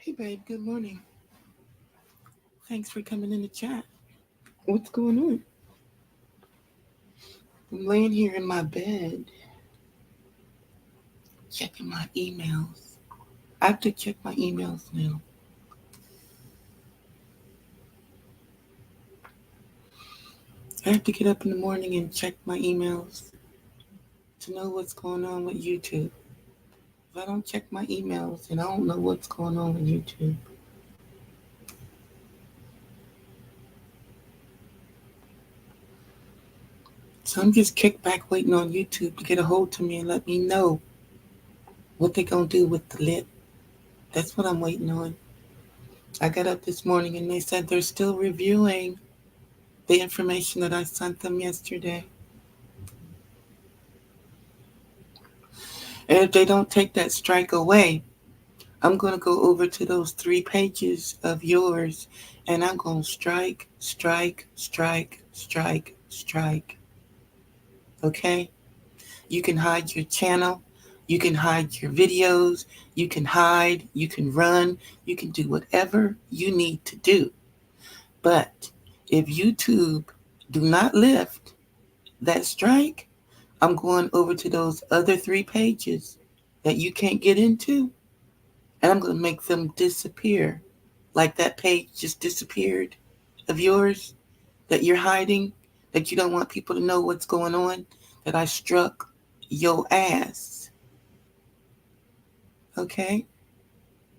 Hey, babe, good morning. Thanks for coming in the chat. What's going on? I'm laying here in my bed, checking my emails. I have to check my emails now. I have to get up in the morning and check my emails to know what's going on with YouTube. If I don't check my emails, then I don't know what's going on with YouTube. So I'm just kicked back waiting on YouTube to get a hold to me and let me know what they gonna do with the lip. That's what I'm waiting on. I got up this morning and they said they're still reviewing the information that I sent them yesterday. And if they don't take that strike away, I'm going to go over to those 3 pages of yours and I'm going to strike, strike, strike, strike, strike. Okay? You can hide your channel. You can hide your videos. You can hide. You can run. You can do whatever you need to do. But if YouTube do not lift that strike, I'm going over to those other 3 pages that you can't get into, and I'm going to make them disappear. Like that page just disappeared of yours that you're hiding, that you don't want people to know what's going on, that I struck your ass. Okay?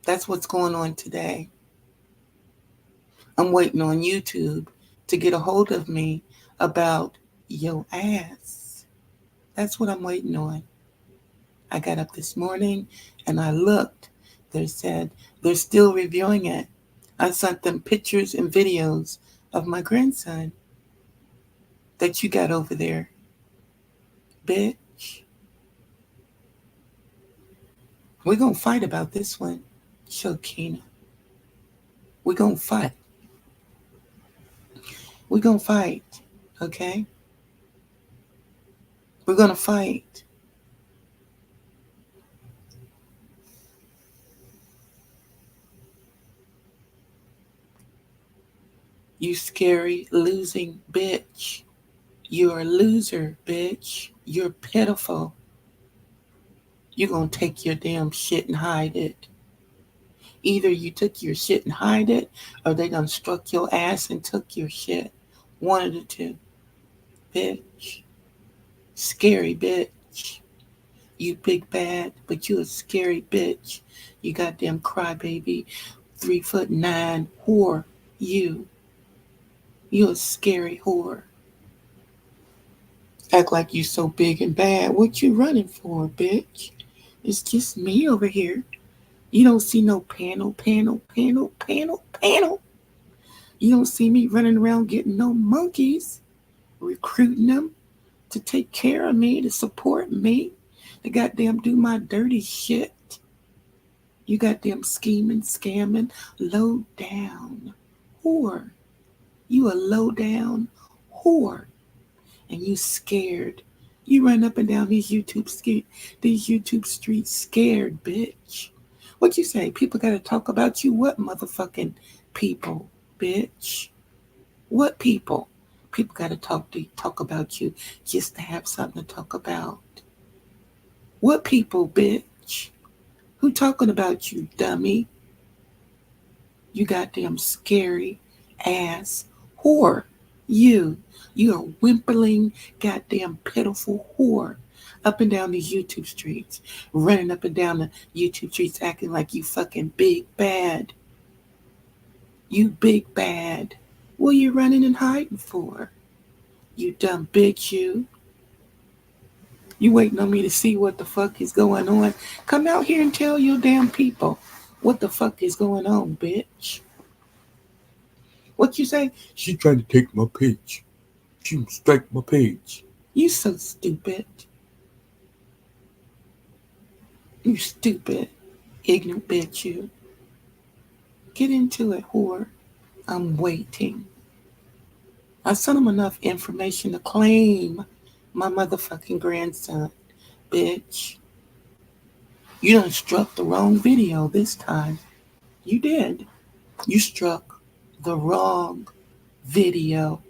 That's what's going on today. I'm waiting on YouTube to get a hold of me about your ass. That's what I'm waiting on. I got up this morning and I looked. They said they're still reviewing it. I sent them pictures and videos of my grandson that you got over there. Bitch. We're going to fight about this one, Shokina. We're going to fight. We're going to fight. Okay? We're going to fight. You scary, losing bitch. You're a loser, bitch. You're pitiful. You're going to take your damn shit and hide it. Either you took your shit and hide it, or they done struck your ass and took your shit. One of the two. Bitch. Scary bitch. You big bad, but you a scary bitch. You goddamn crybaby. 3'9" whore. You. You a scary whore. Act like you so big and bad. What you running for, bitch? It's just me over here. You don't see no panel. You don't see me running around getting no monkeys, recruiting them to take care of me, to support me, to goddamn do my dirty shit. You goddamn scheming, scamming, low down whore. You a low down whore. And you scared. You run up and down these YouTube streets scared, bitch. What you say? People gotta talk about you? What motherfucking people, bitch? What people? People gotta talk about you just to have something to talk about. What people, bitch? Who talking about you, dummy? You goddamn scary ass whore. You. You a whimpering, goddamn pitiful whore. Up and down these YouTube streets. Running up and down the YouTube streets acting like you fucking big bad. You big bad. What are you running and hiding for? You dumb bitch, you. You waiting on me to see what the fuck is going on? Come out here and tell your damn people what the fuck is going on, bitch. What you say? She trying to take my page. She strike my page. You so stupid. You stupid, ignorant bitch, you. Get into it, whore. I'm waiting. I sent him enough information to claim my motherfucking grandson, bitch. You done struck the wrong video this time. You did. You struck the wrong video.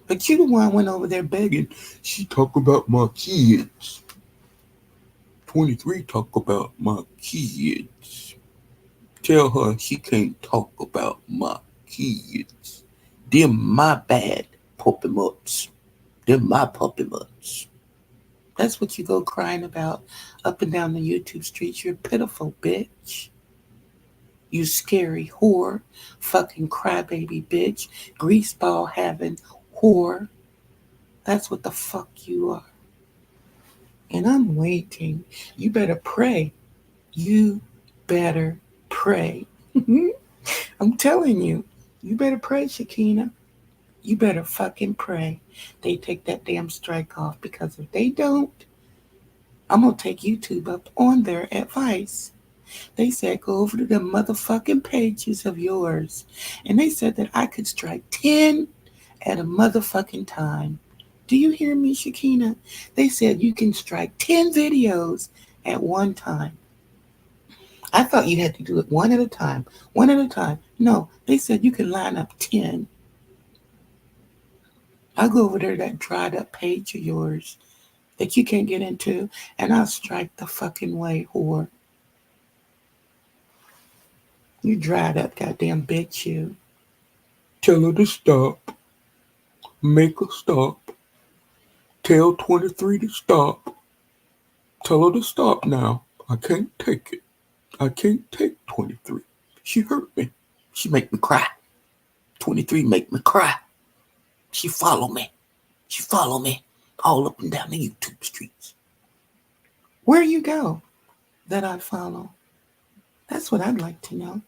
But you the one went over there begging. She talk about my kids. 23 talk about my kids. Tell her she can't talk about my kids. Them my bad puppy mutts. Them my puppy mutts. That's what you go crying about up and down the YouTube streets. You're a pitiful bitch. You scary whore. Fucking crybaby bitch. Greaseball having whore. That's what the fuck you are. And I'm waiting. You better pray. You better pray. I'm telling you. You better pray, Shakina. You better fucking pray they take that damn strike off, because if they don't, I'm gonna take YouTube up on their advice. They said go over to the motherfucking pages of yours, and they said that I could strike 10 at a motherfucking time. Do you hear me, Shakina? They said you can strike 10 videos at one time. I thought you had to do it one at a time, one at a time. No, they said you can line up 10. I'll go over there, that dried up page of yours that you can't get into, and I'll strike the fucking way, whore. You dried up, goddamn bitch, you. Tell her to stop. Make her stop. Tell 23 to stop. Tell her to stop now. I can't take it. I can't take 23. She hurt me. She make me cry. 23 make me cry. She follow me. She follow me all up and down the YouTube streets. Where you go that I follow? That's what I'd like to know.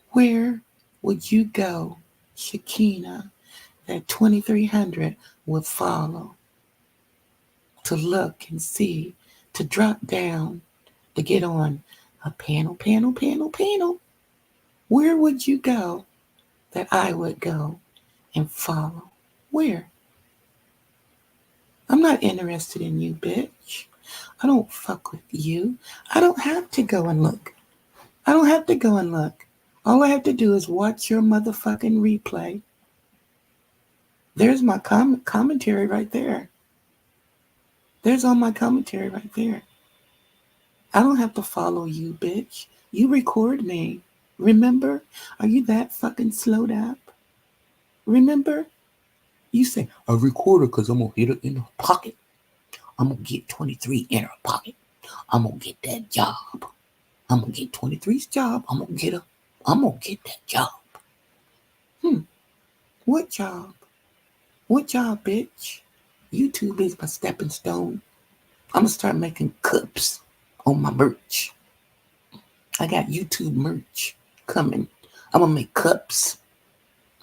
Where would you go, Shakina, that 2300 would follow? To look and see, to drop down, to get on a panel. Where would you go that I would go and follow? Where? I'm not interested in you, bitch. I don't fuck with you. I don't have to go and look. I don't have to go and look. All I have to do is watch your motherfucking replay. There's my commentary right there. There's all my commentary right there. I don't have to follow you, bitch. You record me. Remember? Are you that fucking slowed up? Remember? You say, I record her because I'm going to hit her in her pocket. I'm going to get 23 in her pocket. I'm going to get that job. I'm going to get 23's job. I'm going to get her. I'm going to get that job. What job? What job, bitch? YouTube is my stepping stone. I'm going to start making cups on my merch. I got YouTube merch coming. I'm going to make cups.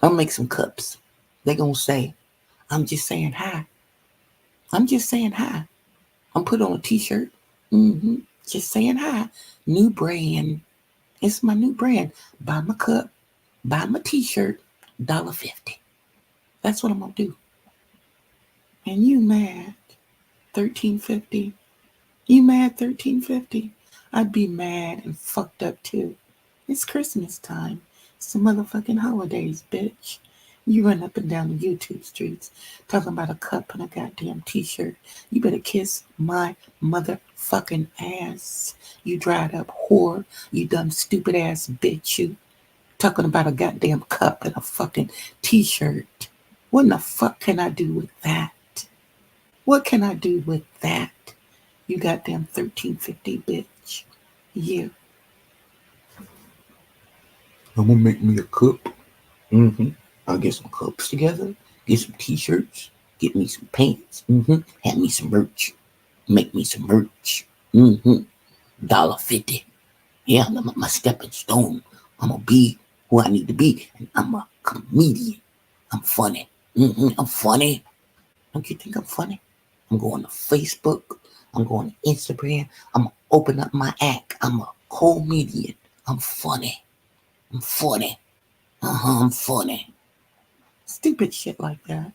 I'm going to make some cups. They're going to say, I'm just saying hi. I'm just saying hi. I'm put on a t-shirt. Just saying hi. New brand. It's my new brand. Buy my cup. Buy my t-shirt. $1.50. That's what I'm going to do. And you mad? $13.50. You mad? $13.50. I'd be mad and fucked up too. It's Christmas time. It's the motherfucking holidays, bitch. You run up and down the YouTube streets talking about a cup and a goddamn t-shirt. You better kiss my motherfucking ass. You dried up whore. You dumb stupid ass bitch. You talking about a goddamn cup and a fucking t-shirt. What in the fuck can I do with that? What can I do with that? You goddamn $13.50 bitch. You. I'm gonna make me a cup. I'll get some cups together, get some t-shirts, get me some pants, have me some merch, make me some merch. $1.50. Yeah, I'm my stepping stone. I'm gonna be who I need to be, and I'm a comedian. I'm funny. I'm funny. Don't you think I'm funny? I'm going to Facebook. I'm going to Instagram. I'm gonna open up my act. I'm a comedian. I'm funny. I'm funny. I'm funny. Stupid shit like that.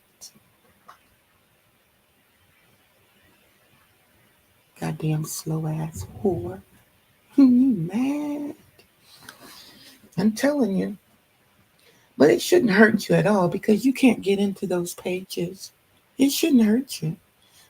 Goddamn slow ass whore. You mad? I'm telling you. But it shouldn't hurt you at all because you can't get into those pages. It shouldn't hurt you.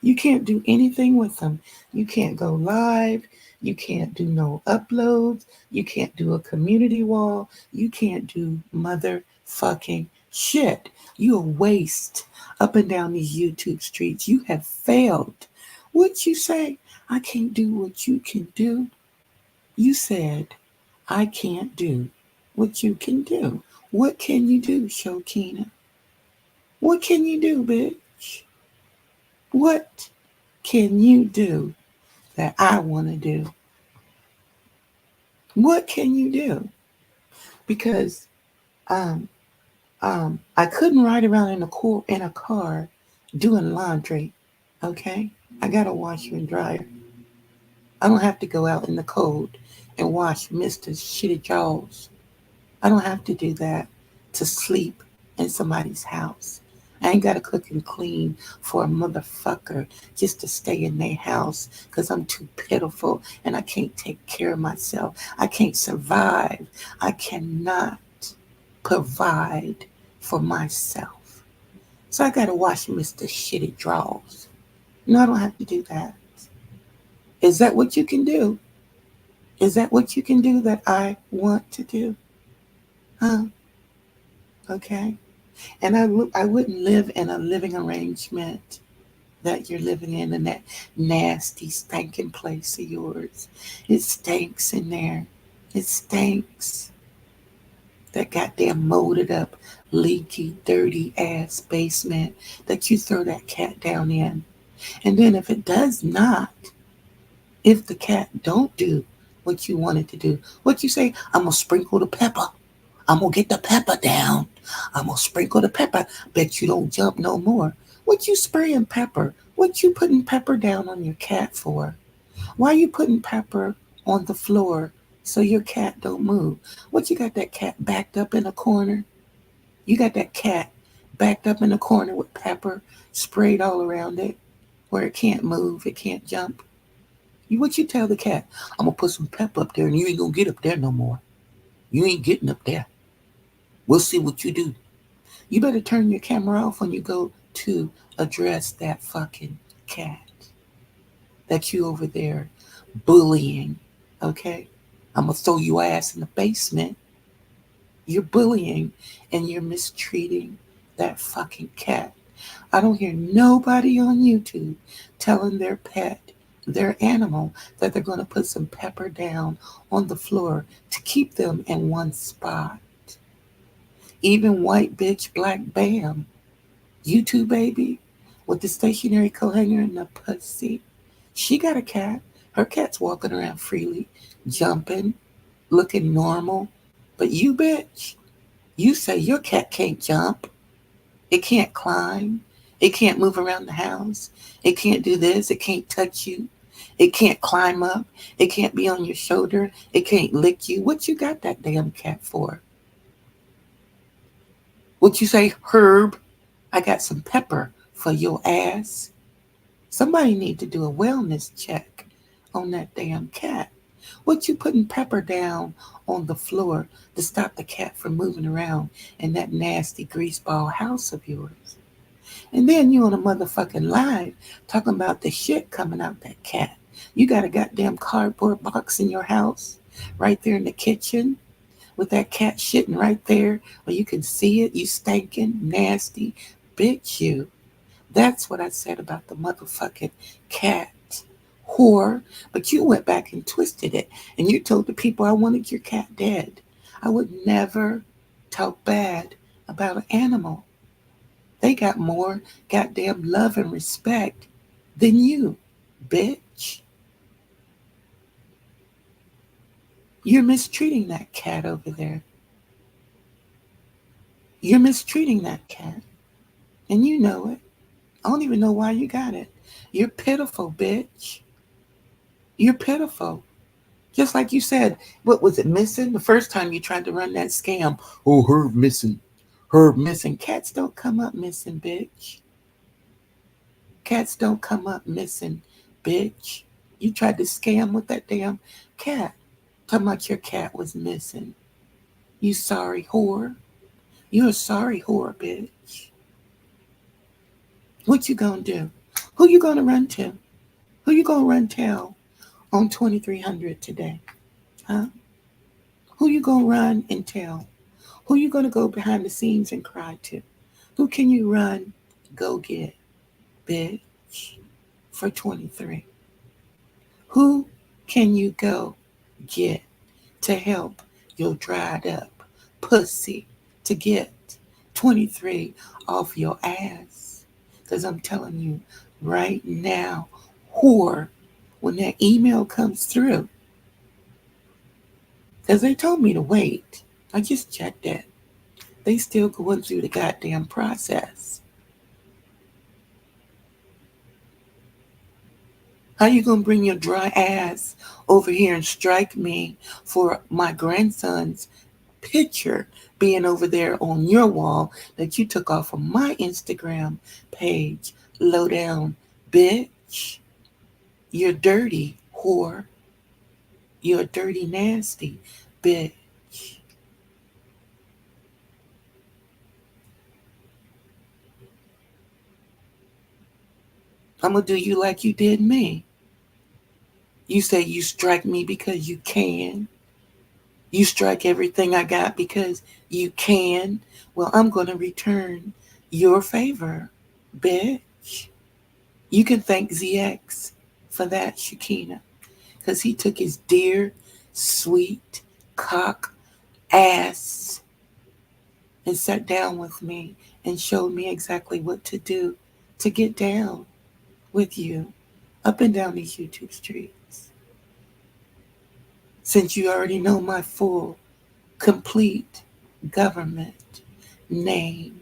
You can't do anything with them. You can't go live. You can't do no uploads. You can't do a community wall. You can't do motherfucking shit. You a waste up and down these YouTube streets. You have failed. What you say? I can't do what you can do. You said, I can't do what you can do. What can you do, Shokina? What can you do, bitch? What can you do that I want to do? What can you do? Because um I couldn't ride around in a car doing laundry. Okay, I got a washer and dryer. I don't have to go out in the cold and wash Mister's shitty jaws. I don't have to do that to sleep in somebody's house. I ain't got to cook and clean for a motherfucker just to stay in their house because I'm too pitiful and I can't take care of myself. I can't survive. I cannot provide for myself. So I got to wash Mr. Shitty drawers. No, I don't have to do that. Is that what you can do? Is that what you can do that I want to do? Huh? Okay. And I wouldn't live in a living arrangement that you're living in that nasty, stinking place of yours. It stinks in there. It stinks. That goddamn molded up, leaky, dirty ass basement that you throw that cat down in. And then if it does not, if the cat don't do what you want it to do, what you say, I'm gonna sprinkle the pepper. I'm gonna get the pepper down. I'm gonna sprinkle the pepper. Bet you don't jump no more. What you spraying pepper? What you putting pepper down on your cat for? Why you putting pepper on the floor so your cat don't move? What you got that cat backed up in a corner? You got that cat backed up in a corner with pepper sprayed all around it where it can't move, it can't jump. What you tell the cat? I'm gonna put some pepper up there and you ain't gonna get up there no more. You ain't getting up there. We'll see what you do. You better turn your camera off when you go to address that fucking cat that you over there bullying. Okay? I'm gonna throw your ass in the basement. You're bullying and you're mistreating that fucking cat. I don't hear nobody on YouTube telling their pet, their animal, that they're going to put some pepper down on the floor to keep them in one spot. Even white bitch black bam, YouTube baby, with the stationary coat hanger and the pussy. She got a cat. Her cat's walking around freely, jumping, looking normal. But you bitch, you say your cat can't jump. It can't climb. It can't move around the house. It can't do this. It can't touch you. It can't climb up. It can't be on your shoulder. It can't lick you. What you got that damn cat for? What you say, Herb? I got some pepper for your ass. Somebody need to do a wellness check on that damn cat. What you putting pepper down on the floor to stop the cat from moving around in that nasty greaseball house of yours? And then you on a motherfucking live talking about the shit coming out that cat. You got a goddamn cardboard box in your house, right there in the kitchen, with that cat shitting right there where you can see it. You stinking, nasty, bitch you. That's what I said about the motherfucking cat whore. But you went back and twisted it. And you told the people I wanted your cat dead. I would never talk bad about an animal. They got more goddamn love and respect than you, bitch. You're mistreating that cat over there. You're mistreating that cat. And you know it. I don't even know why you got it. You're pitiful, bitch. You're pitiful. Just like you said, what was it missing? The first time you tried to run that scam. Oh, Herb missing. Herb missing. Cats don't come up missing, bitch. Cats don't come up missing, bitch. You tried to scam with that damn cat. Talking about your cat was missing. You sorry whore. You're a sorry whore, bitch. What you gonna do? Who you gonna run to? Who you gonna run tell on 2300 today? Huh? Who you gonna run and tell? Who you gonna go behind the scenes and cry to? Who can you run, go get, bitch, for 23? Who can you go get to help your dried up pussy to get 23 off your ass? Because I'm telling you right now, whore, when that email comes through, because they told me to wait. I just checked that. They still going through the goddamn process. How you gonna bring your dry ass over here and strike me for my grandson's picture being over there on your wall that you took off of my Instagram page? Low down bitch. You're dirty whore. You're dirty nasty bitch. I'm gonna do you like you did me. You say you strike me because you can. You strike everything I got because you can. Well, I'm going to return your favor, bitch. You can thank ZX for that, Shakina, because he took his dear, sweet cock ass and sat down with me and showed me exactly what to do to get down with you up and down these YouTube streets. Since you already know my full, complete government name,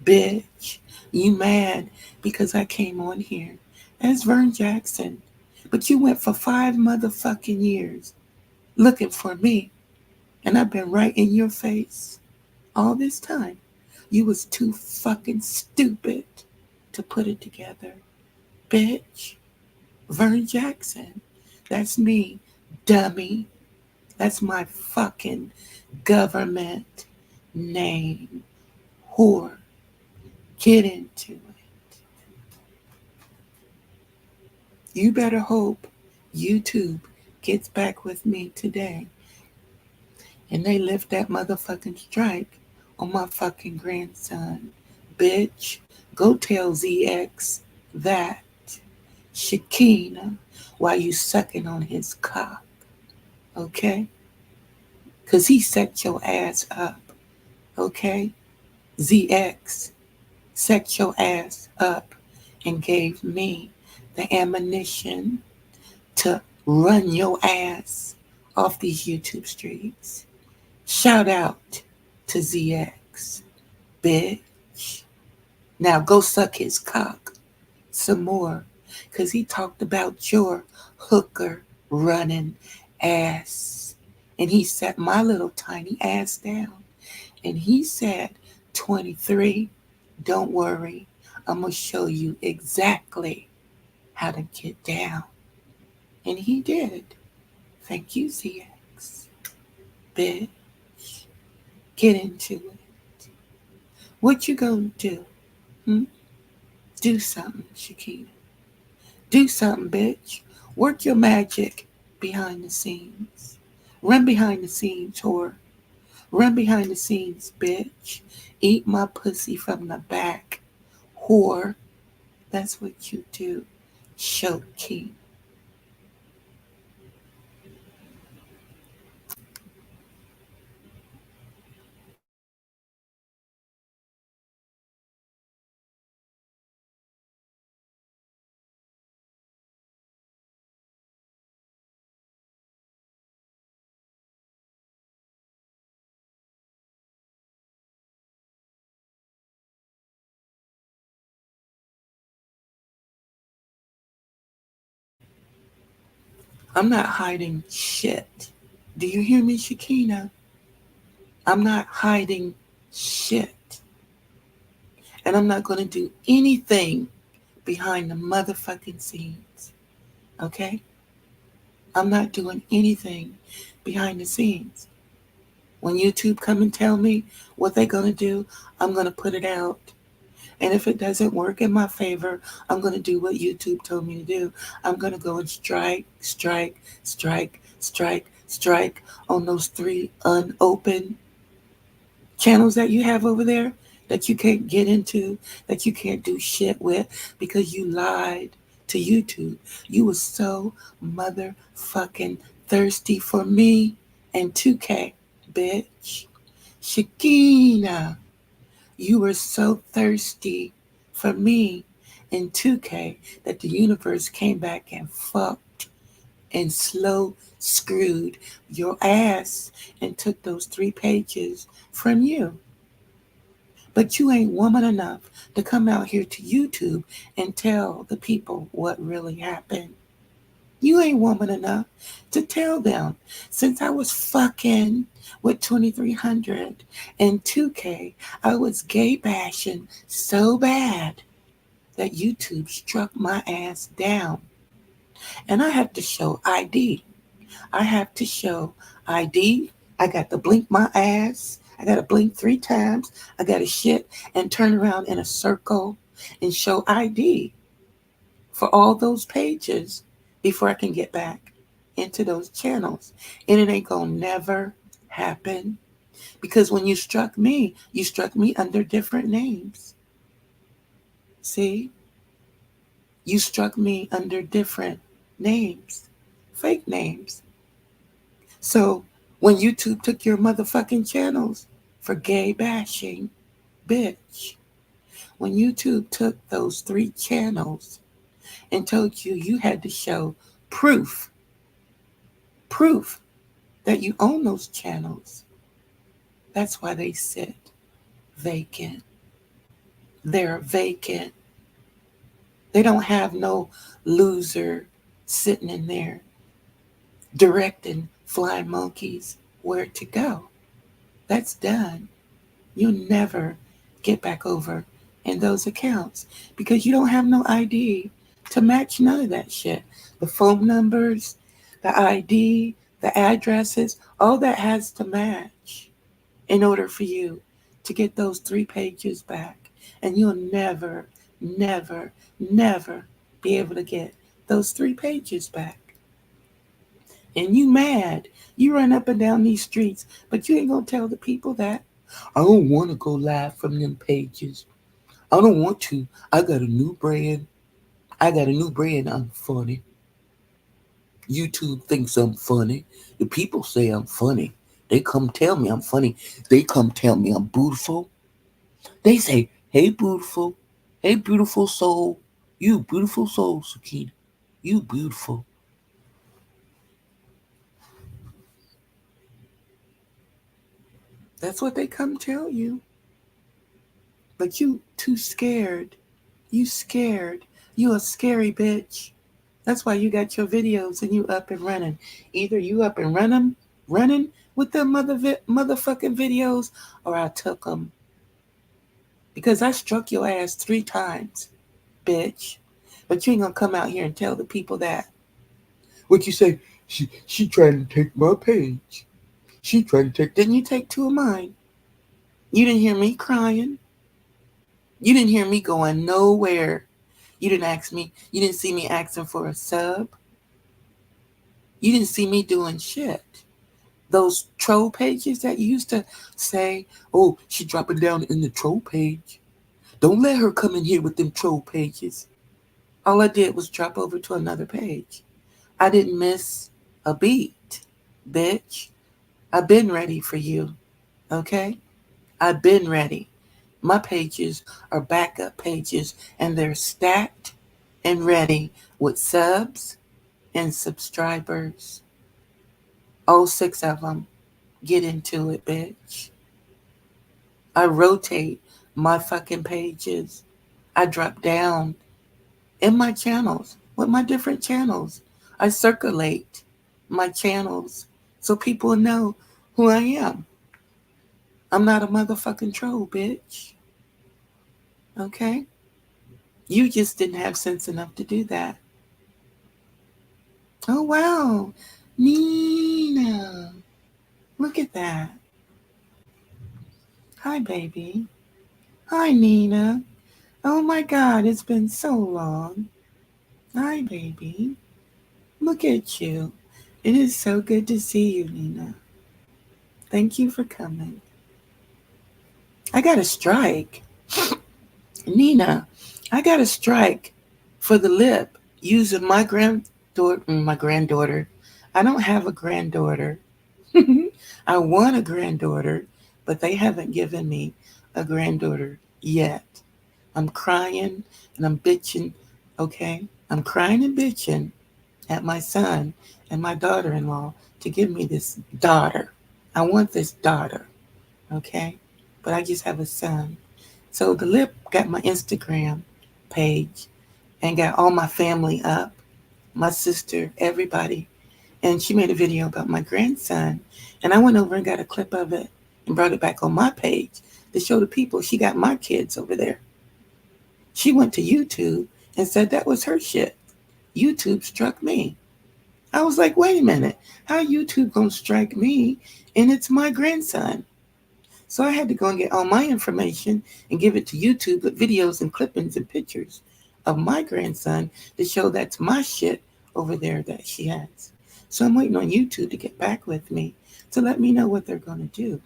bitch. You mad because I came on here as Vern Jackson, but you went for 5 motherfucking years looking for me, and I've been right in your face all this time. You was too fucking stupid to put it together, bitch. Vern Jackson. That's me, dummy. That's my fucking government name. Whore. Get into it. You better hope YouTube gets back with me today and they lift that motherfucking strike on my fucking grandson. Bitch, go tell ZX that. Shakina, while you sucking on his cock. Okay? Because he set your ass up. Okay? ZX set your ass up and gave me the ammunition to run your ass off these YouTube streets. Shout out to ZX, bitch. Now go suck his cock some more, because he talked about your hooker running ass. And he set my little tiny ass down. And he said, 23, don't worry. I'm going to show you exactly how to get down. And he did. Thank you, ZX. Bitch. Get into it. What you gonna do? Hmm? Do something, Shakina. Do something, bitch. Work your magic behind the scenes. Run behind the scenes, whore. Run behind the scenes, bitch. Eat my pussy from the back, whore. That's what you do, Shakina. I'm not hiding shit. Do you hear me, Shakina? I'm not hiding shit. And I'm not going to do anything behind the motherfucking scenes. Okay? I'm not doing anything behind the scenes. When YouTube come and tell me what they're going to do, I'm going to put it out. And if it doesn't work in my favor, I'm going to do what YouTube told me to do. I'm going to go and strike, strike, strike, strike, strike on those 3 unopened channels that you have over there that you can't get into, that you can't do shit with because you lied to YouTube. You were so motherfucking thirsty for me and 2K, bitch. Shakina, you were so thirsty for me and 2K that the universe came back and fucked and slow screwed your ass and took those 3 pages from you. But you ain't woman enough to come out here to YouTube and tell the people what really happened. You ain't woman enough to tell them. Since I was fucking with 2300 and 2K, I was gay bashing so bad that YouTube struck my ass down. And I have to show ID. I have to show ID. I got to blink my ass. I got to blink 3 times. I got to shit and turn around in a circle and show ID for all those pages before I can get back into those channels. And it ain't gonna never happen because when you struck me under different names. See? You struck me under different names, fake names. So when YouTube took your motherfucking channels for gay bashing, bitch, when YouTube took those 3 channels and told you you had to show proof that you own those channels, that's why they sit vacant. They're vacant. They don't have no loser sitting in there directing flying monkeys where to go. That's done. You'll never get back over in those accounts because you don't have no ID to match none of that shit. The phone numbers, the ID, the addresses, all that has to match in order for you to get those 3 pages back. And you'll never, never, never be able to get those 3 pages back. And you mad. You run up and down these streets, but you ain't gonna tell the people that. I don't want to go live from them pages. I don't want to. I got a new brand. I'm funny. YouTube thinks I'm funny. The people say I'm funny. They come tell me I'm funny. They come tell me I'm beautiful. They say, hey, beautiful. Hey, beautiful soul. You beautiful soul, Sakina. You beautiful. That's what they come tell you. But you too scared. You scared. You a scary bitch. That's why you got your videos and you up and running. Either you up and running with them motherfucking videos, or I took them. Because I struck your ass 3 times, bitch. But you ain't gonna come out here and tell the people that. What you say? She trying to take my page. She trying to take. Didn't you take 2 of mine? You didn't hear me crying. You didn't hear me going nowhere. You didn't ask me. You didn't see me asking for a sub. You didn't see me doing shit. Those troll pages that you used to say, oh, she dropping down in the troll page. Don't let her come in here with them troll pages. All I did was drop over to another page. I didn't miss a beat, bitch. I've been ready for you, okay? I've been ready. My pages are backup pages, and they're stacked and ready with subs and subscribers. All 6 of them. Get into it, bitch. I rotate my fucking pages. I drop down in my channels with my different channels. I circulate my channels so people know who I am. I'm not a motherfucking troll, bitch. Okay? You just didn't have sense enough to do that. Oh, wow. Nina. Look at that. Hi, baby. Hi, Nina. Oh my God, it's been so long. Hi, baby. Look at you. It is so good to see you, Nina. Thank you for coming. I got a strike. Nina, I got a strike for the lip using my granddaughter. I don't have a granddaughter. I want a granddaughter, but they haven't given me a granddaughter yet. I'm crying and I'm bitching, okay? I'm crying and bitching at my son and my daughter in law to give me this daughter. I want this daughter, okay? But I just have a son. So the lip got my Instagram page and got all my family up, my sister, everybody. And she made a video about my grandson. And I went over and got a clip of it and brought it back on my page to show the people she got my kids over there. She went to YouTube and said that was her shit. YouTube struck me. I was like, wait a minute, how YouTube gonna strike me and it's my grandson? So I had to go and get all my information and give it to YouTube with videos and clippings and pictures of my grandson to show that's my shit over there that she has. So I'm waiting on YouTube to get back with me to let me know what they're gonna do.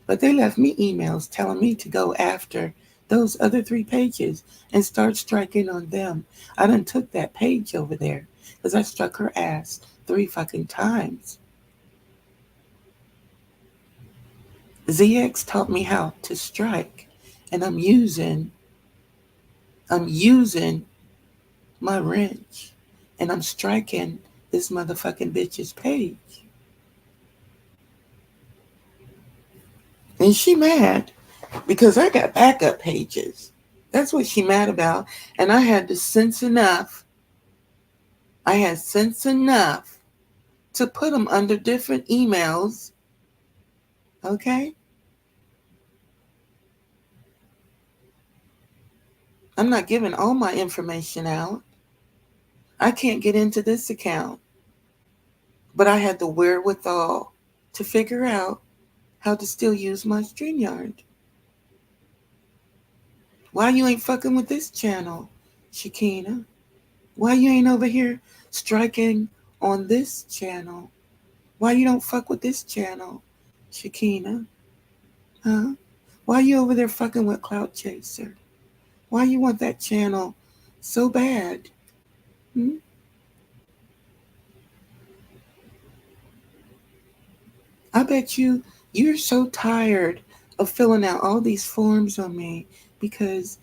But they left me emails telling me to go after those other 3 pages and start striking on them. I done took that page over there because I struck her ass 3 fucking times. ZX taught me how to strike, and I'm using my wrench, and I'm striking this motherfucking bitch's page. And she mad because I got backup pages. That's what she mad about. And I had the sense enough. I had sense enough to put them under different emails. Okay? I'm not giving all my information out. I can't get into this account. But I had the wherewithal to figure out how to still use my StreamYard. Why you ain't fucking with this channel, Shakina? Why you ain't over here striking on this channel? Why you don't fuck with this channel, Shakina? Huh? Why you over there fucking with Cloud Chaser? Why you want that channel so bad? Hmm? I bet you're so tired of filling out all these forms on me because,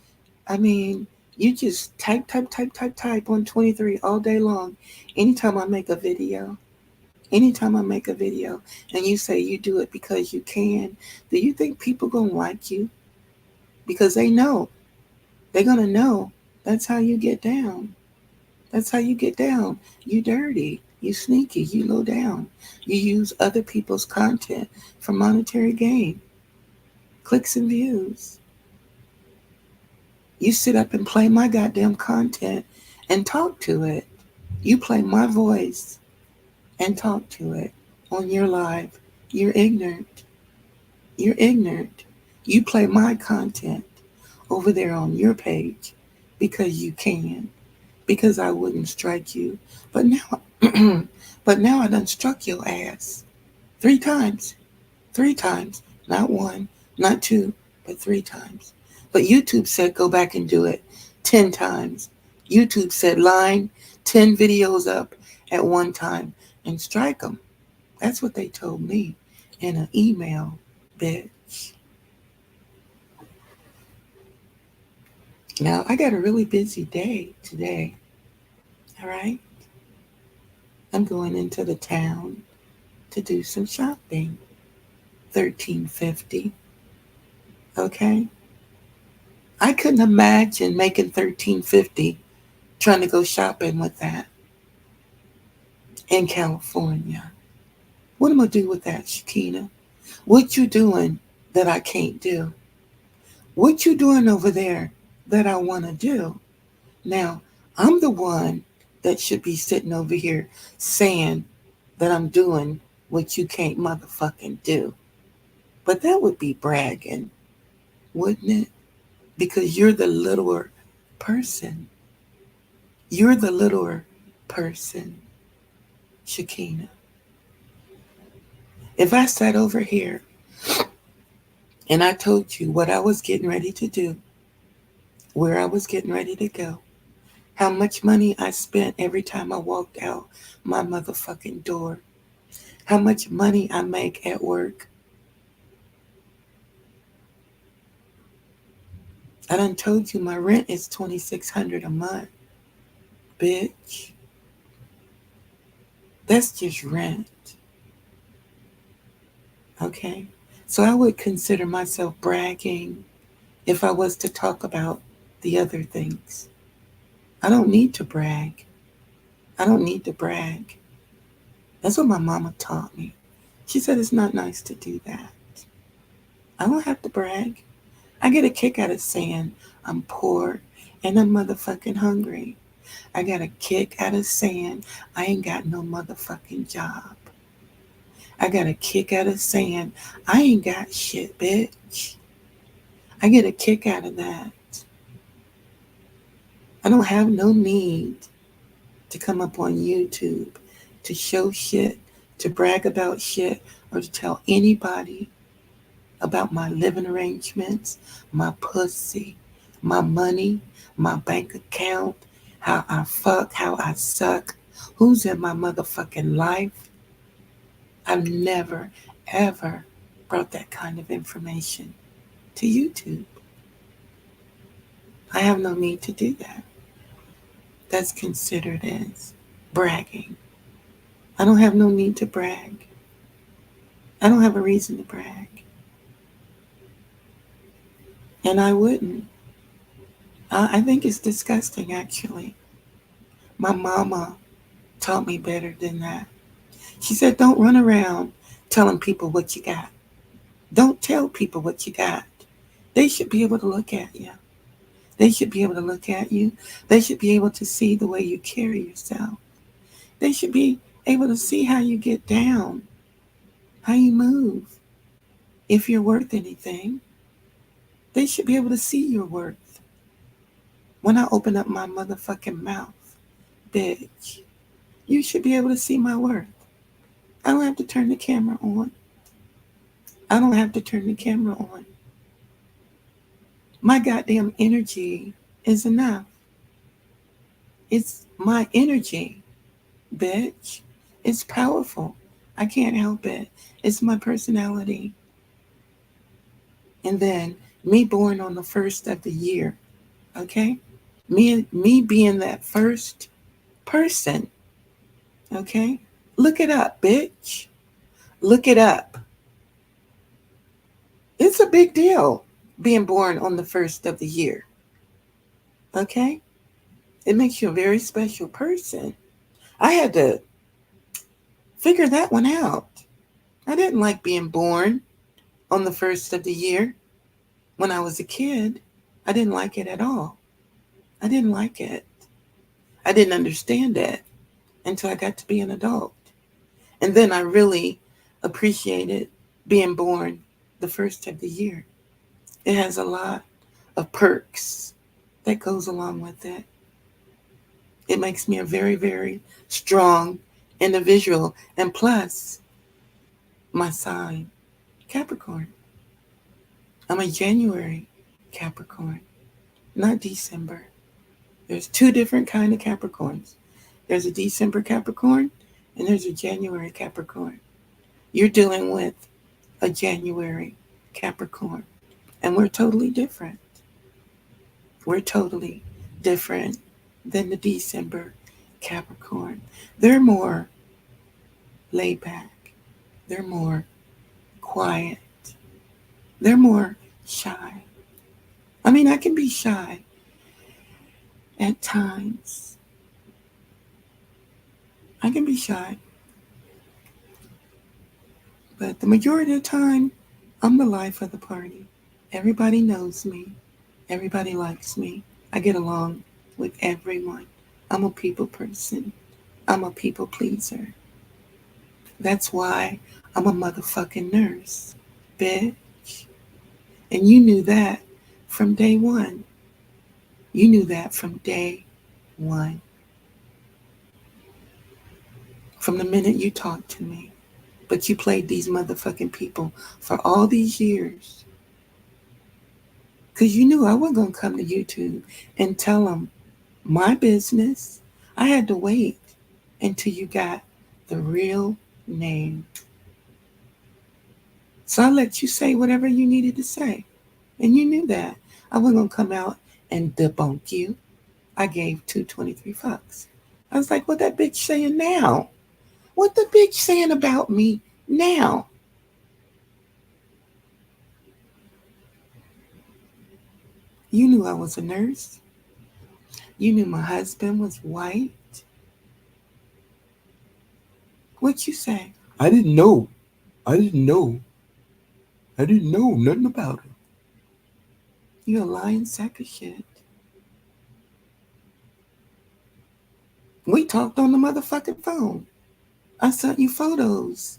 I mean, you just type on 23 all day long. Anytime I make a video, anytime I make a video, and you say you do it because you can, do you think people gonna like you? Because they know, they're gonna know that's how you get down. That's how you get down. You dirty, you sneaky, you low down. You use other people's content for monetary gain, clicks and views. You sit up and play my goddamn content and talk to it. You play my voice and talk to it on your live. You're ignorant. You're ignorant. You play my content over there on your page because you can, because I wouldn't strike you. But now, but now I done struck your ass 3 times, 3 times, not one, not two, but 3 times. But YouTube said go back and do it 10 times. YouTube said line 10 videos up at one time and strike them. That's what they told me in an email, bitch. Now, I got a really busy day today, all right? I'm going into the town to do some shopping. 13.50, okay? I couldn't imagine making 13.50 trying to go shopping with that in California. What am I do with that, Shakina? What you doing that I can't do? What you doing over there that I want to do? Now, I'm the one that should be sitting over here saying that I'm doing what you can't motherfucking do. But that would be bragging, wouldn't it? Because you're the littler person. You're the littler person, Shakina. If I sat over here and I told you what I was getting ready to do, where I was getting ready to go, how much money I spent every time I walked out my motherfucking door, how much money I make at work, I done told you my rent is $2,600 a month, bitch. That's just rent, okay? So I would consider myself bragging if I was to talk about the other things. I don't need to brag. I don't need to brag. That's what my mama taught me. She said it's not nice to do that. I don't have to brag. I get a kick out of saying I'm poor and I'm motherfucking hungry. I got a kick out of saying I ain't got no motherfucking job. I got a kick out of saying I ain't got shit, bitch. I get a kick out of that. I don't have no need to come up on YouTube to show shit, to brag about shit, or to tell anybody about my living arrangements, my pussy, my money, my bank account, how I fuck, how I suck, who's in my motherfucking life. I've never, ever brought that kind of information to YouTube. I have no need to do that. That's considered as bragging. I don't have no need to brag. I don't have a reason to brag. And I wouldn't. I think it's disgusting, actually. My mama taught me better than that. She said, don't run around telling people what you got. Don't tell people what you got. They should be able to look at you. They should be able to look at you. They should be able to see the way you carry yourself. They should be able to see how you get down, how you move. If you're worth anything, they should be able to see your worth. When I open up my motherfucking mouth, bitch, you should be able to see my worth. I don't have to turn the camera on. I don't have to turn the camera on. My goddamn energy is enough. It's my energy, bitch. It's powerful. I can't help it. It's my personality. And then me born on the first of the year, okay? Me being that first person, okay? Look it up, bitch. Look it up. It's a big deal being born on the first of the year, okay? It makes you a very special person. I had to figure that one out. I didn't like being born on the first of the year when I was a kid. I didn't like it at all. I didn't like it. I didn't understand it until I got to be an adult. And then I really appreciated being born the first of the year. It has a lot of perks that goes along with it. It makes me a very, very strong individual. And plus, my sign, Capricorn. I'm a January Capricorn, not December. There's two different kind of Capricorns. There's a December Capricorn and there's a January Capricorn. You're dealing with a January Capricorn. And we're totally different. We're totally different than the December Capricorn. They're more laid back. They're more quiet. They're more shy. I mean, I can be shy at times. I can be shy. But the majority of the time, I'm the life of the party. Everybody knows me. Everybody likes me. I get along with everyone. I'm a people person. I'm a people pleaser. That's why I'm a motherfucking nurse. bitch. And you knew that from day one. You knew that from day one. From the minute you talked to me. But you played these motherfucking people for all these years. Because you knew I wasn't going to come to YouTube and tell them my business. I had to wait until you got the real name. So I let you say whatever you needed to say. And you knew that. I wasn't going to come out and debunk you. I gave 223 fucks. I was like, what that bitch saying now? What the bitch saying about me now? You knew I was a nurse. You knew my husband was white. What you say? I didn't know. I didn't know. I didn't know nothing about it. You a lying sack of shit. We talked on the motherfucking phone. I sent you photos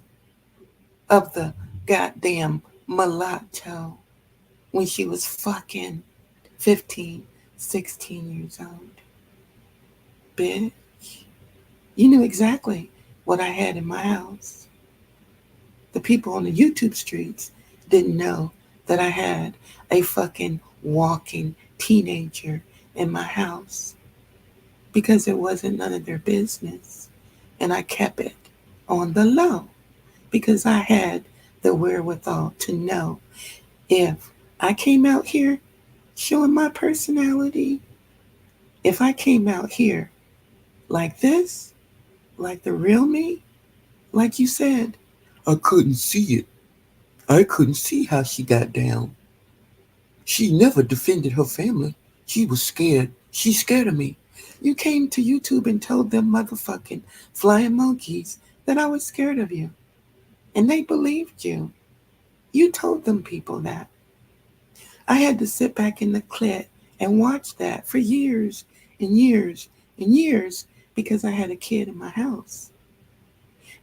of the goddamn mulatto when she was fucking 15, 16 years old. Bitch. You knew exactly what I had in my house. The people on the YouTube streets didn't know that I had a fucking walking teenager in my house because it wasn't none of their business. And I kept it on the low because I had the wherewithal to know if I came out here showing my personality, if I came out here like this, like the real me, like you said, I couldn't see it. I couldn't see how she got down. She never defended her family. She was scared. She's scared of me. you came to YouTube and told them motherfucking flying monkeys that I was scared of you. And they believed you. You told them people that. I had to sit back in the clit and watch that for years and years and years because I had a kid in my house.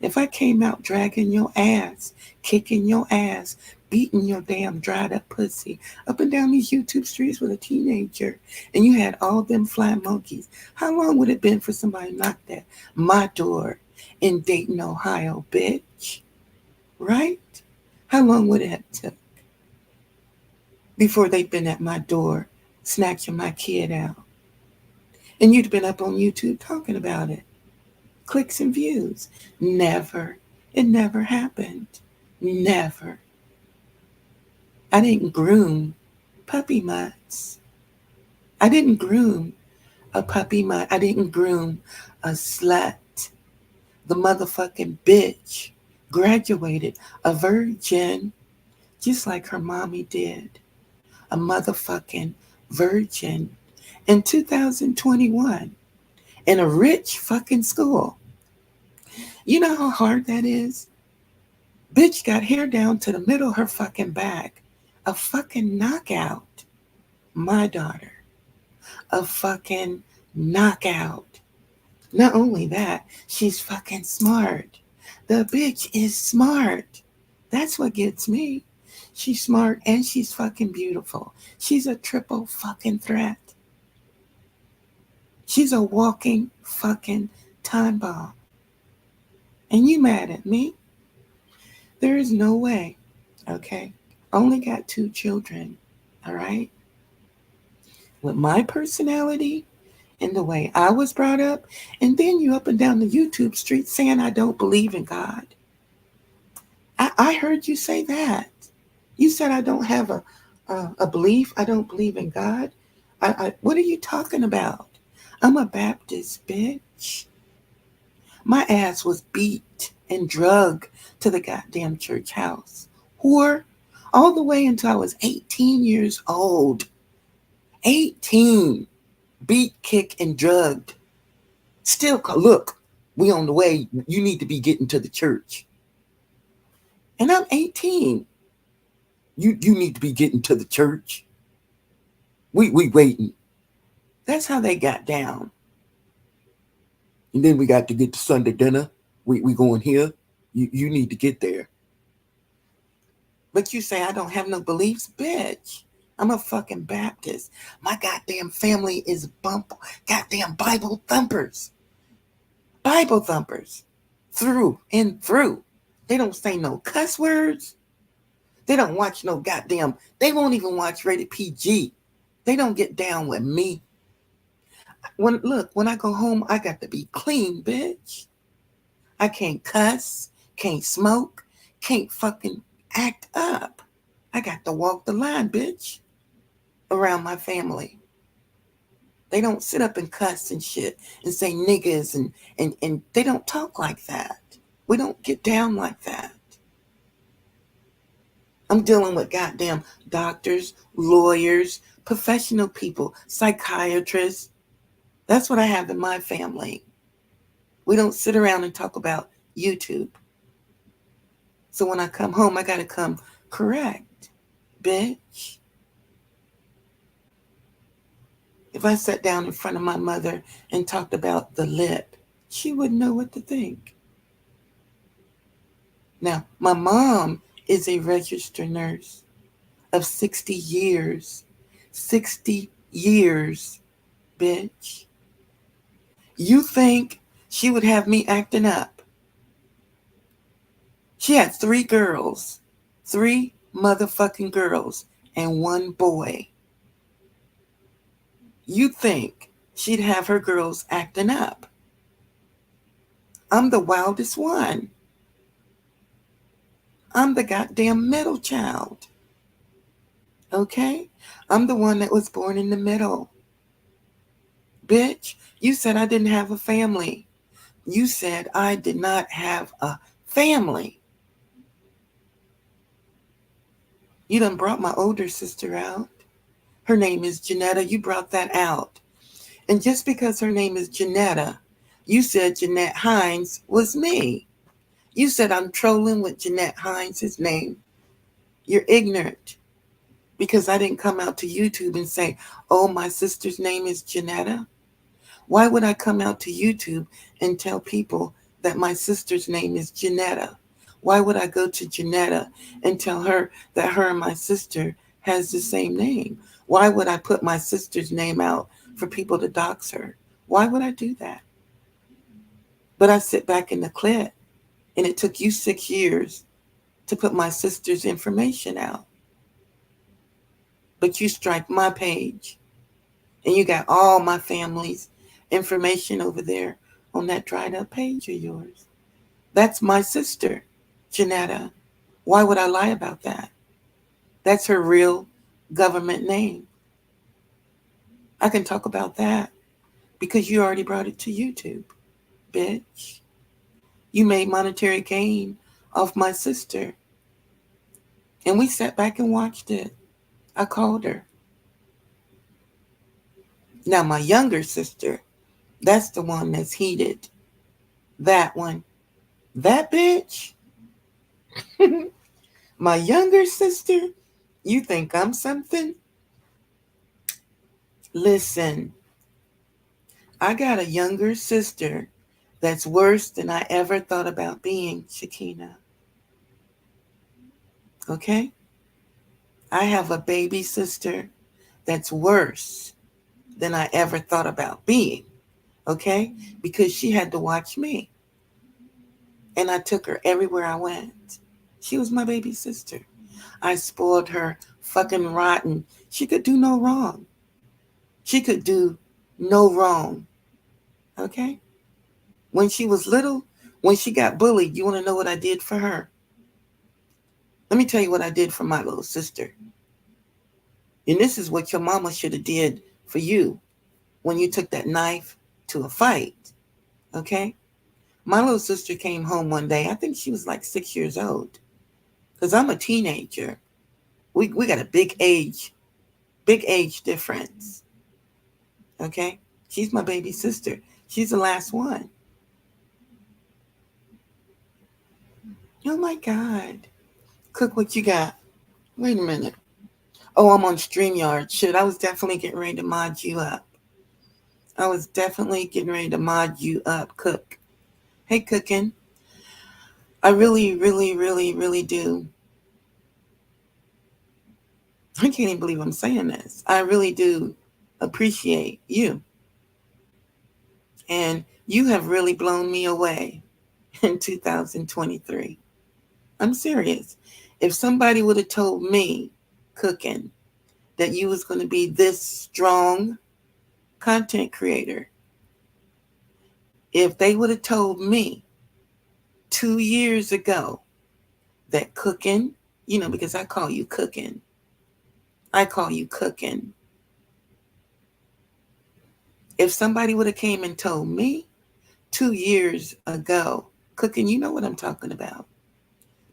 If I came out dragging your ass, kicking your ass, beating your damn dried up pussy up and down these YouTube streets with a teenager, and you had all them flying monkeys, how long would it been for somebody to knock at my door in Dayton, Ohio, bitch? Right? How long would it have took before they'd been at my door snatching my kid out? And you'd been up on YouTube talking about it. Clicks and views. Never. It never happened. Never. I didn't groom puppy mutts. I didn't groom a puppy mutt. I didn't groom a slut. The motherfucking bitch graduated a virgin just like her mommy did. A motherfucking virgin in 2021 in a rich fucking school. You know how hard that is? Bitch got hair down to the middle of her fucking back. A fucking knockout. My daughter. A fucking knockout. Not only that, she's fucking smart. The bitch is smart. That's what gets me. She's smart and she's fucking beautiful. She's a triple fucking threat. She's a walking fucking time bomb. And you mad at me? There is no way, okay? Only got 2 children, all right? With my personality and the way I was brought up, and then you up and down the YouTube street saying I don't believe in God. I heard you say that. You said I don't have a belief. I don't believe in God. What are you talking about? I'm a Baptist, bitch. My ass was beat and drugged to the goddamn church house. Whore, all the way until I was 18 years old. 18. Beat, kicked, and drugged. Still, look, we on the way. You need to be getting to the church. And I'm 18. You need to be getting to the church. We waiting. That's how they got down. And then we got to get to Sunday dinner. We going here. You need to get there. But you say I don't have no beliefs, bitch. I'm a fucking Baptist. My goddamn family is goddamn Bible thumpers. Bible thumpers. Through and through. They don't say no cuss words. They don't watch no goddamn. They won't even watch rated PG. They don't get down with me. When I go home, I got to be clean, bitch. I can't cuss, can't smoke, can't fucking act up. I got to walk the line, bitch, around my family. They don't sit up and cuss and shit and say niggas and they don't talk like that. We don't get down like that. I'm dealing with goddamn doctors, lawyers, professional people, psychiatrists. That's what I have in my family. We don't sit around and talk about YouTube. So when I come home, I gotta come correct, bitch. If I sat down in front of my mother and talked about the lip, she wouldn't know what to think. Now, my mom is a registered nurse of 60 years. 60 years, bitch. You think she would have me acting up? She had 3 girls. 3 motherfucking girls and 1 boy. You think she'd have her girls acting up? I'm the wildest one. I'm the goddamn middle child. Okay? I'm the one that was born in the middle. Bitch, you said I didn't have a family. You said I did not have a family. You done brought my older sister out. Her name is Janetta. You brought that out. And just because her name is Janetta, you said Jeanette Hines was me. You said I'm trolling with Jeanette Hines' name. You're ignorant. Because I didn't come out to YouTube and say, oh, my sister's name is Janetta. Why would I come out to YouTube and tell people that my sister's name is Janetta? Why would I go to Janetta and tell her that her and my sister has the same name? Why would I put my sister's name out for people to dox her? Why would I do that? But I sit back in the clip, and it took you 6 years to put my sister's information out. But you strike my page, and you got all my family's information over there on that dried up page of yours. That's my sister, Janetta. Why would I lie about that? That's her real government name. I can talk about that because you already brought it to YouTube, bitch. You made monetary gain off my sister. And we sat back and watched it. I called her. Now, my younger sister, that's the one that's heated. That one. That bitch. My younger sister, you think I'm something? Listen, I got a younger sister that's worse than I ever thought about being, Shakina. Okay? I have a baby sister that's worse than I ever thought about being. Okay? Because she had to watch me. And I took her everywhere I went. She was my baby sister. I spoiled her fucking rotten. She could do no wrong. She could do no wrong. Okay? When she was little, when she got bullied, you want to know what I did for her? Let me tell you what I did for my little sister. And this is what your mama should have did for you when you took that knife to a fight. Okay? My little sister came home one day. I think she was like 6 years old. Because I'm a teenager. We got a big age difference. Okay? She's my baby sister. She's the last one. Oh my God. Cook, what you got? Wait a minute. Oh, I'm on StreamYard. Shit, I was definitely getting ready to mod you up. Cook. Hey, Cookin'. I really, really, really, really do I can't even believe I'm saying this. I really do appreciate you. And you have really blown me away in 2023. I'm serious. If somebody would have told me, Cooking, that you was going to be this strong content creator, if they would have told me 2 years ago that Cooking, because I call you Cooking, if somebody would have came and told me 2 years ago, Cooking, you know what I'm talking about,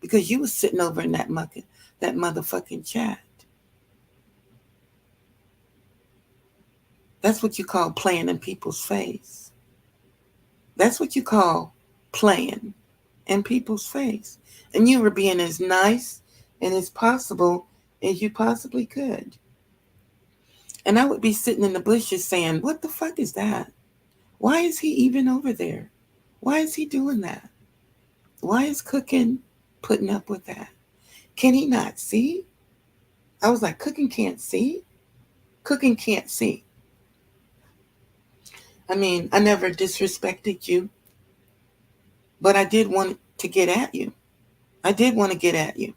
because you was sitting over in that motherfucking chat. That's what you call playing in people's face. That's what you call playing in people's face. And you were being as nice and as possible as you possibly could. And I would be sitting in the bushes saying, what the fuck is that? Why is he even over there? Why is he doing that? Why is Cooking putting up with that? Can he not see? I was like, Cooking can't see? Cooking can't see. I mean, I never disrespected you, but I did want to get at you. I did want to get at you.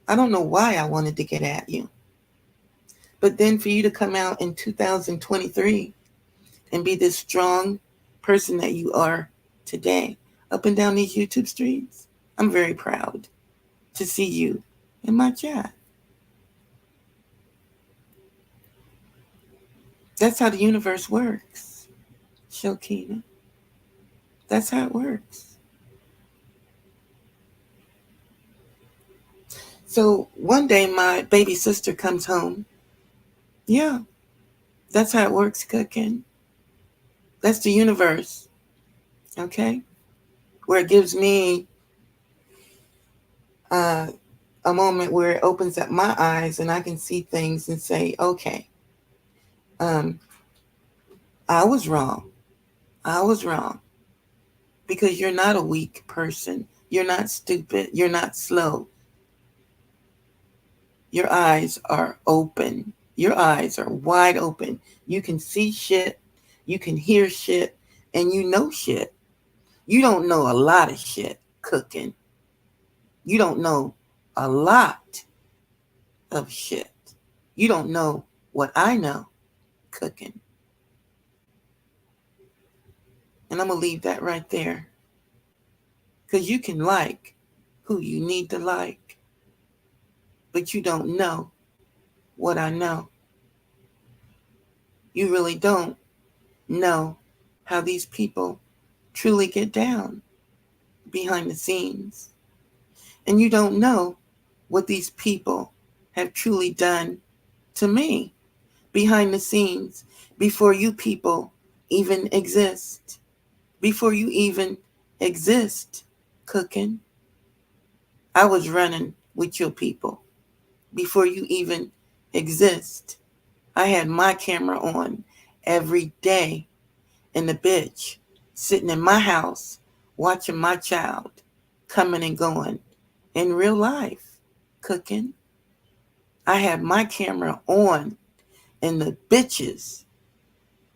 I don't know why I wanted to get at you. But then for you to come out in 2023 and be this strong person that you are today, up and down these YouTube streets, I'm very proud to see you in my chat. That's how the universe works, Shokina. That's how it works. So one day my baby sister comes home. Yeah, that's how it works, Cooking. That's the universe, okay? Where it gives me a moment where it opens up my eyes and I can see things and say, okay, I was wrong. I was wrong. Because you're not a weak person. You're not stupid. You're not slow. Your eyes are open. Your eyes are wide open. You can see shit. You can hear shit. And you know shit. You don't know a lot of shit, Cooking. You don't know a lot of shit. You don't know what I know, Cooking. And I'm going to leave that right there. Because you can like who you need to like. But you don't know what I know. You really don't know how these people truly get down behind the scenes. And you don't know what these people have truly done to me behind the scenes before you people even exist. Before you even exist, Cooking. I was running with your people before you even exist. I had my camera on every day in the bitch, sitting in my house, watching my child coming and going in real life, Cooking. I had my camera on and the bitches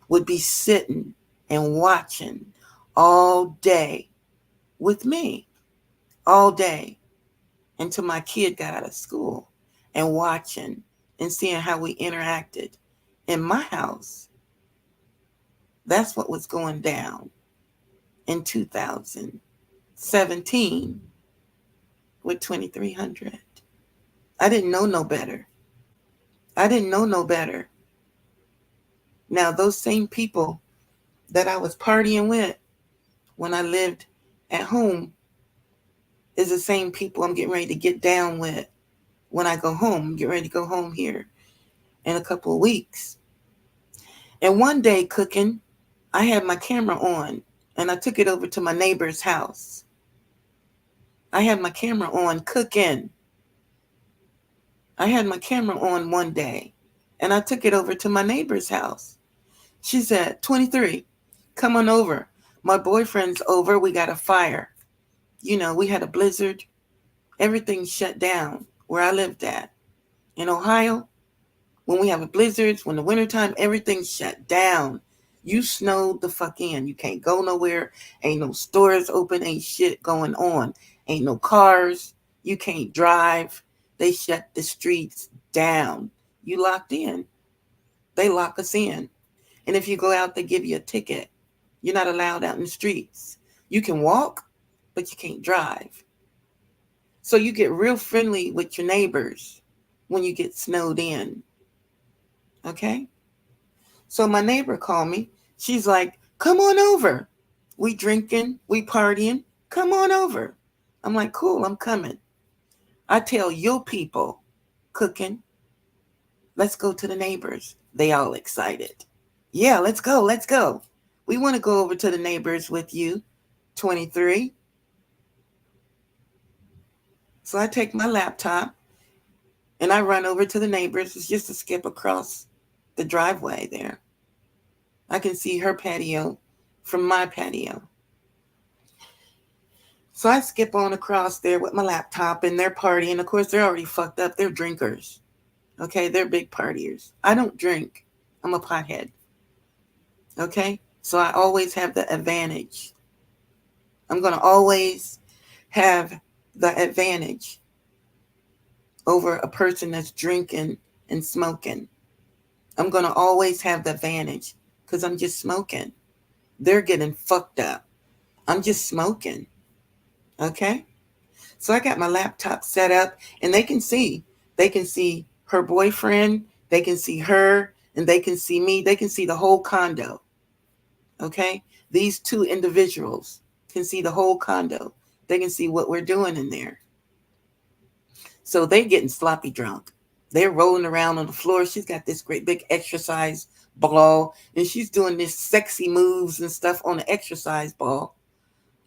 would be sitting and watching all day with me, all day until my kid got out of school, and watching and seeing how we interacted in my house. That's what was going down in 2017 with 2300. I didn't know no better. I didn't know no better. Now, those same people that I was partying with when I lived at home is the same people I'm getting ready to get down with when I go home. I'm getting ready to go home here in a couple of weeks. And one day, Cooking, I had my camera on and I took it over to my neighbor's house. I had my camera on, Cooking. I had my camera on one day and I took it over to my neighbor's house. She said, 23, come on over. My boyfriend's over. We got a fire. You know, we had a blizzard. Everything shut down where I lived at. In Ohio, when we have blizzards, when the wintertime, everything's shut down. You snowed the fuck in. You can't go nowhere. Ain't no stores open. Ain't shit going on. Ain't no cars. You can't drive. They shut the streets down. You locked in. They lock us in. And if you go out, they give you a ticket. You're not allowed out in the streets. You can walk, but you can't drive. So you get real friendly with your neighbors when you get snowed in. Okay? So my neighbor called me. She's like, come on over. We drinking, we partying. Come on over. I'm like, cool, I'm coming. I tell your people cooking, let's go to the neighbors. They all excited. Yeah, let's go, let's go. We want to go over to the neighbors with you, 23. So I take my laptop and I run over to the neighbors. It's just a skip across the driveway there. I can see her patio from my patio. So I skip on across there with my laptop and they're partying. Of course, they're already fucked up. They're drinkers. Okay, they're big partiers. I don't drink. I'm a pothead. Okay, so I always have the advantage. I'm going to always have the advantage over a person that's drinking and smoking. I'm going to always have the advantage because I'm just smoking. They're getting fucked up. I'm just smoking. Okay? So I got my laptop set up and they can see. They can see her boyfriend. They can see her and they can see me. They can see the whole condo. Okay? These two individuals can see the whole condo. They can see what we're doing in there. So they're getting sloppy drunk. They're rolling around on the floor. She's got this great big exercise ball and she's doing this sexy moves and stuff on the exercise ball.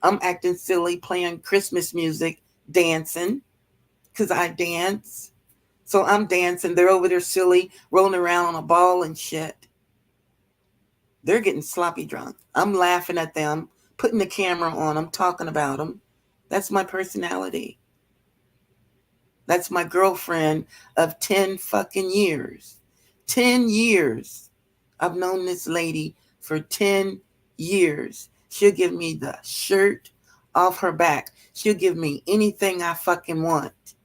I'm acting silly, playing Christmas music, dancing, because I dance. So I'm dancing. They're over there silly, rolling around on a ball and shit. They're getting sloppy drunk. I'm laughing at them, putting the camera on them, talking about them. That's my personality. That's my girlfriend of 10 fucking years. 10 years. I've known this lady for 10 years. She'll give me the shirt off her back. She'll give me anything I fucking want.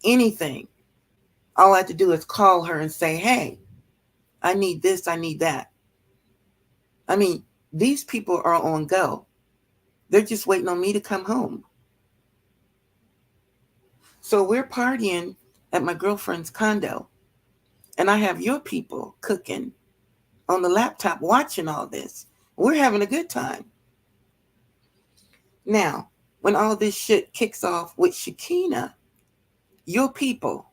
Anything. All I have to do is call her and say, hey, I need this, I need that. I mean, these people are on go. They're just waiting on me to come home. So we're partying at my girlfriend's condo. And I have your people cooking on the laptop watching all this. We're having a good time. Now, when all this shit kicks off with Shakina, your people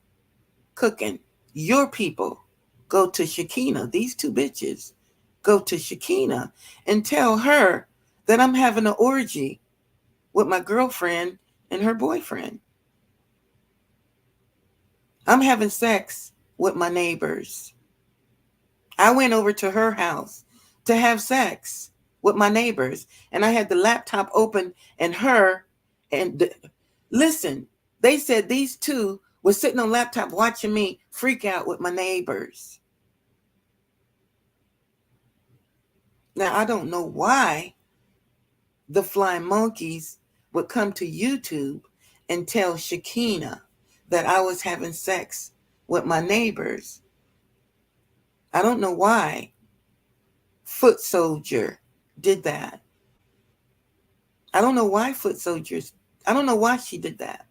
cooking, your people go to Shakina. These two bitches go to Shakina and tell her that I'm having an orgy with my girlfriend and her boyfriend. I'm having sex with my neighbors. I went over to her house to have sex with my neighbors, and I had the laptop open and listen, they said these two were sitting on laptop watching me freak out with my neighbors. Now, I don't know why the flying monkeys would come to YouTube and tell Shakina that I was having sex with my neighbors. I don't know why Foot Soldier did that. I don't know why I don't know why she did that.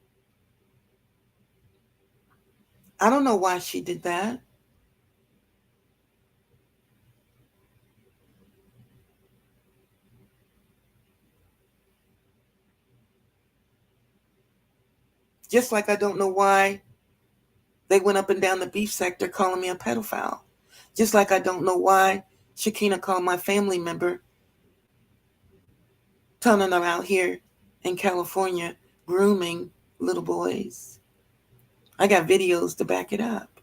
I don't know why she did that. Just like I don't know why they went up and down the beef sector calling me a pedophile. Just like I don't know why Shakina called my family member, telling them out here in California grooming little boys. I got videos to back it up.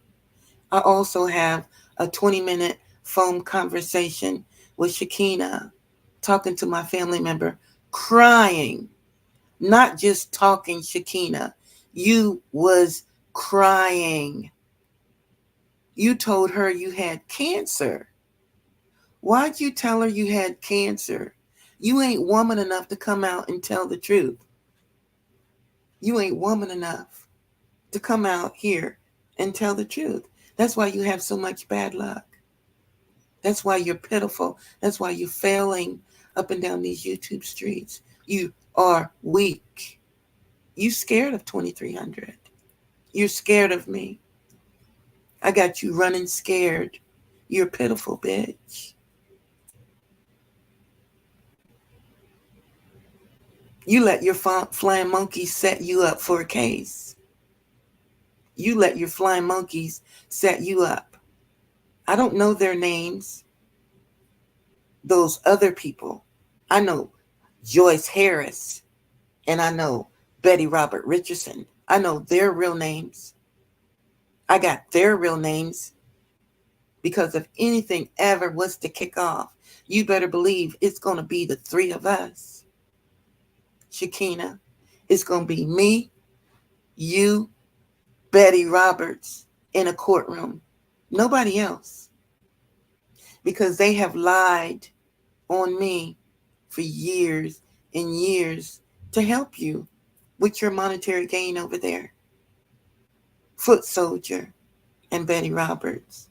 I also have a 20-minute phone conversation with Shakina, talking to my family member, crying, not just talking, Shakina. You was crying. You told her you had cancer. Why'd you tell her you had cancer? You ain't woman enough to come out and tell the truth. You ain't woman enough to come out here and tell the truth. That's why you have so much bad luck. That's why you're pitiful. That's why you're failing up and down these YouTube streets. You are weak. You scared of 2300. You're scared of me. I got you running scared. You're a pitiful bitch. You let your flying monkeys set you up for a case. You let your flying monkeys set you up. I don't know their names. Those other people. I know Joyce Harris and I know Betty Robert Richardson. I know their real names. I got their real names because if anything ever was to kick off, you better believe it's going to be the three of us. Shakina, it's going to be me, you, Betty Roberts in a courtroom. Nobody else. Because they have lied on me for years and years to help you with your monetary gain over there. Foot Soldier and Betty Roberts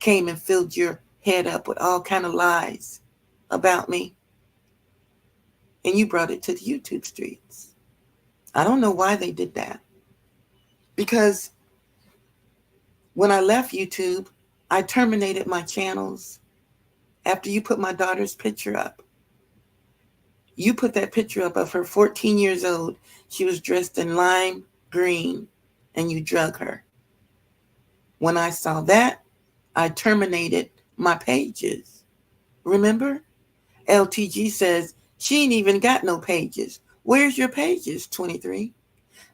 came and filled your head up with all kind of lies about me. And you brought it to the YouTube streets. I don't know why they did that. Because when I left YouTube, I terminated my channels after you put my daughter's picture up. You put that picture up of her 14 years old. She was dressed in lime green and you drug her. When I saw that, I terminated my pages. Remember? LTG says she ain't even got no pages. Where's your pages, 23?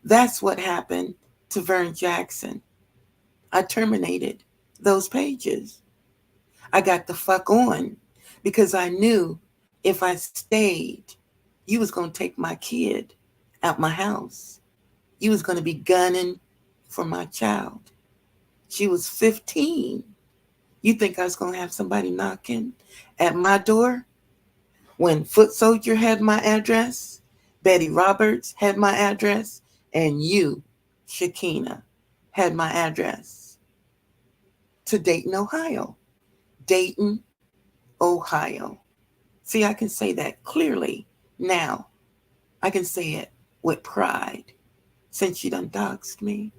That's what happened to Vern Jackson. I terminated those pages. I got the fuck on because I knew if I stayed, you was going to take my kid out my house. You was going to be gunning for my child. She was 15. You think I was going to have somebody knocking at my door? When Foot Soldier had my address, Betty Roberts had my address, and you, Shakina, had my address. To Dayton, Ohio. Dayton, Ohio. See, I can say that clearly now. I can say it with pride since you done doxed me.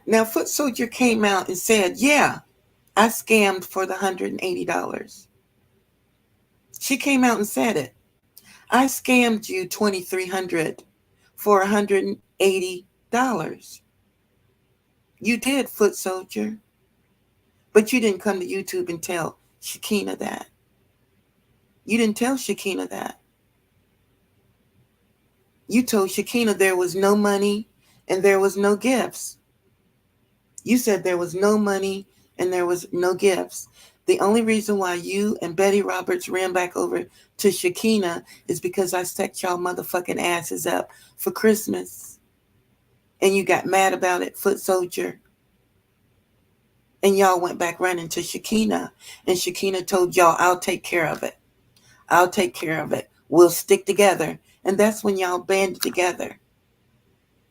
Now, Foot Soldier came out and said, yeah, I scammed for the $180. She came out and said it. I scammed you $2,300 for $180. You did, Foot Soldier. But you didn't come to YouTube and tell Shakina that. You didn't tell Shakina that. You told Shakina there was no money and there was no gifts. You said there was no money and there was no gifts. The only reason why you and Betty Roberts ran back over to Shakina is because I set y'all motherfucking asses up for Christmas. And you got mad about it, Foot Soldier. And y'all went back running to Shakina. And Shakina told y'all, I'll take care of it. I'll take care of it. We'll stick together. And that's when y'all banded together.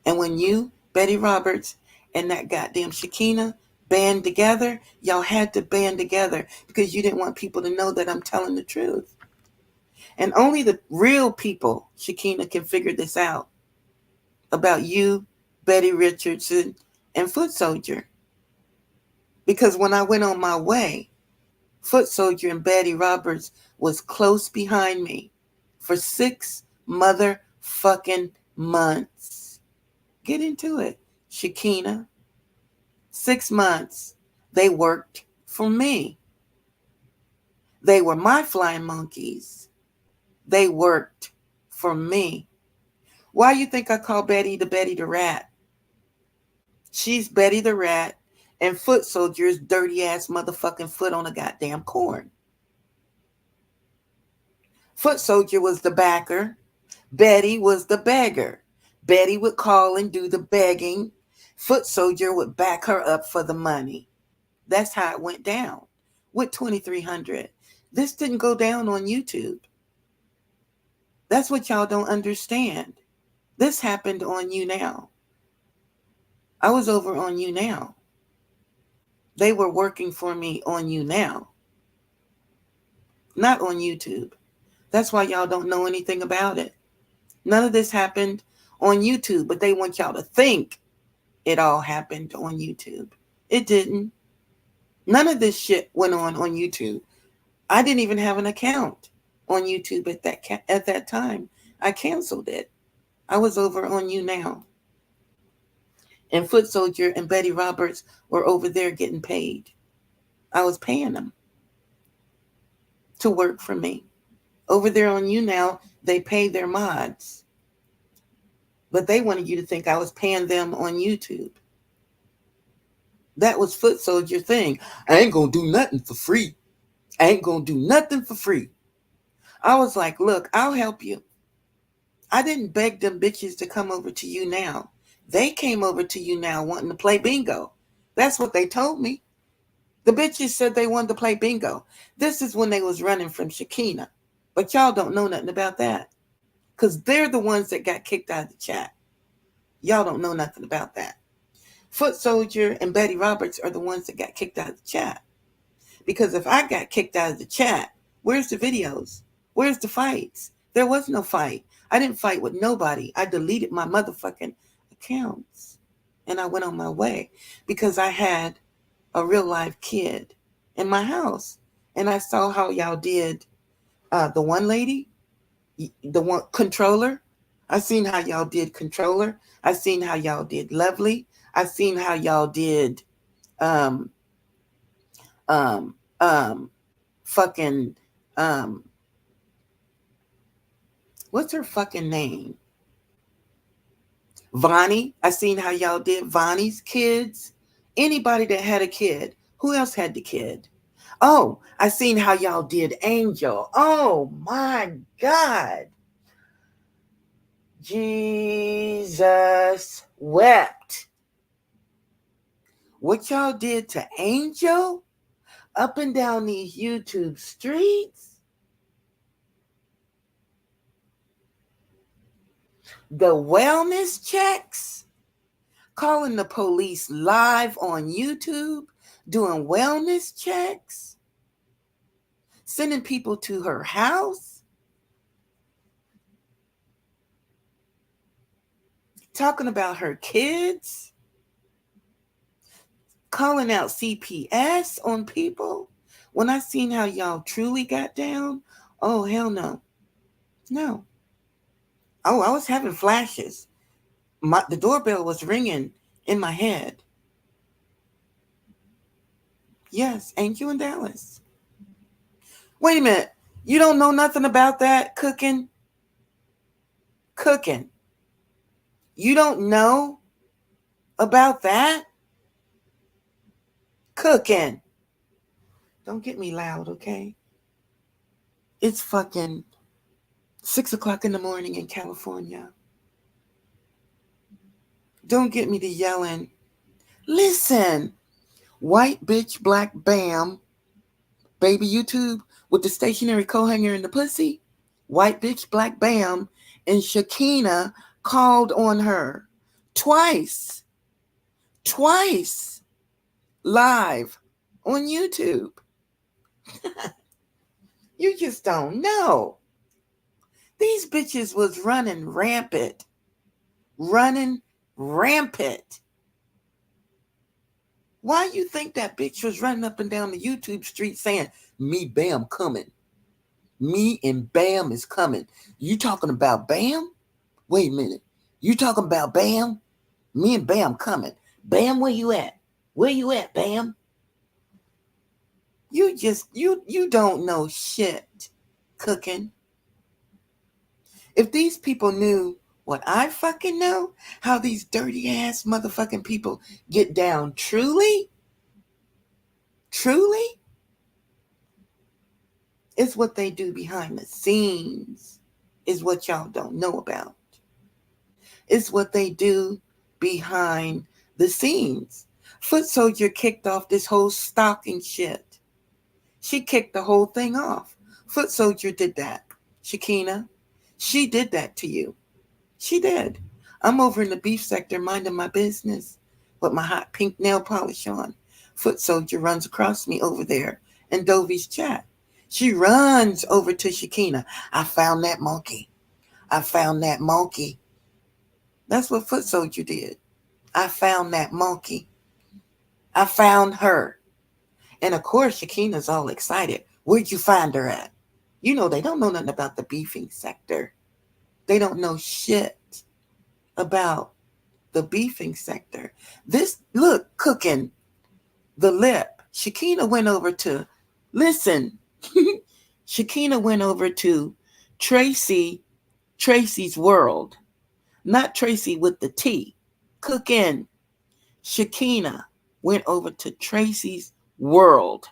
And when you, Betty Roberts, and that goddamn Shakina band together, y'all had to band together because you didn't want people to know that I'm telling the truth. And only the real people, Shakina, can figure this out about you, Betty Richardson, and Foot Soldier. Because when I went on my way, Foot Soldier and Betty Roberts was close behind me for 6 motherfucking months. Get into it, Shakina. 6 months, they worked for me. They were my flying monkeys. They worked for me. Why you think I call Betty the Rat? She's Betty the Rat, and Foot Soldier's dirty ass motherfucking foot on a goddamn corn. Foot Soldier was the backer. Betty was the beggar. Betty would call and do the begging. Foot Soldier would back her up for the money. That's how it went down with 2300. This didn't go down on YouTube. That's what y'all don't understand. This happened on YouNow. I was over on YouNow. They were working for me on YouNow, not on YouTube. That's why y'all don't know anything about it. None of this happened on YouTube, but they want y'all to think it all happened on YouTube. It didn't. None of this shit went on YouTube. I didn't even have an account on YouTube at that time. I canceled it. I was over on YouNow. And Foot Soldier and Betty Roberts were over there getting paid. I was paying them to work for me. Over there on YouNow, they pay their mods. But they wanted you to think I was paying them on YouTube. That was Foot Soldier thing. I ain't gonna do nothing for free. I ain't gonna do nothing for free. I was like, look, I'll help you. I didn't beg them bitches to come over to YouNow. They came over to YouNow wanting to play bingo. That's what they told me. The bitches said they wanted to play bingo. This is when they was running from Shekinah. But y'all don't know nothing about that. Because they're the ones that got kicked out of the chat. Y'all don't know nothing about that. Foot Soldier and Betty Roberts are the ones that got kicked out of the chat. Because if I got kicked out of the chat, where's the videos? Where's the fights? There was no fight. I didn't fight with nobody. I deleted my motherfucking accounts. And I went on my way. Because I had a real live kid in my house. And I saw how y'all did the one lady, the one controller. I seen how y'all did controller. I seen how y'all did Lovely. I seen how y'all did fucking what's her fucking name? Vonnie. I seen how y'all did Vonnie's kids. Anybody that had a kid. Who else had the kid? Oh, I seen how y'all did Angel. Oh my God. Jesus wept. What y'all did to Angel up and down these YouTube streets? The wellness checks? Calling the police live on YouTube? Doing wellness checks? Sending people to her house? Talking about her kids? Calling out CPS on people? When I seen how y'all truly got down, oh, hell no. No. Oh, I was having flashes. The doorbell was ringing in my head. Yes, ain't you in Dallas? Wait a minute. You don't know nothing about that cooking? Cooking. You don't know about that? Cooking. Don't get me loud, okay? It's fucking 6:00 in the morning in California. Don't get me to yelling. Listen, white bitch, black bam, baby YouTube with the stationary co-hanger in the pussy. White bitch, black bam, and Shekinah called on her twice live on YouTube. You just don't know. These bitches was running rampant. Why you think that bitch was running up and down the YouTube street saying, me Bam coming. Me and Bam is coming. You talking about Bam? Wait a minute. You talking about Bam? Me and Bam coming. Bam, where you at? Where you at, Bam? You don't know shit, cooking. If these people knew What I fucking know, how these dirty ass motherfucking people get down truly, is what they do behind the scenes, is what y'all don't know about. It's what they do behind the scenes. Foot Soldier kicked off this whole stalking shit. She kicked the whole thing off. Foot Soldier did that. Shakina, she did that to you. She did. I'm over in the beef sector minding my business with my hot pink nail polish on. Foot Soldier runs across me over there in Dovey's chat. She runs over to Shakina. I found that monkey. I found that monkey. That's what Foot Soldier did. I found that monkey. I found her. And of course, Shakina's all excited. Where'd you find her at? You know, they don't know nothing about the beefing sector. They don't know shit about the beefing sector. This, look, cooking the lip. Shakina went over to, listen, Shakina went over to Tracy's World. Not Tracy with the T. Cooking. Shakina went over to Tracy's World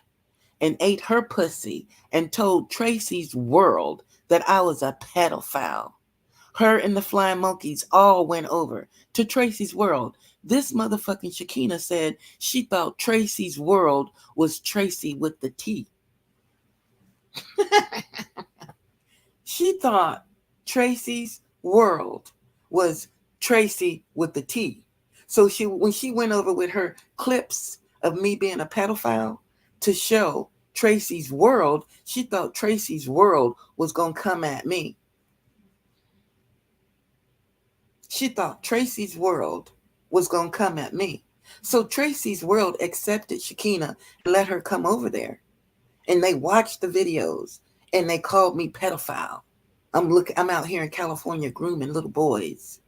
and ate her pussy and told Tracy's World that I was a pedophile. Her and the Flying Monkeys all went over to Tracy's World. This motherfucking Shakina said she thought Tracy's World was Tracy with the T. She thought Tracy's World was Tracy with the T. So when she went over with her clips of me being a pedophile to show Tracy's World, she thought Tracy's World was going to come at me. She thought Tracy's World was going to come at me. So Tracy's World accepted Shakina and let her come over there. And they watched the videos and they called me pedophile. I'm out here in California grooming little boys.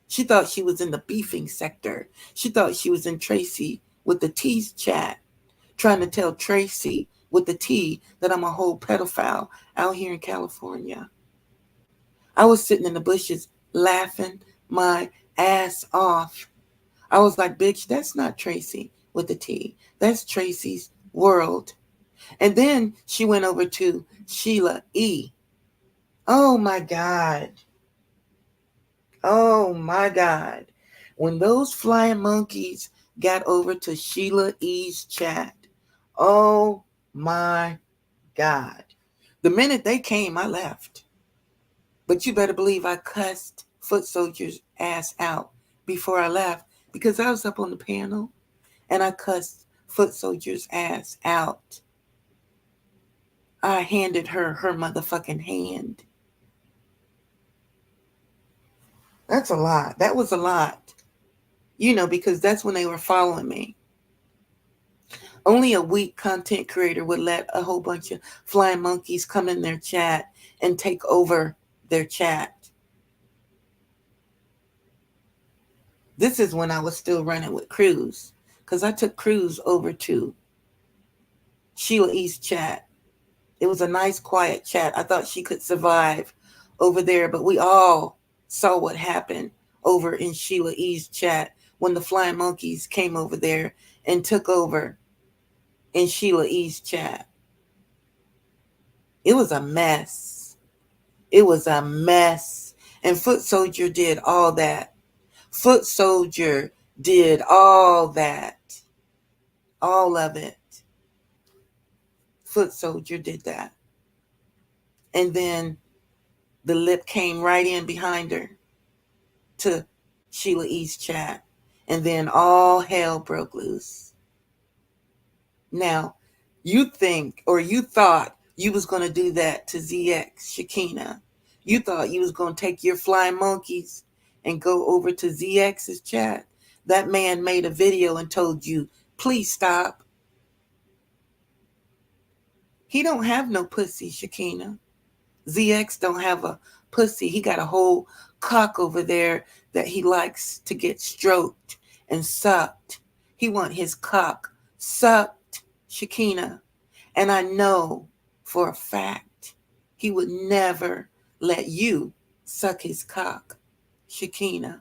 She thought she was in the beefing sector. She thought she was in Tracy with the T's chat, trying to tell Tracy with the T that I'm a whole pedophile out here in California. I was sitting in the bushes laughing my ass off. I was like, bitch, that's not Tracy with the T. That's Tracy's World. And then she went over to Sheila E. Oh my God. Oh my God. When those Flying Monkeys got over to Sheila E.'s chat, oh my God. The minute they came, I left. But you better believe I cussed Foot Soldier's ass out before I left because I was up on the panel and I cussed Foot Soldier's ass out. I handed her motherfucking hand. That's a lot. That was a lot. You know, because that's when they were following me. Only a weak content creator would let a whole bunch of Flying Monkeys come in their chat and take over their chat. This is when I was still running with Cruz, because I took Cruz over to Sheila E.'s chat. It was a nice, quiet chat. I thought she could survive over there, but we all saw what happened over in Sheila E.'s chat when the Flying Monkeys came over there and took over in Sheila E.'s chat. It was a mess. It was a mess. And Foot Soldier did all that. Foot Soldier did all that. All of it. Foot Soldier did that. And then the lip came right in behind her to Sheila E.'s chat. And then all hell broke loose. Now, you think, or you thought you was going to do that to ZX, Shakina. You thought you was going to take your Flying Monkeys and go over to ZX's chat. That man made a video and told you, please stop. He don't have no pussy, Shakina. ZX don't have a pussy. He got a whole cock over there that he likes to get stroked and sucked. He want his cock sucked, Shakina. And I know for a fact he would never let you suck his cock. Shakina.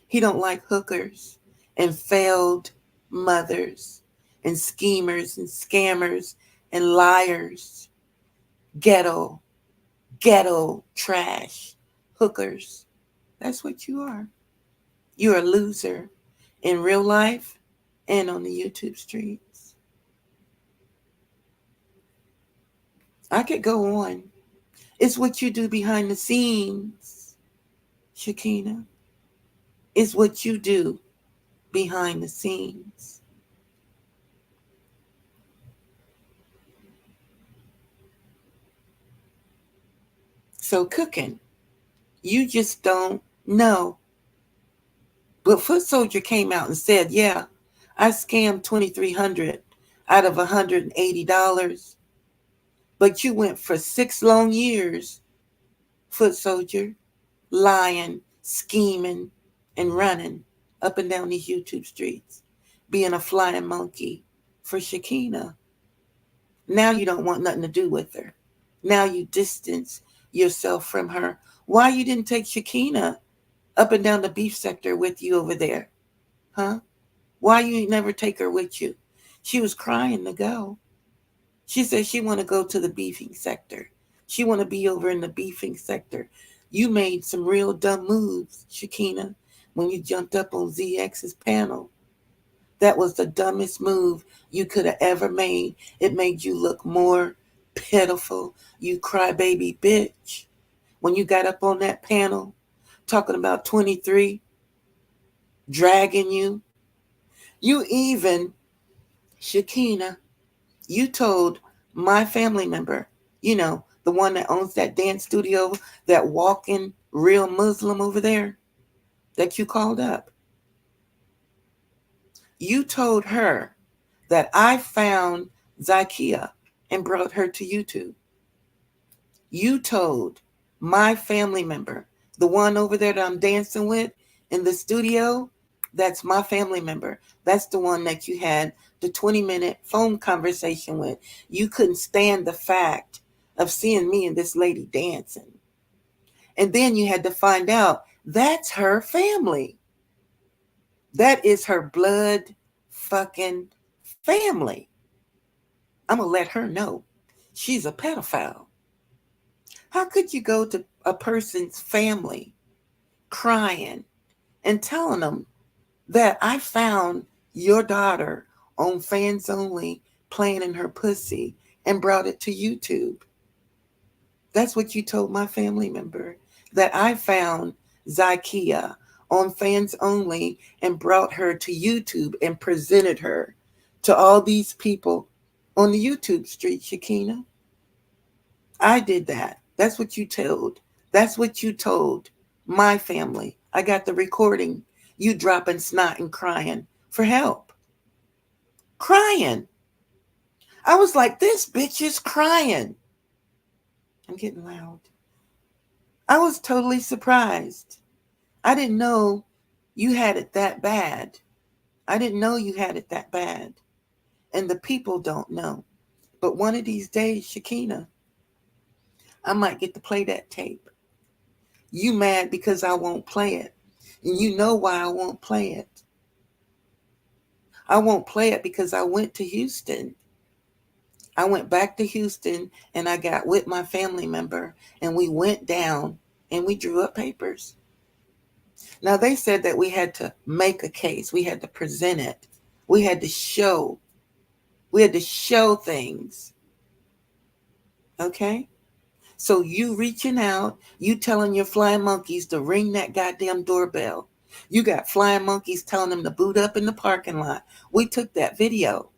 He don't like hookers and failed mothers and schemers and scammers and liars. Ghetto, ghetto trash. Hookers. That's what you are. You're a loser in real life and on the YouTube streets. I could go on. It's what you do behind the scenes, Shakina. It's what you do behind the scenes. So cooking, you just don't know. But Foot Soldier came out and said, yeah, I scammed $2,300 out of $180. But you went for 6 long years, Foot Soldier, lying, scheming, and running up and down these YouTube streets, being a flying monkey for Shakina. Now you don't want nothing to do with her. Now you distance yourself from her. Why you didn't take Shakina up and down the beef sector with you over there? Huh? Why you never take her with you? She was crying to go. She said she want to go to the beefing sector. She want to be over in the beefing sector. You made some real dumb moves, Shakina, when you jumped up on ZX's panel. That was the dumbest move you could have ever made. It made you look more pitiful, you crybaby bitch. When you got up on that panel talking about 23, dragging you. You even, Shakina, you told my family member, the one that owns that dance studio, that walking real Muslim over there that you called up. You told her that I found Zakia and brought her to YouTube. You told my family member, the one over there that I'm dancing with in the studio, that's my family member. That's the one that you had the 20-minute phone conversation with. You couldn't stand the fact of seeing me and this lady dancing. And then you had to find out that's her family. That is her blood fucking family. I'm going to let her know she's a pedophile. How could you go to a person's family crying and telling them that I found your daughter on Fans Only playing in her pussy and brought it to YouTube? That's what you told my family member, that I found Zakia on Fans Only and brought her to YouTube and presented her to all these people on the YouTube street, Shakina. I did that. That's what you told. That's what you told my family. I got the recording. You dropping snot and crying for help. Crying. I was like, this bitch is crying. I'm getting loud. I was totally surprised. I didn't know you had it that bad. I didn't know you had it that bad. And the people don't know. But one of these days, Shakina, I might get to play that tape. You mad because I won't play it. And you know why I won't play it. I won't play it because I went to Houston. I went back to Houston and I got with my family member and we went down and we drew up papers. Now they said that we had to make a case. We had to present it. We had to show. We had to show things. Okay? So you reaching out, you telling your flying monkeys to ring that goddamn doorbell. You got flying monkeys telling them to boot up in the parking lot. We took that video.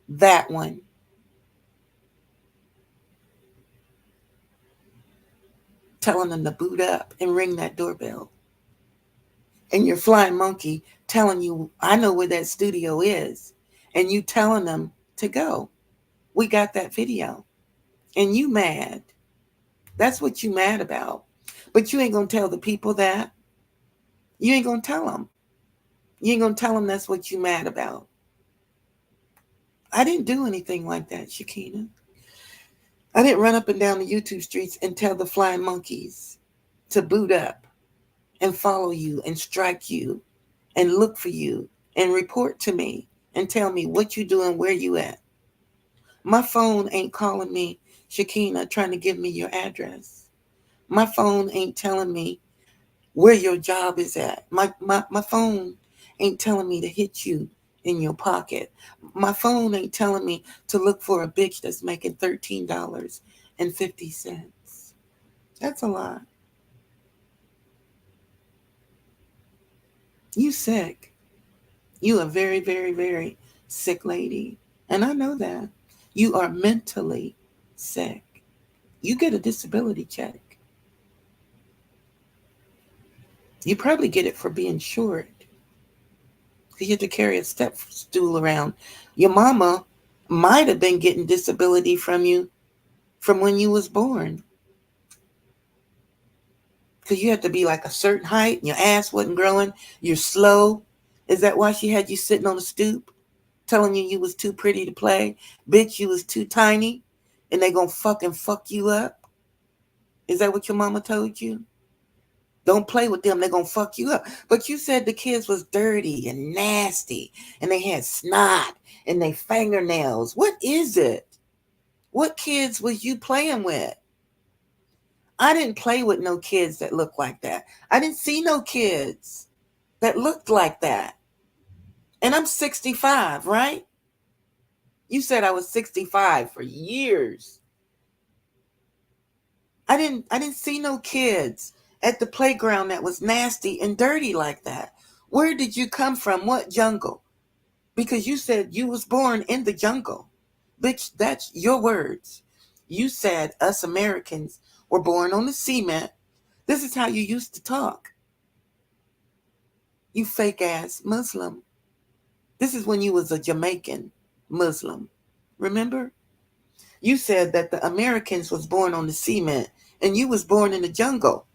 That one. Telling them to boot up and ring that doorbell. And your flying monkey telling you, I know where that studio is. And you telling them to go. We got that video. And you mad. That's what you mad about. But you ain't going to tell the people that. You ain't going to tell them. You ain't going to tell them that's what you mad about. I didn't do anything like that, Shakina. I didn't run up and down the YouTube streets and tell the flying monkeys to boot up and follow you and strike you and look for you and report to me and tell me what you doing, where you at. My phone ain't calling me, Shakina, trying to give me your address. My phone ain't telling me where your job is at. My phone ain't telling me to hit you in your pocket. My phone ain't telling me to look for a bitch that's making $13.50. That's a lot. You sick. You a very, very, very sick lady. And I know that. You are mentally sick. You get a disability check. You probably get it for being short. You have to carry a step stool around. Your mama might have been getting disability from you from when you was born. Because you had to be like a certain height and your ass wasn't growing. You're slow. Is that why she had you sitting on a stoop telling you was too pretty to play? Bitch, you was too tiny and they gonna fucking fuck you up? Is that what your mama told you? Don't play with them, they're gonna fuck you up. But you said the kids was dirty and nasty and they had snot and they fingernails. What is it? What kids was you playing with? I didn't play with no kids that looked like that. I didn't see no kids that looked like that. And I'm 65, right? You said I was 65 for years. I didn't see no kids at the playground that was nasty and dirty like that. Where did you come from? What jungle? Because you said you was born in the jungle. Bitch, that's your words. You said us Americans were born on the cement. This is how you used to talk. You fake ass Muslim. This is when you was a Jamaican Muslim. Remember? You said that the Americans was born on the cement and you was born in the jungle.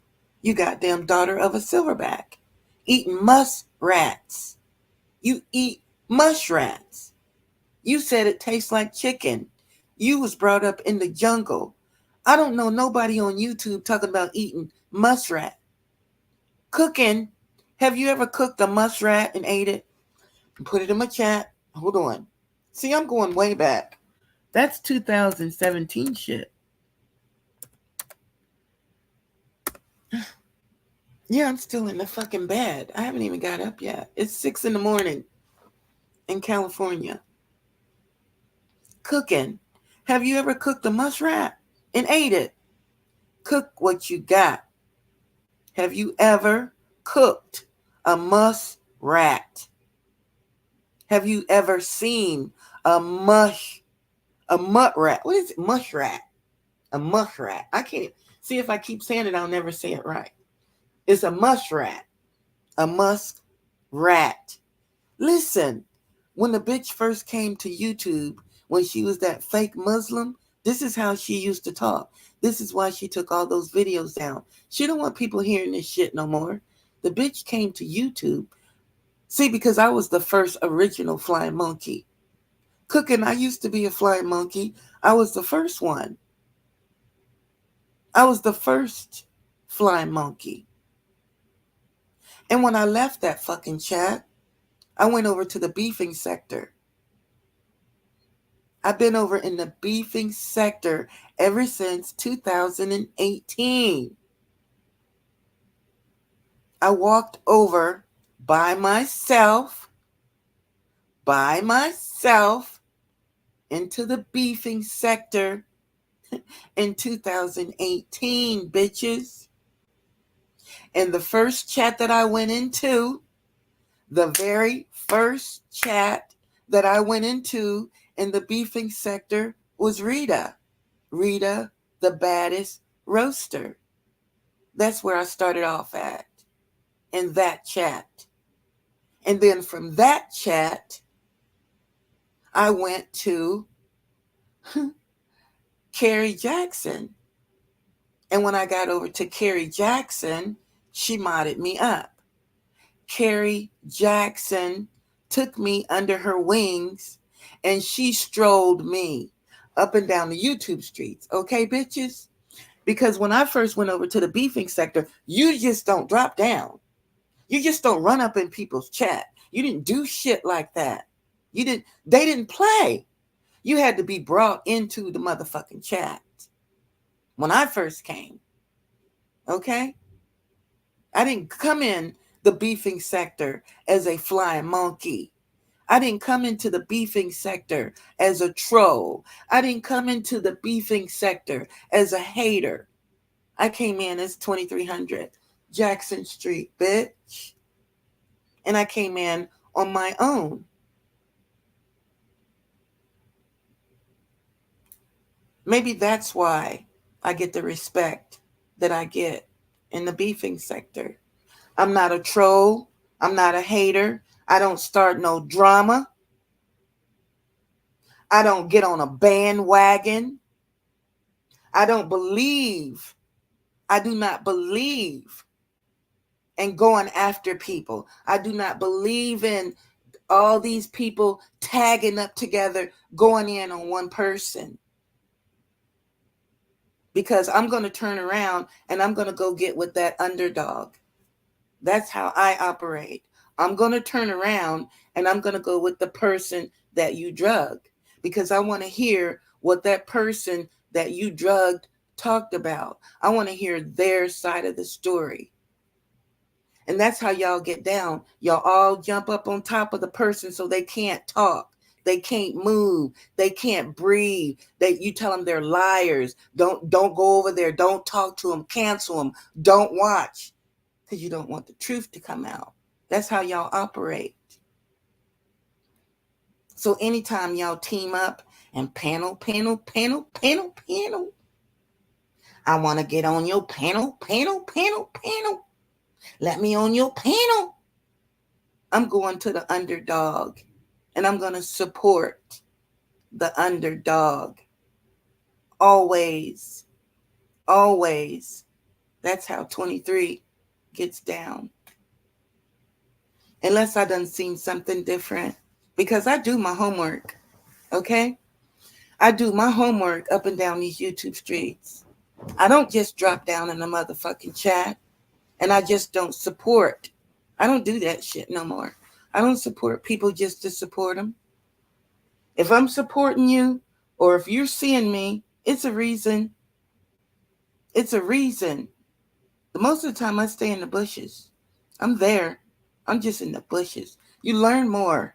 You goddamn daughter of a silverback. Eating muskrats. You eat mushrats. You said it tastes like chicken. You was brought up in the jungle. I don't know nobody on YouTube talking about eating muskrat. Cooking. Have you ever cooked a muskrat and ate it? Put it in my chat. Hold on. See, I'm going way back. That's 2017 shit. Yeah, I'm still in the fucking bed. I haven't even got up yet. It's 6 a.m. in California. Cooking. Have you ever cooked a muskrat and ate it? Cook what you got. Have you ever cooked a muskrat? Have you ever seen a muttrat? What is it? Muskrat. A muskrat. I can't see if I keep saying it, I'll never say it right. It's a muskrat. A muskrat. Listen, when the bitch first came to YouTube, when she was that fake Muslim, this is how she used to talk. This is why she took all those videos down. She don't want people hearing this shit no more. The bitch came to YouTube. See, because I was the first original flying monkey. Cooking, I used to be a flying monkey. I was the first one. I was the first flying monkey. And when I left that fucking chat, I went over to the beefing sector. I've been over in the beefing sector ever since 2018. I walked over by myself into the beefing sector in 2018, bitches. And the first chat that I went into, the very first chat that I went into in the beefing sector was Rita. Rita, the baddest roaster. That's where I started off at, in that chat. And then from that chat, I went to Carrie Jackson. And when I got over to Carrie Jackson, she modded me up. Carrie Jackson took me under her wings and she strolled me up and down the YouTube streets. Okay, bitches? Because when I first went over to the beefing sector, you just don't drop down. You just don't run up in people's chat. You didn't do shit like that. They didn't play. You had to be brought into the motherfucking chat. When I first came. Okay? I didn't come in the beefing sector as a flying monkey. I didn't come into the beefing sector as a troll. I didn't come into the beefing sector as a hater. I came in as 2300 Jackson Street, bitch. And I came in on my own. Maybe that's why I get the respect that I get in the beefing sector. I'm not a troll. I'm not a hater. I don't start no drama. I don't get on a bandwagon. I do not believe in going after people. I do not believe in all these people tagging up together, going in on one person. Because I'm going to turn around and I'm going to go get with that underdog. That's how I operate. I'm going to turn around and I'm going to go with the person that you drugged. Because I want to hear what that person that you drugged talked about. I want to hear their side of the story. And that's how y'all get down. Y'all all jump up on top of the person so they can't talk. They can't move. They can't breathe. You tell them they're liars. Don't go over there. Don't talk to them. Cancel them. Don't watch. Because you don't want the truth to come out. That's how y'all operate. So anytime y'all team up and panel, I want to get on your panel. Let me on your panel. I'm going to the underdog. And I'm going to support the underdog. Always. Always. That's how 23 gets down. Unless I done seen something different. Because I do my homework. Okay? I do my homework up and down these YouTube streets. I don't just drop down in the motherfucking chat. And I just don't support. I don't do that shit no more. I don't support people just to support them. If I'm supporting you, or if you're seeing me, it's a reason. It's a reason. The most of the time I stay in the bushes. I'm there. I'm just in the bushes. You learn more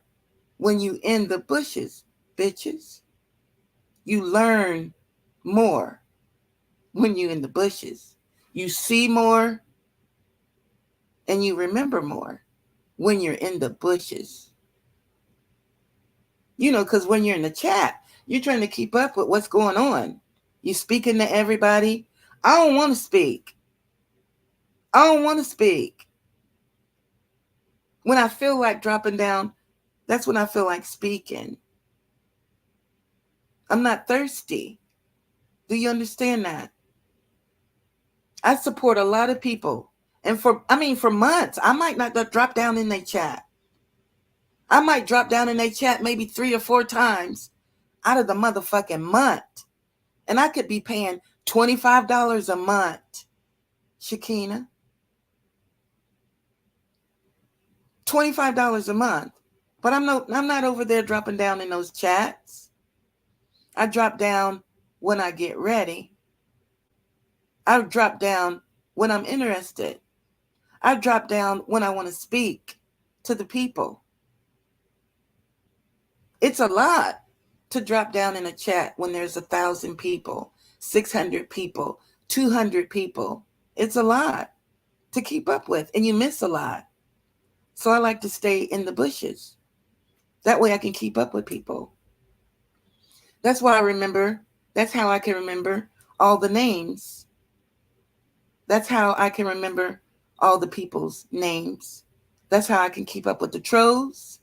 when you in the bushes, bitches. You learn more when you in the bushes. You see more and you remember more when you're in the bushes. You know, because when you're in the chat, you're trying to keep up with what's going on. You speaking to everybody. I don't want to speak. I don't want to speak. When I feel like dropping down, that's when I feel like speaking. I'm not thirsty. Do you understand that? I support a lot of people. And for months, I might not drop down in their chat. I might drop down in their chat maybe 3 or 4 times out of the motherfucking month. And I could be paying $25 a month, Shakina. $25 a month. But I'm not over there dropping down in those chats. I drop down when I get ready. I drop down when I'm interested. I drop down when I want to speak to the people. It's a lot to drop down in a chat when there's 1,000 people, 600 people, 200 people. It's a lot to keep up with, and you miss a lot. So I like to stay in the bushes. That way I can keep up with people. That's why that's how I can remember all the names. That's how I can remember all the people's names. That's how I can keep up with the trolls.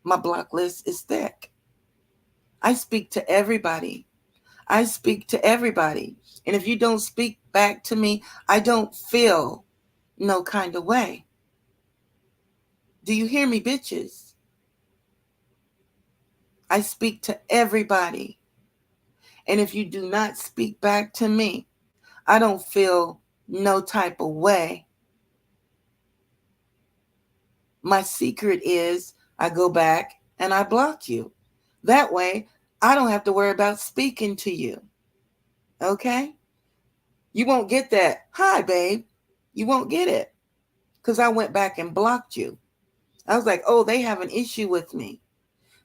My block list is thick. I speak to everybody. And if you don't speak back to me, I don't feel no kind of way. Do you hear me, bitches? I speak to everybody. And if you do not speak back to me, I don't feel no type of way. My secret is I go back and I block you. That way, I don't have to worry about speaking to you. Okay? You won't get that. Hi, babe. You won't get it because I went back and blocked you. I was like, oh, they have an issue with me.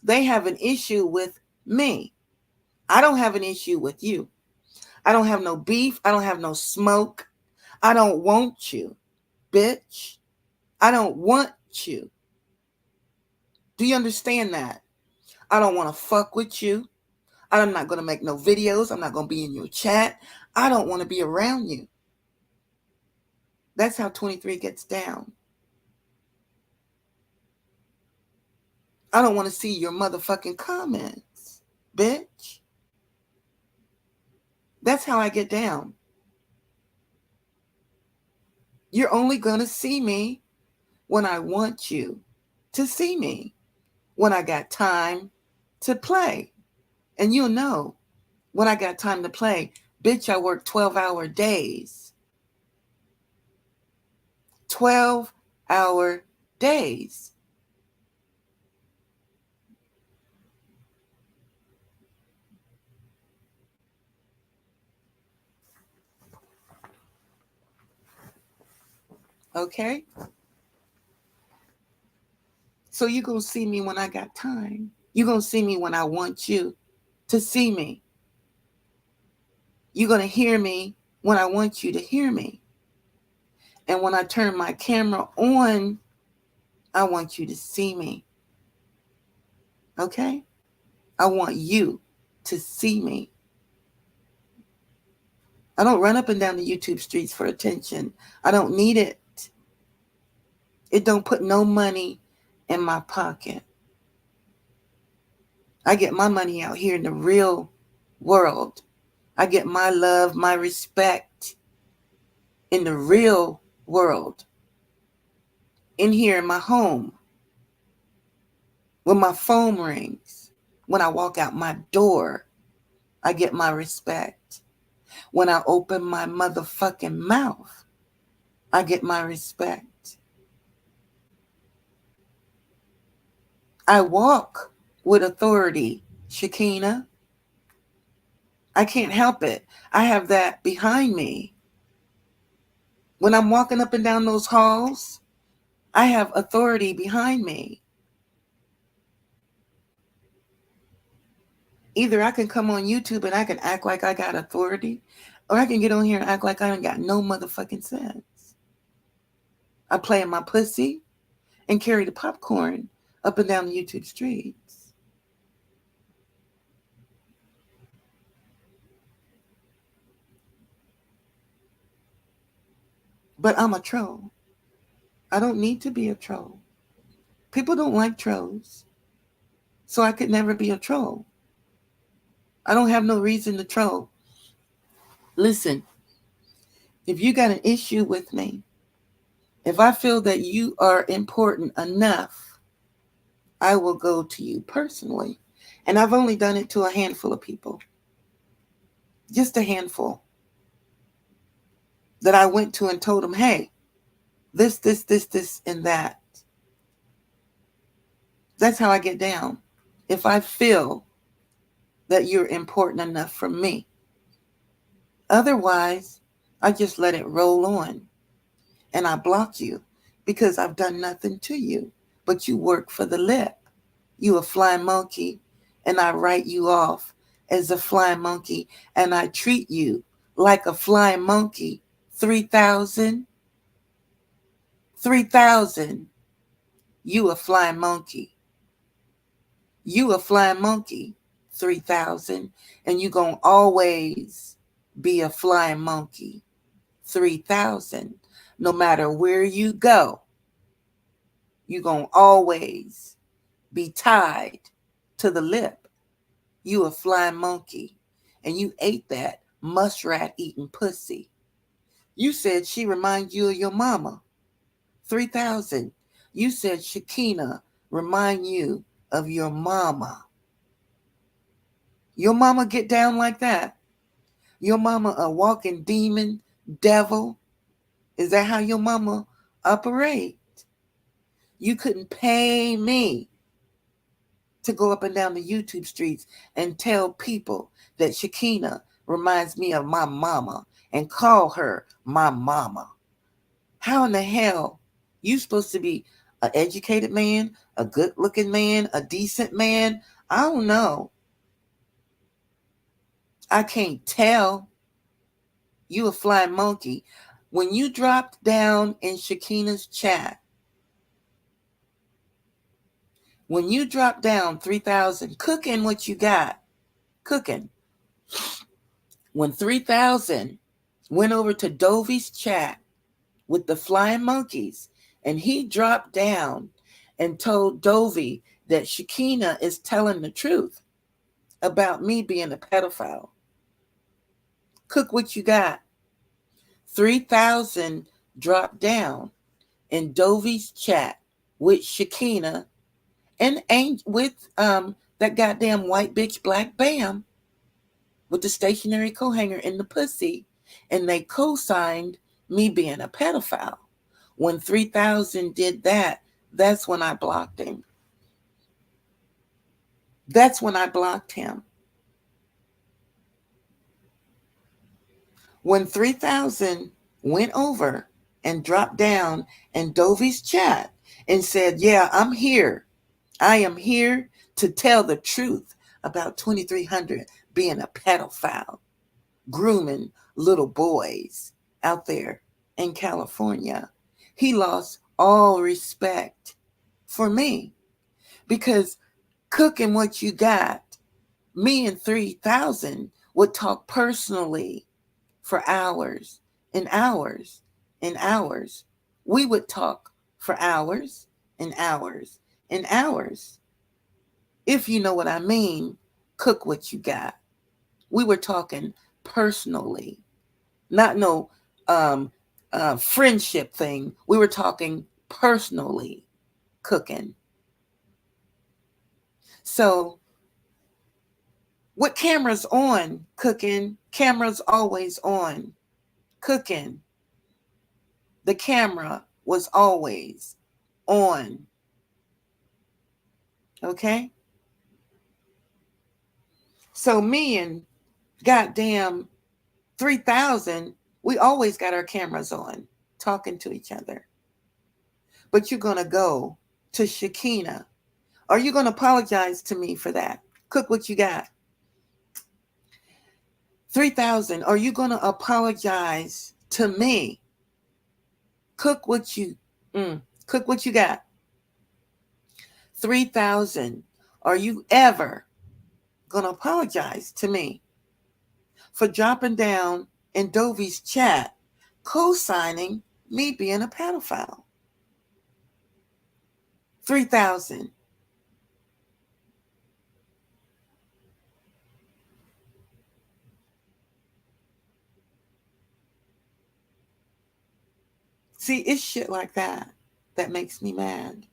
They have an issue with me. I don't have an issue with you. I don't have no beef. I don't have no smoke. I don't want you, bitch. I don't want you. Do you understand that? I don't want to fuck with you. I'm not going to make no videos. I'm not going to be in your chat. I don't want to be around you. That's how 23 gets down. I don't want to see your motherfucking comments, bitch. That's how I get down. You're only going to see me when I want you to see me, when I got time to play. And you'll know when I got time to play, bitch, I work 12-hour days. 12-hour days. Okay? So you're going to see me when I got time. You're going to see me when I want you to see me. You're going to hear me when I want you to hear me. And when I turn my camera on, I want you to see me. Okay? I want you to see me. I don't run up and down the YouTube streets for attention. I don't need it. It don't put no money in my pocket. I get my money out here in the real world. I get my love, my respect in the real world. In here in my home. When my phone rings. When I walk out my door, I get my respect. When I open my motherfucking mouth, I get my respect. I walk with authority, Shakina. I can't help it. I have that behind me. When I'm walking up and down those halls, I have authority behind me. Either I can come on YouTube and I can act like I got authority, or I can get on here and act like I ain't got no motherfucking sense. I play in my pussy and carry the popcorn up and down the YouTube streets. But I'm a troll. I don't need to be a troll. People don't like trolls. So I could never be a troll. I don't have no reason to troll. Listen, if you got an issue with me, if I feel that you are important enough, I will go to you personally. And I've only done it to a handful of people. Just a handful. That I went to and told them, hey, this, and that. That's how I get down. If I feel that you're important enough for me. Otherwise, I just let it roll on. And I block you because I've done nothing to you. But you work for the lip. You a flying monkey. And I write you off as a flying monkey. And I treat you like a flying monkey. 3,000. 3,000. You a flying monkey. You a flying monkey. 3,000. And you gonna always be a flying monkey. 3,000. No matter where you go, you gonna always be tied to the lip. You a flying monkey. And you ate that muskrat eating pussy. You said she reminds you of your mama. 3,000. You said Shakina remind you of your mama. Your mama get down like that? Your mama a walking demon, devil? Is that how your mama operate? You couldn't pay me to go up and down the YouTube streets and tell people that Shakina reminds me of my mama and call her my mama. How in the hell you supposed to be an educated man, a good looking man, a decent man? I don't know. I can't tell. You a flying monkey. When you dropped down in Shakina's chat, when you dropped down 3,000, cooking what you got, cooking. When 3,000 went over to Dovey's chat with the flying monkeys, and he dropped down and told Dovey that Shakina is telling the truth about me being a pedophile. Cook what you got. 3,000 dropped down in Dovey's chat with Shakina and with that goddamn white bitch Black Bam with the stationary co-hanger in the pussy, and they co-signed me being a pedophile. When 3,000 did that, that's when I blocked him. That's when I blocked him. When 3,000 went over and dropped down in Dovey's chat and said, yeah, I'm here. I am here to tell the truth about 2300 being a pedophile, grooming little boys out there in California. He lost all respect for me because cooking what you got, me and 3,000 would talk personally for hours and hours and hours. We would talk for hours and hours and hours. If you know what I mean, cook what you got. We were talking personally, not no friendship thing. We were talking personally, cooking. So, with cameras on, cooking, cameras always on, cooking. The camera was always on. Okay? So me and goddamn 3,000, we always got our cameras on, talking to each other. But you're going to go to Shakina. Are you going to apologize to me for that? Cook what you got. 3,000, are you going to apologize to me? Cook what you got. 3,000, are you ever going to apologize to me for dropping down in Dovey's chat, co-signing me being a pedophile? 3,000. See, it's shit like that that makes me mad.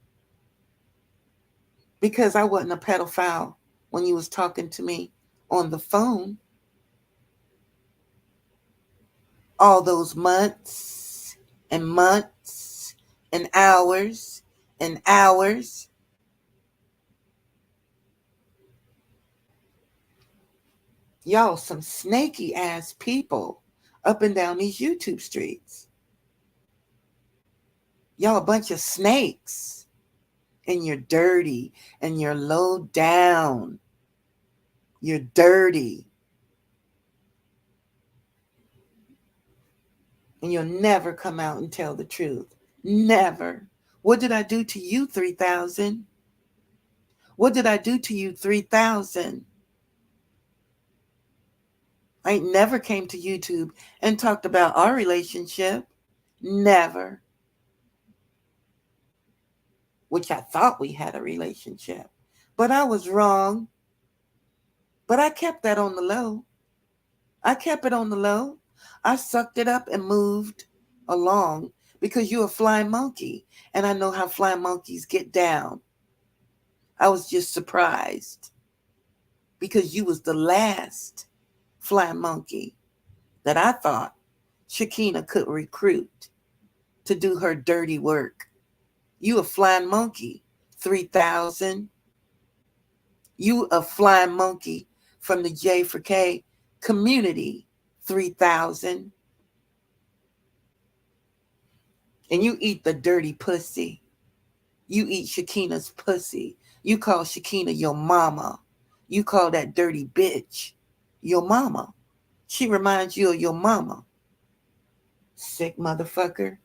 Because I wasn't a pedophile when you was talking to me on the phone. All those months and months and hours and hours. Y'all some snaky ass people up and down these YouTube streets. Y'all a bunch of snakes. And you're dirty and you're low down. You're dirty. And you'll never come out and tell the truth. Never. What did I do to you, 3,000? What did I do to you, 3,000? I ain't never came to YouTube and talked about our relationship. Never. Which I thought we had a relationship. But I was wrong. But I kept that on the low. I kept it on the low. I sucked it up and moved along because you're a flying monkey. And I know how flying monkeys get down. I was just surprised. because you was the last fly monkey that I thought Shakina could recruit to do her dirty work. You a flying monkey, 3,000. You a flying monkey from the J4K community, 3,000. And you eat the dirty pussy. You eat Shakina's pussy. You call Shakina your mama. You call that dirty bitch your mama. She reminds you of your mama. Sick motherfucker.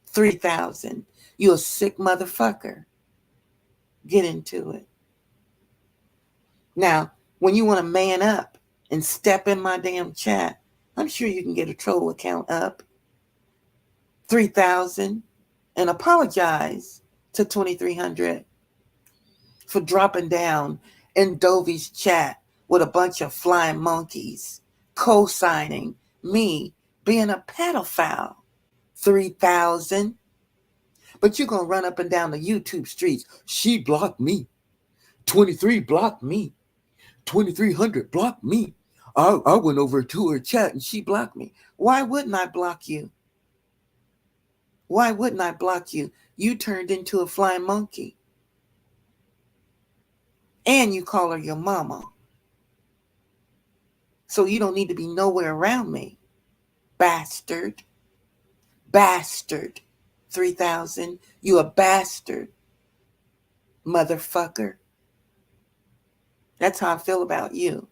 3,000. You a sick motherfucker. Get into it. Now, when you want to man up and step in my damn chat, I'm sure you can get a troll account up. 3,000. And apologize to 2,300 for dropping down in Dovey's chat with a bunch of flying monkeys, co-signing me being a pedophile. 3,000. But you're going to run up and down the YouTube streets. She blocked me. 23 blocked me. 2,300 blocked me. I went over to her chat and she blocked me. Why wouldn't I block you? Why wouldn't I block you? You turned into a flying monkey. And you call her your mama. So you don't need to be nowhere around me. Bastard. Bastard. 3,000. You a bastard. Motherfucker. That's how I feel about you.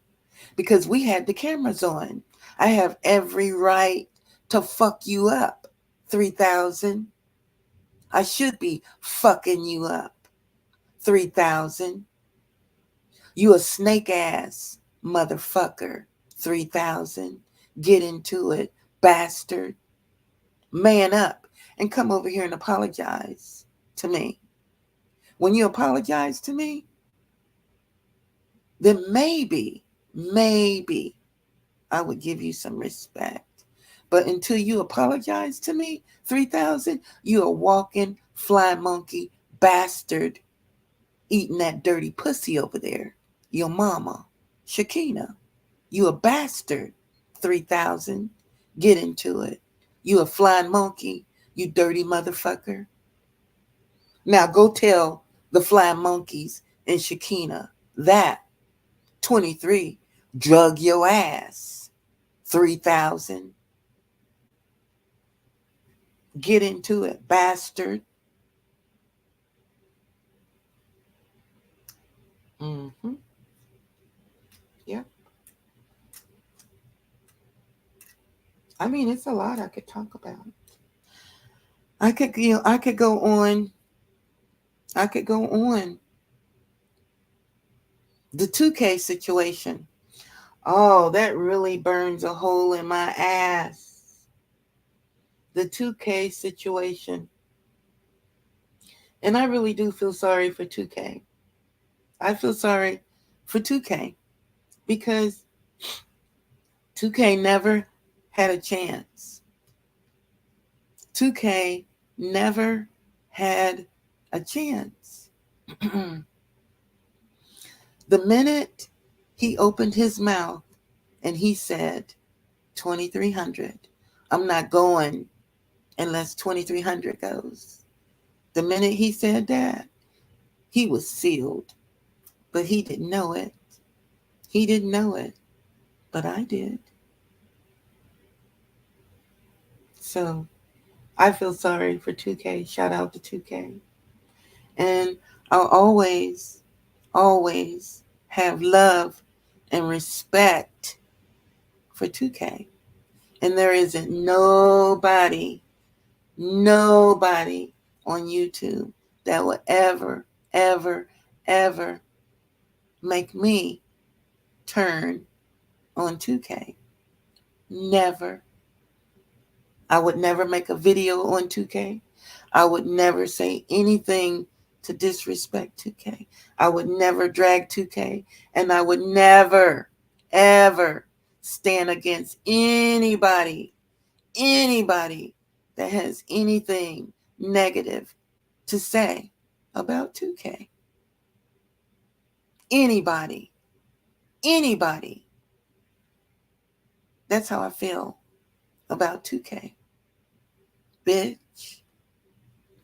Because we had the cameras on. I have every right to fuck you up. 3,000. I should be fucking you up. 3,000. You a snake ass motherfucker. 3,000. Get into it, bastard. Man up and come over here and apologize to me. When you apologize to me, then maybe I would give you some respect. But until you apologize to me, 3,000, you a walking fly monkey bastard eating that dirty pussy over there. Your mama, Shakina. You a bastard, 3,000. Get into it. You a flying monkey, you dirty motherfucker. Now go tell the flying monkeys and Shakina that 23 drug your ass, 3,000. Get into it, bastard. Yep. I mean, it's a lot I could talk about. I could go on. I could go on. The 2K situation. Oh, that really burns a hole in my ass. The 2K situation. And I really do feel sorry for 2K. I feel sorry for 2K because 2K never had a chance. 2K never had a chance. The minute he opened his mouth and he said, 2,300, I'm not going unless 2,300 goes. The minute he said that, he was sealed. But he didn't know it. He didn't know it. But I did. So I feel sorry for 2K. Shout out to 2K. And I'll always have love and respect for 2K. And there isn't nobody on YouTube that will ever make me turn on 2K. Never. I would never make a video on 2K. I would never say anything to disrespect 2K. I would never drag 2K. And I would never, ever stand against anybody that has anything negative to say about 2K. Anybody. anybody. That's how I feel about 2K. Bitch.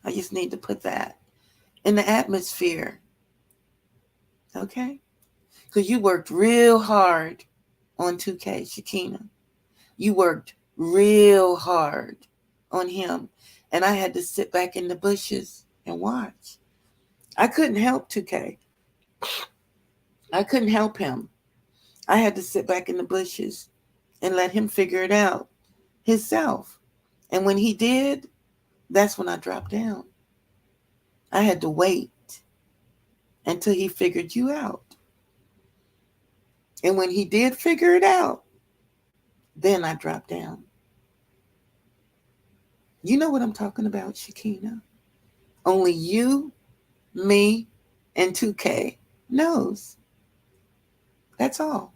I just need to put that in the atmosphere. Okay? Because you worked real hard on 2K, Shakina. You worked real hard on him. And I had to sit back in the bushes and watch. I couldn't help 2K. I couldn't help him. I had to sit back in the bushes and let him figure it out himself. And when he did, that's when I dropped down. I had to wait until he figured you out. And when he did figure it out, then I dropped down. You know what I'm talking about, Shakina. Only you, me, and 2K knows. That's all.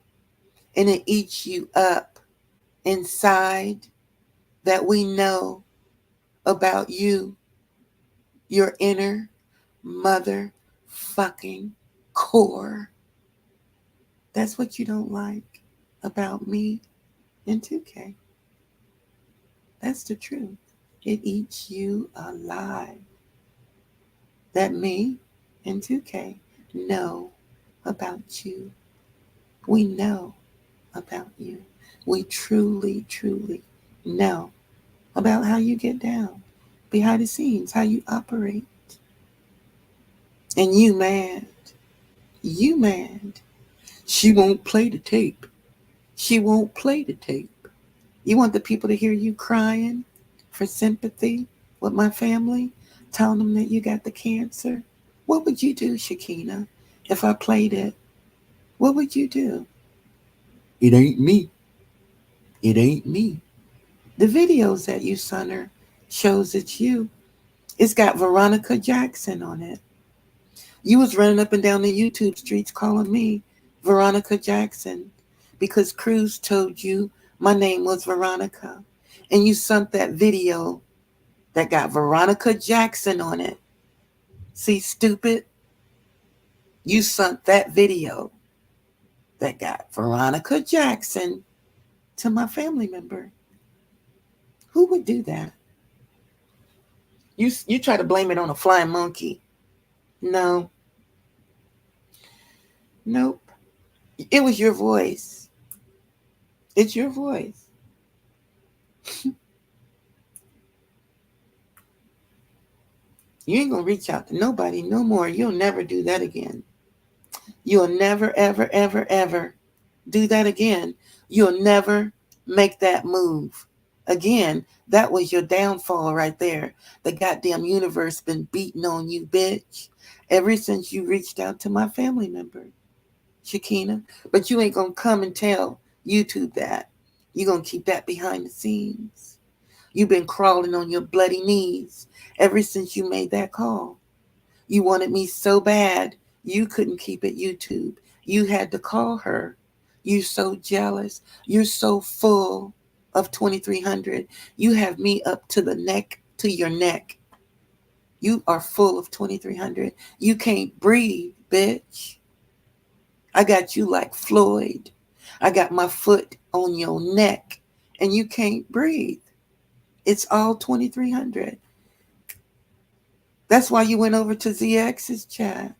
And it eats you up inside that we know about you, your inner motherfucking core. That's what you don't like about me and 2K. That's the truth. It eats you alive. That me and 2K know about you. We know about you. We truly, truly know about how you get down, behind the scenes, how you operate. And you mad. You mad. She won't play the tape. She won't play the tape. You want the people to hear you crying for sympathy with my family, telling them that you got the cancer? What would you do, Shakina, if I played it? What would you do? It ain't me. It ain't me. The videos that you sent her shows it's you. It's got Veronica Jackson on it. You was running up and down the YouTube streets calling me Veronica Jackson because Cruz told you my name was Veronica. And you sent that video that got Veronica Jackson on it. See, stupid? You sent that video that got Veronica Jackson to my family member. Who would do that? You try to blame it on a flying monkey. No. Nope. It was your voice. It's your voice. You ain't gonna reach out to nobody no more. You'll never do that again. You'll never, ever, ever, ever do that again. You'll never make that move again. That was your downfall right there. The goddamn universe been beating on you, bitch, ever since you reached out to my family member, Shakina. But you ain't gonna come and tell YouTube that. You're gonna keep that behind the scenes. You've been crawling on your bloody knees ever since you made that call. You wanted me so bad, you couldn't keep it YouTube. You had to call her. You're so jealous. You're so full of 2300. You have me up to the neck, to your neck. You are full of 2300. You can't breathe, bitch. I got you like Floyd. I got my foot on your neck and you can't breathe. It's all 2300. That's why you went over to ZX's chat,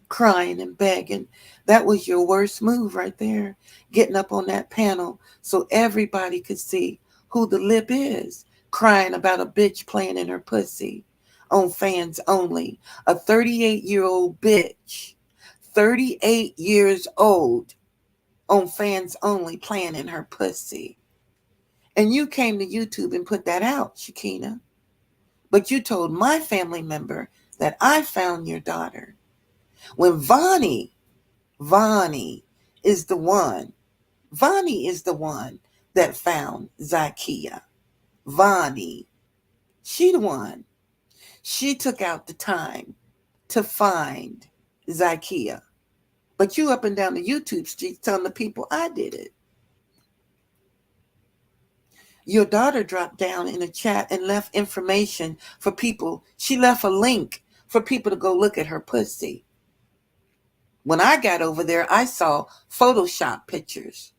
crying and begging. That was your worst move right there, getting up on that panel so everybody could see who the lip is, crying about a bitch playing in her pussy on Fans Only. A 38-year-old bitch, 38 years old, on Fans Only playing in her pussy. And you came to YouTube and put that out, Shakina. But you told my family member that I found your daughter. When Vonnie is the one that found Zakia. Vonnie, she the one. She took out the time to find Zakia. But you up and down the YouTube streets telling the people I did it. Your daughter dropped down in a chat and left information for people. She left a link for people to go look at her pussy. When I got over there, I saw Photoshop pictures.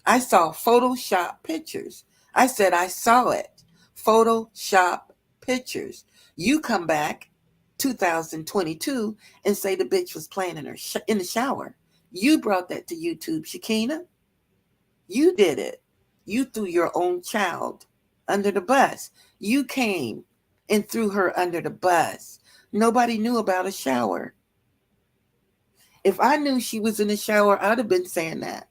I saw Photoshop pictures. I said I saw it. Photoshop pictures. You come back 2022 and say the bitch was playing in the shower. You brought that to YouTube, Shakina. You did it. You threw your own child under the bus. You came and threw her under the bus. Nobody knew about a shower. If I knew she was in the shower, I'd have been saying that.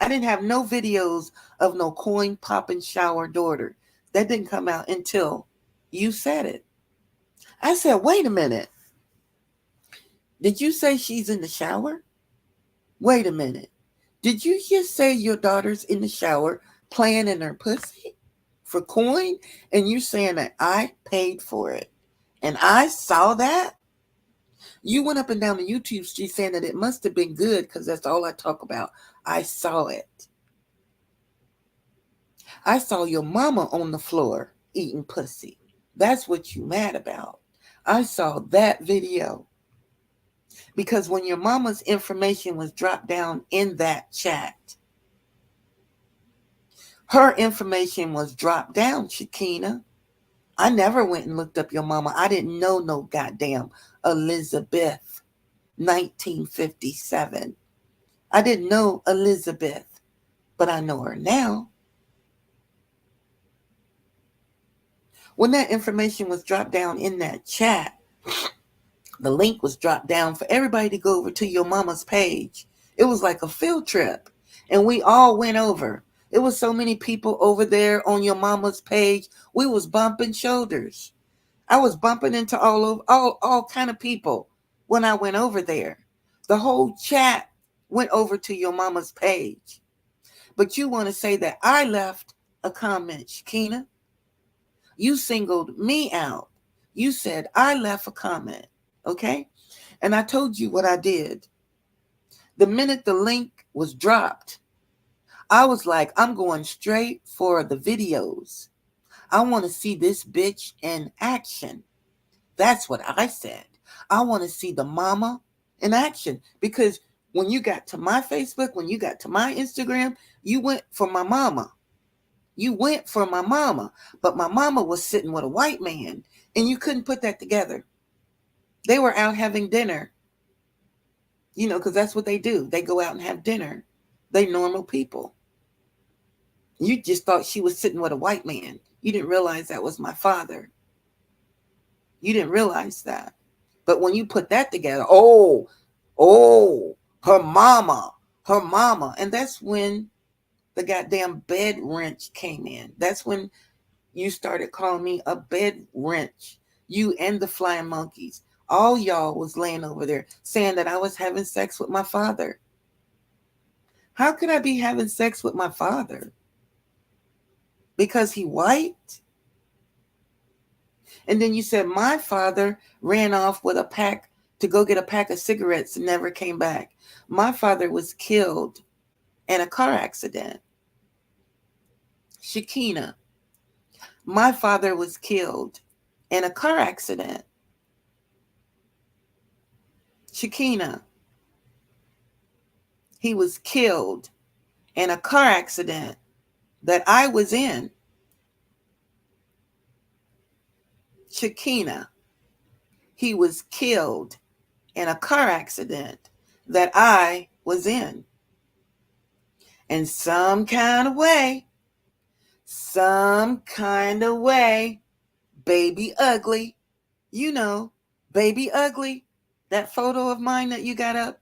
I didn't have no videos of no coin popping shower daughter. That didn't come out until you said it. I said, wait a minute. Did you say she's in the shower? Wait a minute. Did you just say your daughter's in the shower playing in her pussy for coin? And you're saying that I paid for it. And I saw that? You went up and down the YouTube street saying that it must have been good because that's all I talk about. I saw it. I saw your mama on the floor eating pussy. That's what you mad about. I saw that video. Because when your mama's information was dropped down in that chat, her information was dropped down, Shakina. I never went and looked up your mama. I didn't know no goddamn Elizabeth, 1957. I didn't know Elizabeth, but I know her now. When that information was dropped down in that chat, the link was dropped down for everybody to go over to your mama's page. It was like a field trip, and we all went over. It was so many people over there on your mama's page. We was bumping shoulders. I was bumping into all kind of people when I went over there. The whole chat went over to your mama's page. But you want to say that I left a comment, Shakina. You singled me out. You said I left a comment, okay? And I told you what I did. The minute the link was dropped, I was like, I'm going straight for the videos. I want to see this bitch in action. That's what I said. I want to see the mama in action. Because when you got to my Facebook, when you got to my Instagram, you went for my mama. You went for my mama. But my mama was sitting with a white man. And you couldn't put that together. They were out having dinner. You know, because that's what they do. They go out and have dinner. They normal people. You just thought she was sitting with a white man. You didn't realize that was my father. You didn't realize that. But when you put that together, her mama. And that's when the goddamn bed wrench came in. That's when you started calling me a bed wrench. You and the flying monkeys. All y'all was laying over there saying that I was having sex with my father. How could I be having sex with my father? Because he white? And then you said my father ran off with a pack to go get a pack of cigarettes and never came back. My father was killed in a car accident. Shakina, my father was killed in a car accident. Shakina, he was killed in a car accident that I was in. Shakina, he was killed in a car accident that I was in. And some kind of way, Baby Ugly, you know, Baby Ugly, that photo of mine that you got up,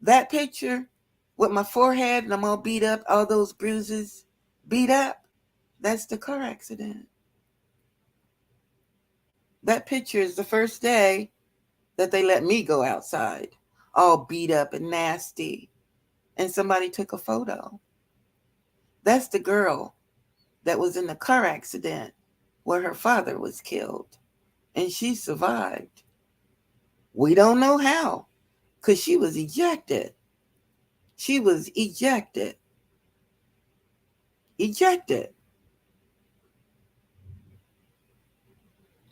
that picture with my forehead and I'm all beat up, all those bruises beat up, that's the car accident. That picture is the first day that they let me go outside, all beat up and nasty, and somebody took a photo. That's the girl that was in the car accident where her father was killed, and she survived. We don't know how, because she was ejected. She was ejected. Ejected.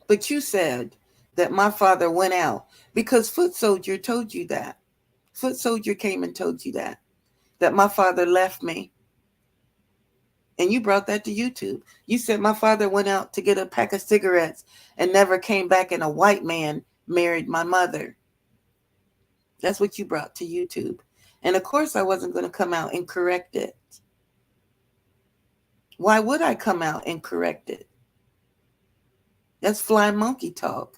But you said that my father went out, because Foot Soldier told you that. Foot Soldier came and told you that my father left me. And you brought that to YouTube. You said my father went out to get a pack of cigarettes and never came back, and a white man married my mother. That's what you brought to YouTube. And of course I wasn't going to come out and correct it. Why would I come out and correct it? That's fly monkey talk.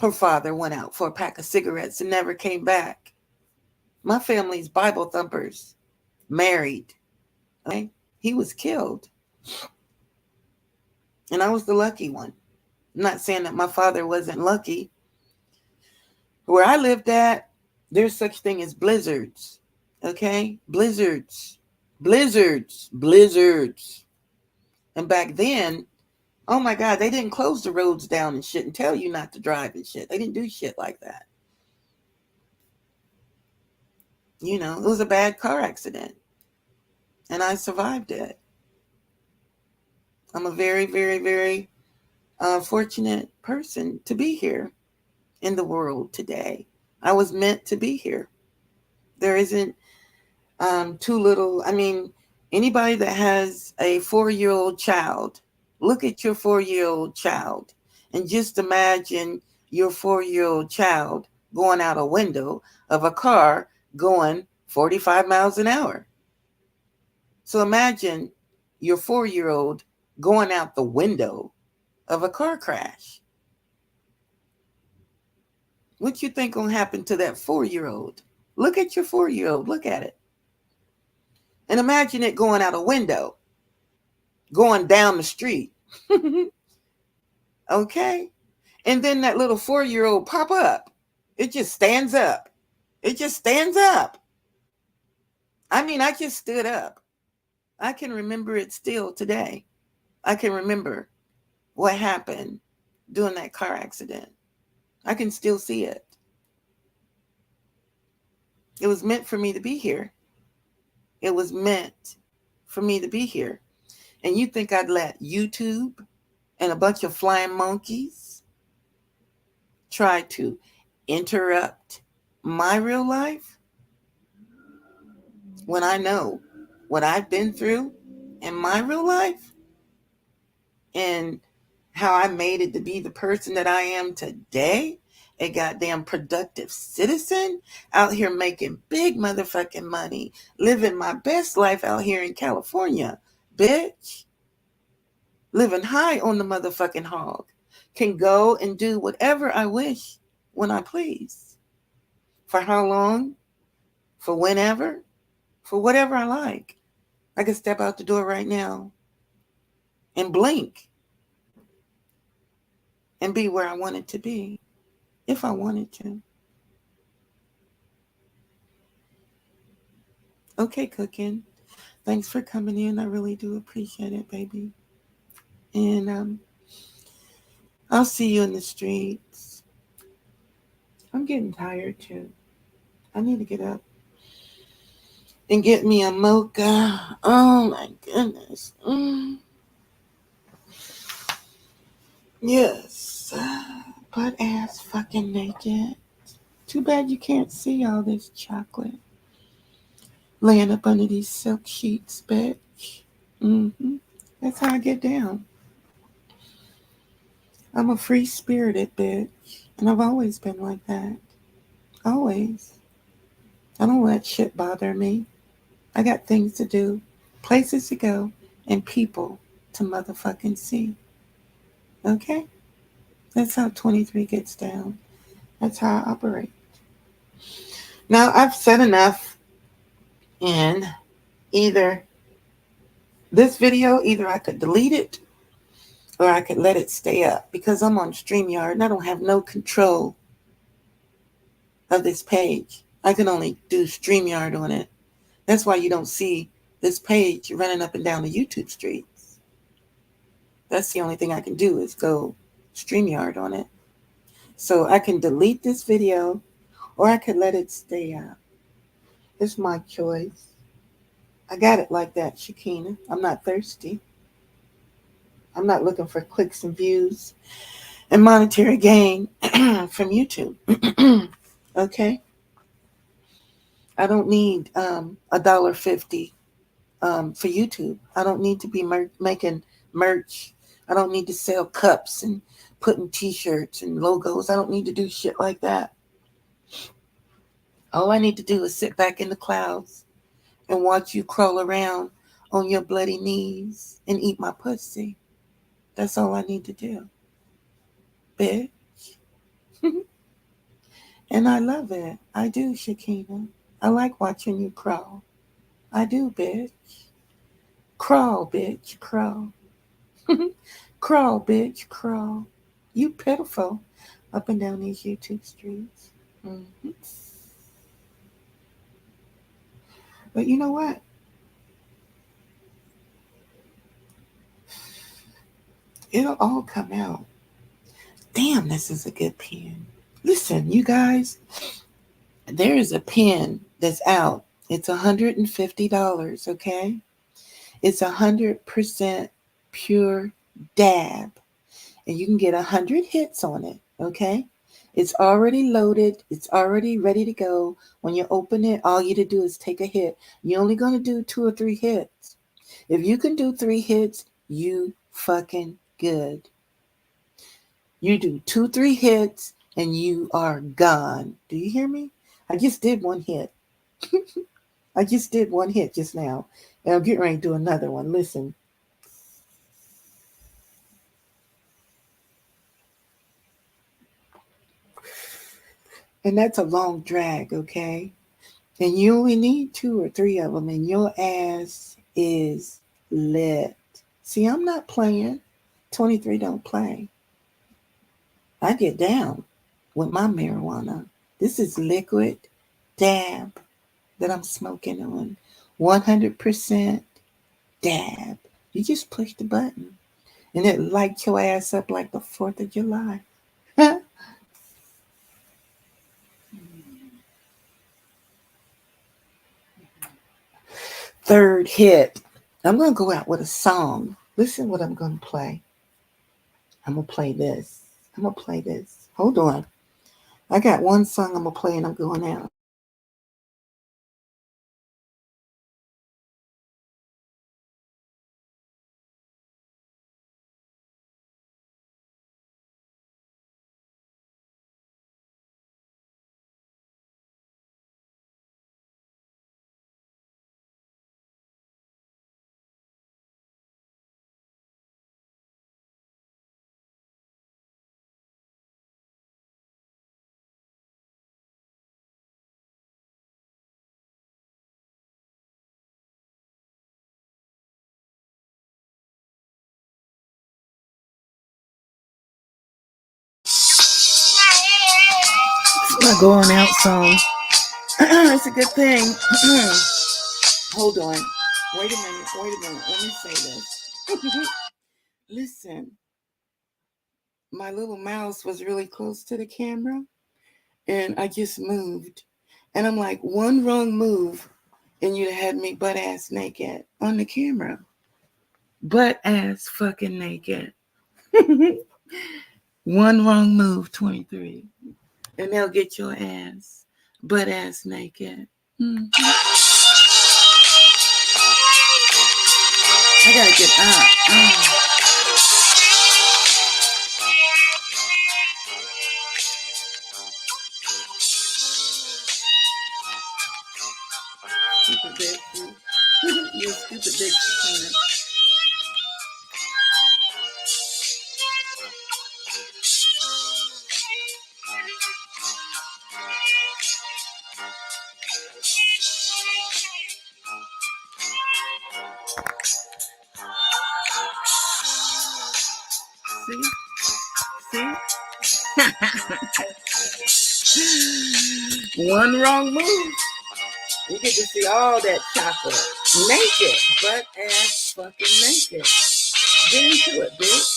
Her father went out for a pack of cigarettes and never came back. My family's Bible thumpers. Married. Okay? He was killed. And I was the lucky one. I'm not saying that my father wasn't lucky. Where I lived at, there's such thing as blizzards. Okay? Blizzards. And back then, oh my God, they didn't close the roads down and shit and tell you not to drive and shit. They didn't do shit like that. You know, it was a bad car accident. And I survived it. I'm a very, very, very fortunate person to be here in the world today. I was meant to be here. There isn't too little. I mean, anybody that has a 4-year-old child, look at your 4-year-old child and just imagine your 4-year-old child going out a window of a car going 45 miles an hour. So imagine your 4-year-old going out the window of a car crash. What you think gonna happen to that 4-year-old? Look at your 4-year-old. Look at it. And imagine it going out a window, going down the street. Okay? And then that little 4-year-old pop up. It just stands up. It just stands up. I mean, I just stood up. I can remember it still today. I can remember what happened during that car accident. I can still see it. It was meant for me to be here. It was meant for me to be here. And you think I'd let YouTube and a bunch of flying monkeys try to interrupt my real life when I know what I've been through in my real life and how I made it to be the person that I am today? A goddamn productive citizen out here making big motherfucking money, living my best life out here in California, bitch. Living high on the motherfucking hog. Can go and do whatever I wish when I please. For how long? For whenever? For whatever I like. I can step out the door right now and blink and be where I wanted to be. If I wanted to. Okay, Cooking. Thanks for coming in. I really do appreciate it, baby. And I'll see you in the streets. I'm getting tired too. I need to get up and get me a mocha. Oh my goodness. Yes. Butt ass fucking naked. Too bad you can't see all this chocolate laying up under these silk sheets, bitch. That's how I get down. I'm a free-spirited bitch, and I've always been like that. Always. I don't let shit bother me. I got things to do, places to go, and people to motherfucking see. Okay? That's how 23 gets down. That's how I operate. Now, I've said enough in either this video, either I could delete it or I could let it stay up because I'm on StreamYard and I don't have no control of this page. I can only do StreamYard on it. That's why you don't see this page running up and down the YouTube streets. That's the only thing I can do is go StreamYard on it. So I can delete this video or I could let it stay up. It's my choice. I got it like that, Shakina. I'm not thirsty. I'm not looking for clicks and views and monetary gain from YouTube. Okay, I don't need $1.50 for YouTube. I don't need to be making merch. I don't need to sell cups and putting T-shirts and logos. I don't need to do shit like that. All I need to do is sit back in the clouds and watch you crawl around on your bloody knees and eat my pussy. That's all I need to do, bitch. And I love it. I do, Shakina. I like watching you crawl. I do, bitch. Crawl, bitch, crawl. Crawl, bitch, crawl. You pitiful up and down these YouTube streets. Hmm. But you know what? It'll all come out. Damn, this is a good pen. Listen, you guys, there is a pen that's out. It's $150, okay? It's 100% pure dab. And you can get 100 hits on it, okay? It's already loaded. It's already ready to go. When you open it, all you to do is take a hit. You're only going to do 2 or 3 hits. If you can do 3 hits, you fucking good. You do 2, 3 hits, and you are gone. Do you hear me? I just did 1 hit. I just did 1 hit just now. And I'm getting ready to do another one. Listen. And that's a long drag, okay? And you only need 2 or 3 of them, and your ass is lit. See, I'm not playing. 23 don't play. I get down with my marijuana. This is liquid dab that I'm smoking on. 100% dab. You just push the button, and it lights your ass up like the 4th of July. Third hit. I'm going to go out with a song. Listen what I'm going to play. I'm going to play this. I'm going to play this. Hold on. I got one song I'm going to play and I'm going out. It's my going out song. It's a good thing. Hold on. Wait a minute. Let me say this. Listen, my little mouse was really close to the camera and I just moved. And I'm like, one wrong move and you'd have had me butt ass naked on the camera. Butt ass fucking naked. One wrong move, 23. And they'll get your ass butt ass naked. Mm-hmm. I gotta get up. Stupid bitch. You stupid bitch. See? One wrong move. You get to see all that chocolate. Naked. Butt ass fucking naked. Get into it, bitch.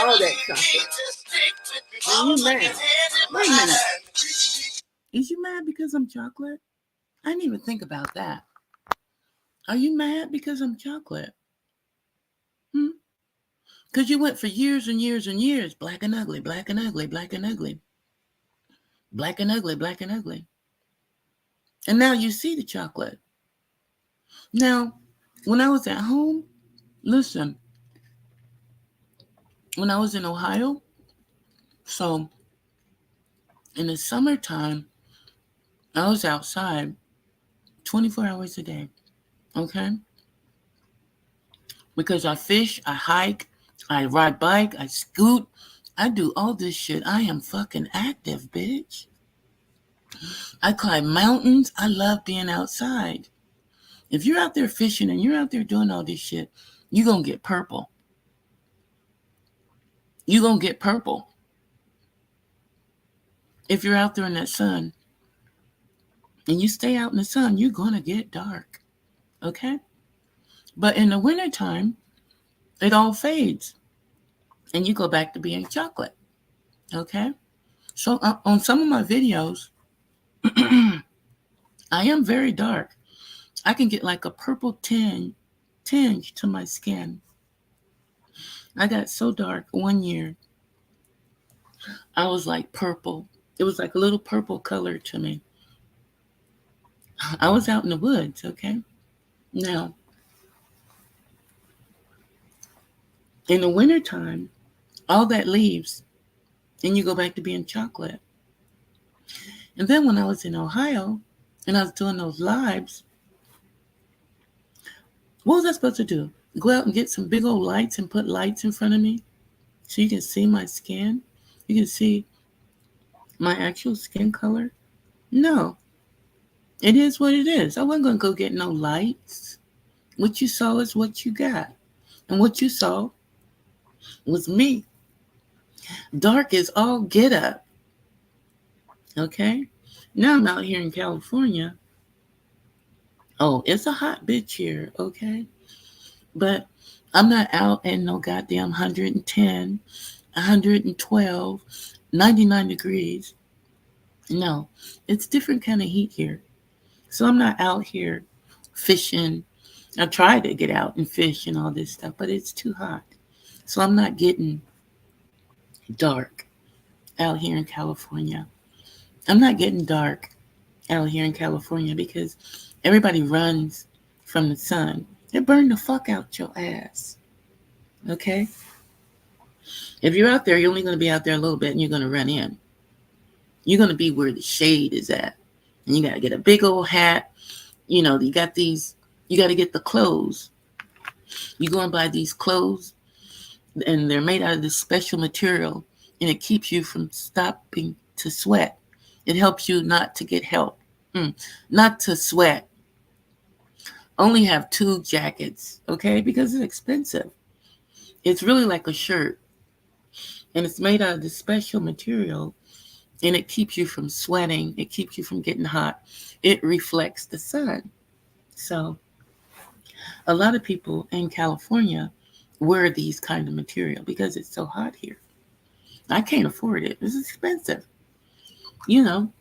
All that chocolate. Are you mad? Wait a minute. Is you mad because I'm chocolate? I didn't even think about that. Are you mad because I'm chocolate? Because you went for years and years and years, black and ugly, black and ugly, black and ugly, black and ugly, black and ugly. And now you see the chocolate. Now, when I was at home, listen, when I was in Ohio, so in the summertime, I was outside 24 hours a day, okay? Because I fish, I hike, I ride bike, I scoot, I do all this shit. I am fucking active, bitch. I climb mountains. I love being outside. If you're out there fishing and you're out there doing all this shit, you're going to get purple. You're going to get purple. If you're out there in that sun and you stay out in the sun, you're going to get dark. Okay? But in the wintertime, it all fades. And you go back to being chocolate. Okay? So on some of my videos, I am very dark. I can get like a purple tinge to my skin. I got so dark one year. I was like purple. It was like a little purple color to me. I was out in the woods, okay? Now, in the wintertime, all that leaves, and you go back to being chocolate. And then when I was in Ohio, and I was doing those lives, what was I supposed to do? Go out and get some big old lights and put lights in front of me so you can see my skin? You can see my actual skin color? No. It is what it is. I wasn't going to go get no lights. What you saw is what you got. And what you saw was me. Dark is all get up. Okay? Now I'm out here in California. Oh, it's a hot bitch here, okay? But I'm not out in no goddamn 110, 112, 99 degrees. No, it's different kind of heat here. So I'm not out here fishing. I try to get out and fish and all this stuff, but it's too hot. So I'm not getting dark out here in California. I'm not getting dark out here in California because everybody runs from the sun. It burned the fuck out your ass. Okay? If you're out there, you're only going to be out there a little bit and you're going to run in. You're going to be where the shade is at. And you got to get a big old hat. You know, you got to get the clothes. You go and buy these clothes and they're made out of this special material and it keeps you from stopping to sweat. It helps you not to get help, not to sweat. Only have 2 jackets, okay? Because it's expensive. It's really like a shirt. And it's made out of this special material. And it keeps you from sweating. It keeps you from getting hot. It reflects the sun. So a lot of people in California wear these kind of material because it's so hot here. I can't afford it. It's expensive. You know.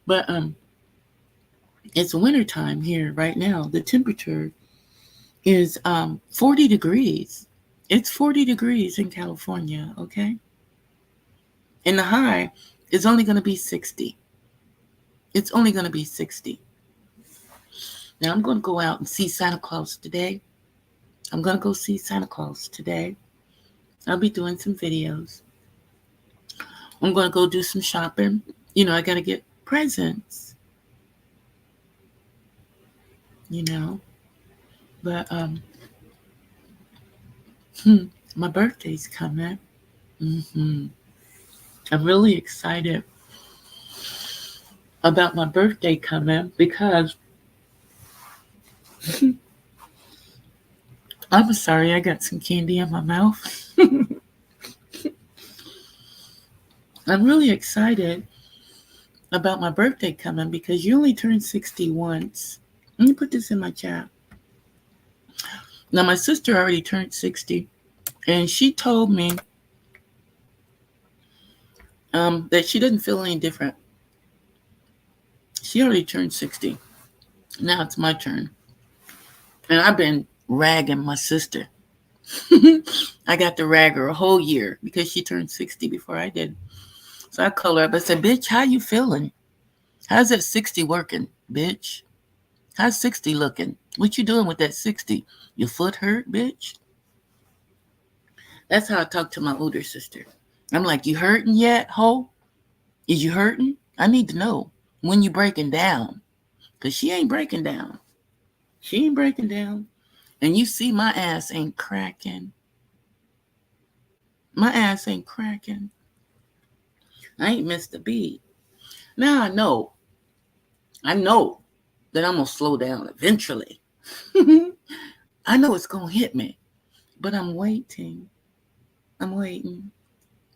But it's wintertime here right now. The temperature is 40 degrees. It's 40 degrees in California, okay? And the high is only going to be 60. It's only going to be 60. Now, I'm going to go out and see Santa Claus today. I'm going to go see Santa Claus today. I'll be doing some videos. I'm going to go do some shopping. You know, I got to get presents. You know. But, my birthday's coming. I'm really excited about my birthday coming because I'm sorry, I got some candy in my mouth. I'm really excited about my birthday coming because you only turn 60 once. Let me put this in my chat. Now, my sister already turned 60, and she told me that she doesn't feel any different. She already turned 60. Now it's my turn. And I've been ragging my sister. I got to rag her a whole year because she turned 60 before I did. So I called her up. I said, bitch, how you feeling? How's that 60 working, bitch? How's 60 looking? What you doing with that 60? Your foot hurt, bitch? That's how I talk to my older sister. I'm like, you hurting yet, ho? Is you hurting? I need to know when you breaking down. Because she ain't breaking down. She ain't breaking down. And you see my ass ain't cracking. My ass ain't cracking. I ain't missed a beat. Now I know that I'm going to slow down eventually. I know it's going to hit me. But I'm waiting. I'm waiting.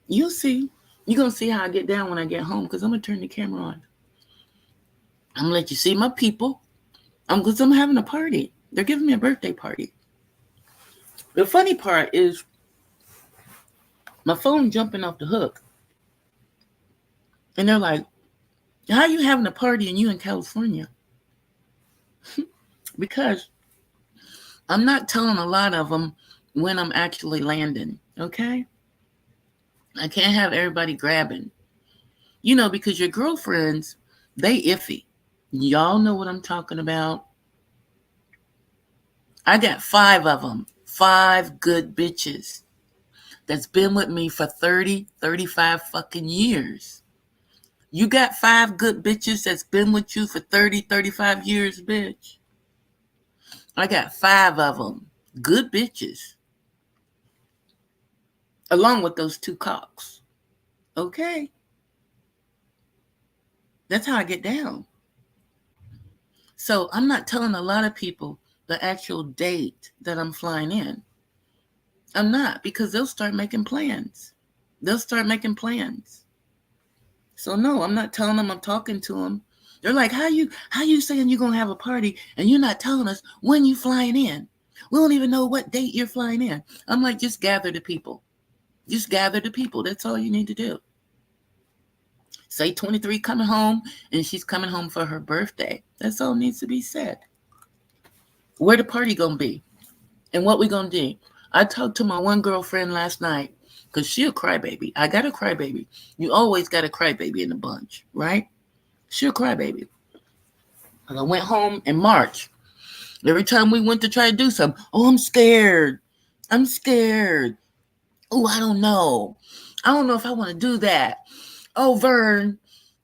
You'll see. You're going to see how I get down when I get home because I'm going to turn the camera on. I'm going to let you see my people. Because I'm having a party. They're giving me a birthday party. The funny part is my phone jumping off the hook. And they're like, how are you having a party and you in California? Because I'm not telling a lot of them when I'm actually landing, okay? I can't have everybody grabbing. Because your girlfriends, they iffy. Y'all know what I'm talking about. I got 5 of them. 5 good bitches that's been with me for 30, 35 fucking years. You got 5 good bitches that's been with you for 30, 35 years, bitch. I got 5 of them. Good bitches. Along with those 2 cocks. Okay. That's how I get down. So I'm not telling a lot of people the actual date that I'm flying in. I'm not, because they'll start making plans. So no, I'm not telling them. I'm talking to them. They're like, how you saying you're going to have a party and you're not telling us when you flying in? We don't even know what date you're flying in. I'm like, just gather the people. Just gather the people. That's all you need to do. Say 23 coming home and she's coming home for her birthday. That's all needs to be said. Where the party going to be and what we going to do. I talked to my one girlfriend last night because she a crybaby. I got a crybaby. You always got a crybaby in the bunch, right? She a crybaby. I went home in March. Every time we went to try to do something, oh, I'm scared. Oh, I don't know. I don't know if I want to do that. Oh, Vern.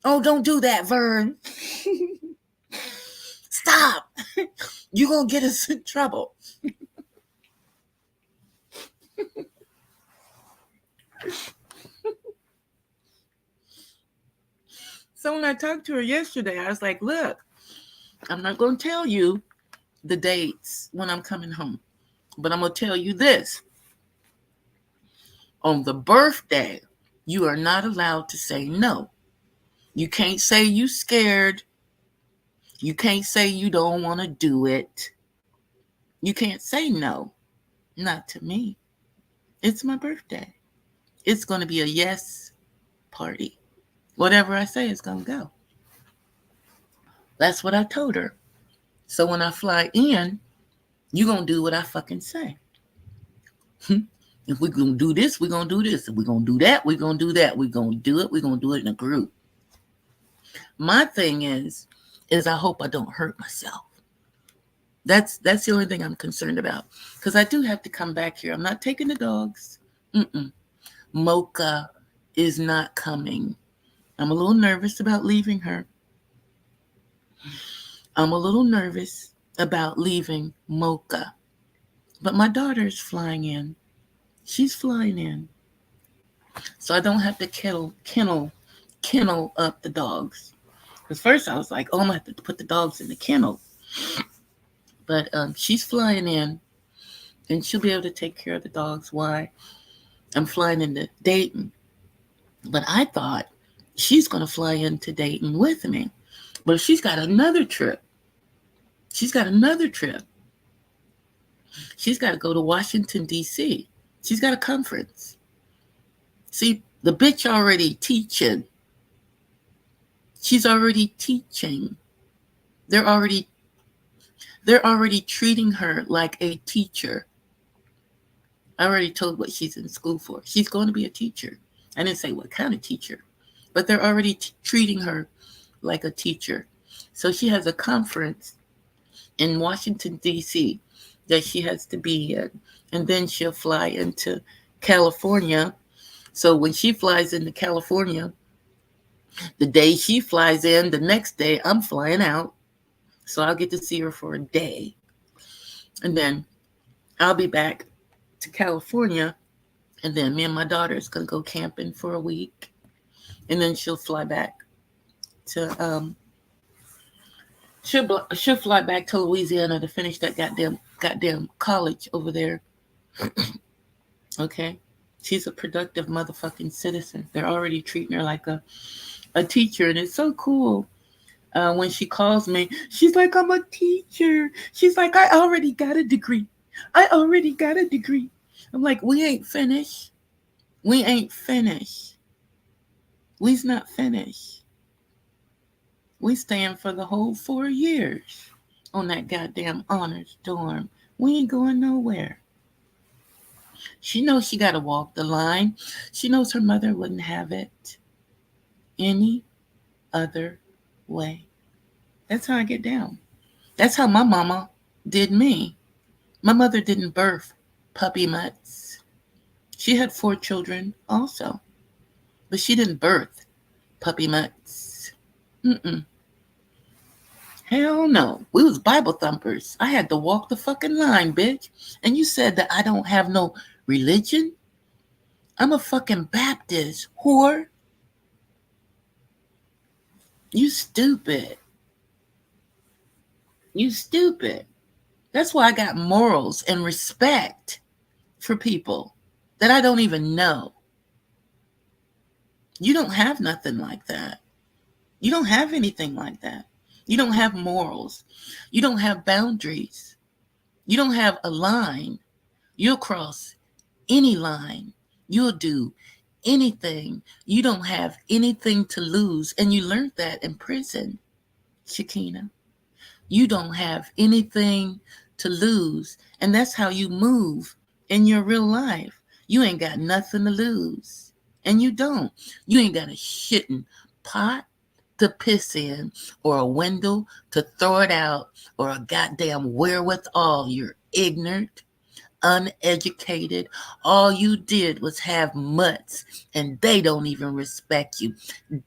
Oh, don't do that, Vern. Stop. You're going to get us in trouble. So when I talked to her yesterday, I was like, look, I'm not going to tell you the dates when I'm coming home, but I'm going to tell you this. On the birthday, you are not allowed to say no. You can't say you scared. You can't say you don't want to do it. You can't say no. Not to me. It's my birthday. It's going to be a yes party. Whatever I say is going to go. That's what I told her. So when I fly in, you're going to do what I fucking say. If we're going to do this, we're going to do this. If we're going to do that, we're going to do that. We're going to do it. We're going to do it in a group. My thing is I hope I don't hurt myself. That's the only thing I'm concerned about. Because I do have to come back here. I'm not taking the dogs. Mocha is not coming. I'm a little nervous about leaving her. I'm a little nervous about leaving Mocha. But my daughter's flying in. She's flying in. So I don't have to kennel up the dogs. Because first I was like, oh, I'm going to have to put the dogs in the kennel. But she's flying in. And she'll be able to take care of the dogs. Why? I'm flying into Dayton. But I thought she's going to fly into Dayton with me. But she's got another trip. She's got to go to Washington, D.C. She's got a conference. See, the bitch already teaching. She's already teaching. They're already treating her like a teacher. I already told what she's in school for. She's going to be a teacher. I didn't say what kind of teacher, but they're already treating her like a teacher. So she has a conference in Washington, D.C. that she has to be in. And then she'll fly into California. So when she flies into California, the day she flies in, the next day I'm flying out. So I'll get to see her for a day. And then I'll be back to California. And then me and my daughter is going to go camping for a week. And then she'll fly back to she'll fly back to Louisiana to finish that goddamn college over there. Okay, she's a productive motherfucking citizen. They're already treating her like a teacher, and it's so cool. When she calls me, she's like, "I'm a teacher." She's like, "I already got a degree. I already got a degree." I'm like, "We ain't finished. We ain't finished. We's not finished. We staying for the whole 4 years on that goddamn honors dorm. We ain't going nowhere." She knows she got to walk the line. She knows her mother wouldn't have it any other way. That's how I get down. That's how my mama did me. My mother didn't birth puppy mutts. She had 4 children also, but she didn't birth puppy mutts. Mm-mm. Hell no. We was Bible thumpers. I had to walk the fucking line, bitch. And you said that I don't have no religion? I'm a fucking Baptist, whore. You stupid. You stupid. That's why I got morals and respect for people that I don't even know. You don't have nothing like that. You don't have anything like that. You don't have morals. You don't have boundaries. You don't have a line. You'll cross any line. You'll do anything. You don't have anything to lose. And you learned that in prison, Shakina. You don't have anything to lose. And that's how you move in your real life. You ain't got nothing to lose. And you don't. You ain't got a shitting pot to piss in, or a window to throw it out, or a goddamn wherewithal. You're ignorant, uneducated. All you did was have mutts, and they don't even respect you.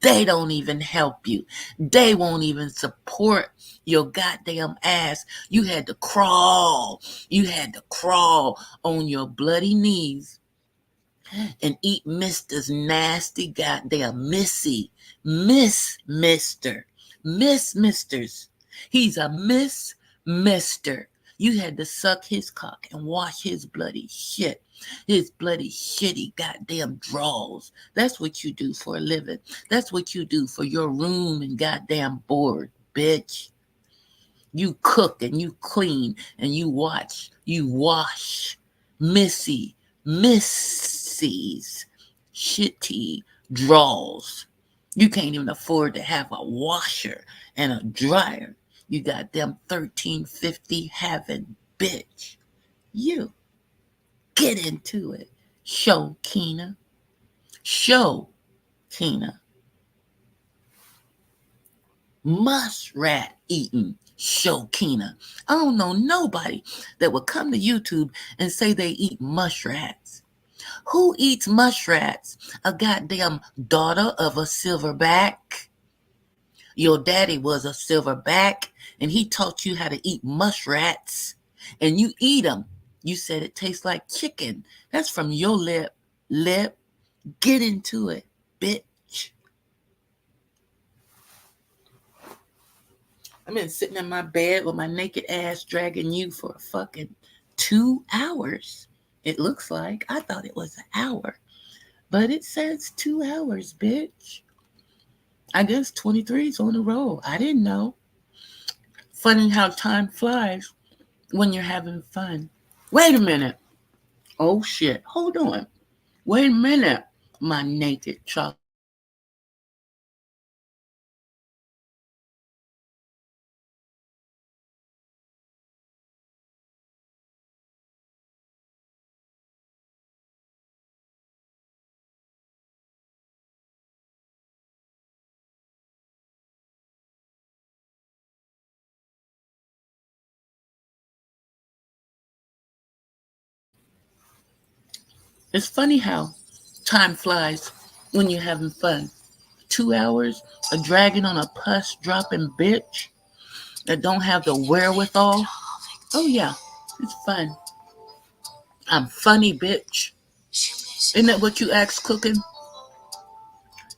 They don't even help you. They won't even support your goddamn ass. You had to crawl. You had to crawl on your bloody knees and eat Mister's nasty goddamn Misters. He's a Mister. You had to suck his cock and wash his bloody shit. His bloody shitty goddamn drawers. That's what you do for a living. That's what you do for your room and goddamn board, bitch. You cook and you clean and you wash Missy's shitty drawers. You can't even afford to have a washer and a dryer. You got them 1350 having bitch. You get into it. Show Keena. Muskrat eating Shokina. I don't know nobody that would come to YouTube and say they eat mushrats. Who eats mushrats? A goddamn daughter of a silverback? Your daddy was a silverback and he taught you how to eat mushrats and you eat them. You said it tastes like chicken. That's from your lip. Get into it, bitch. I've been sitting in my bed with my naked ass dragging you for a fucking 2 hours. It looks like. I thought it was an hour. But it says 2 hours, bitch. I guess 23 is on the roll. I didn't know. Funny how time flies when you're having fun. Wait a minute. Oh shit. Hold on. Wait a minute. My naked chocolate. It's funny how time flies when you're having fun. 2 hours of dragging on a pus dropping bitch that don't have the wherewithal. Oh yeah, it's fun. I'm funny, bitch. Isn't that what you asked cooking?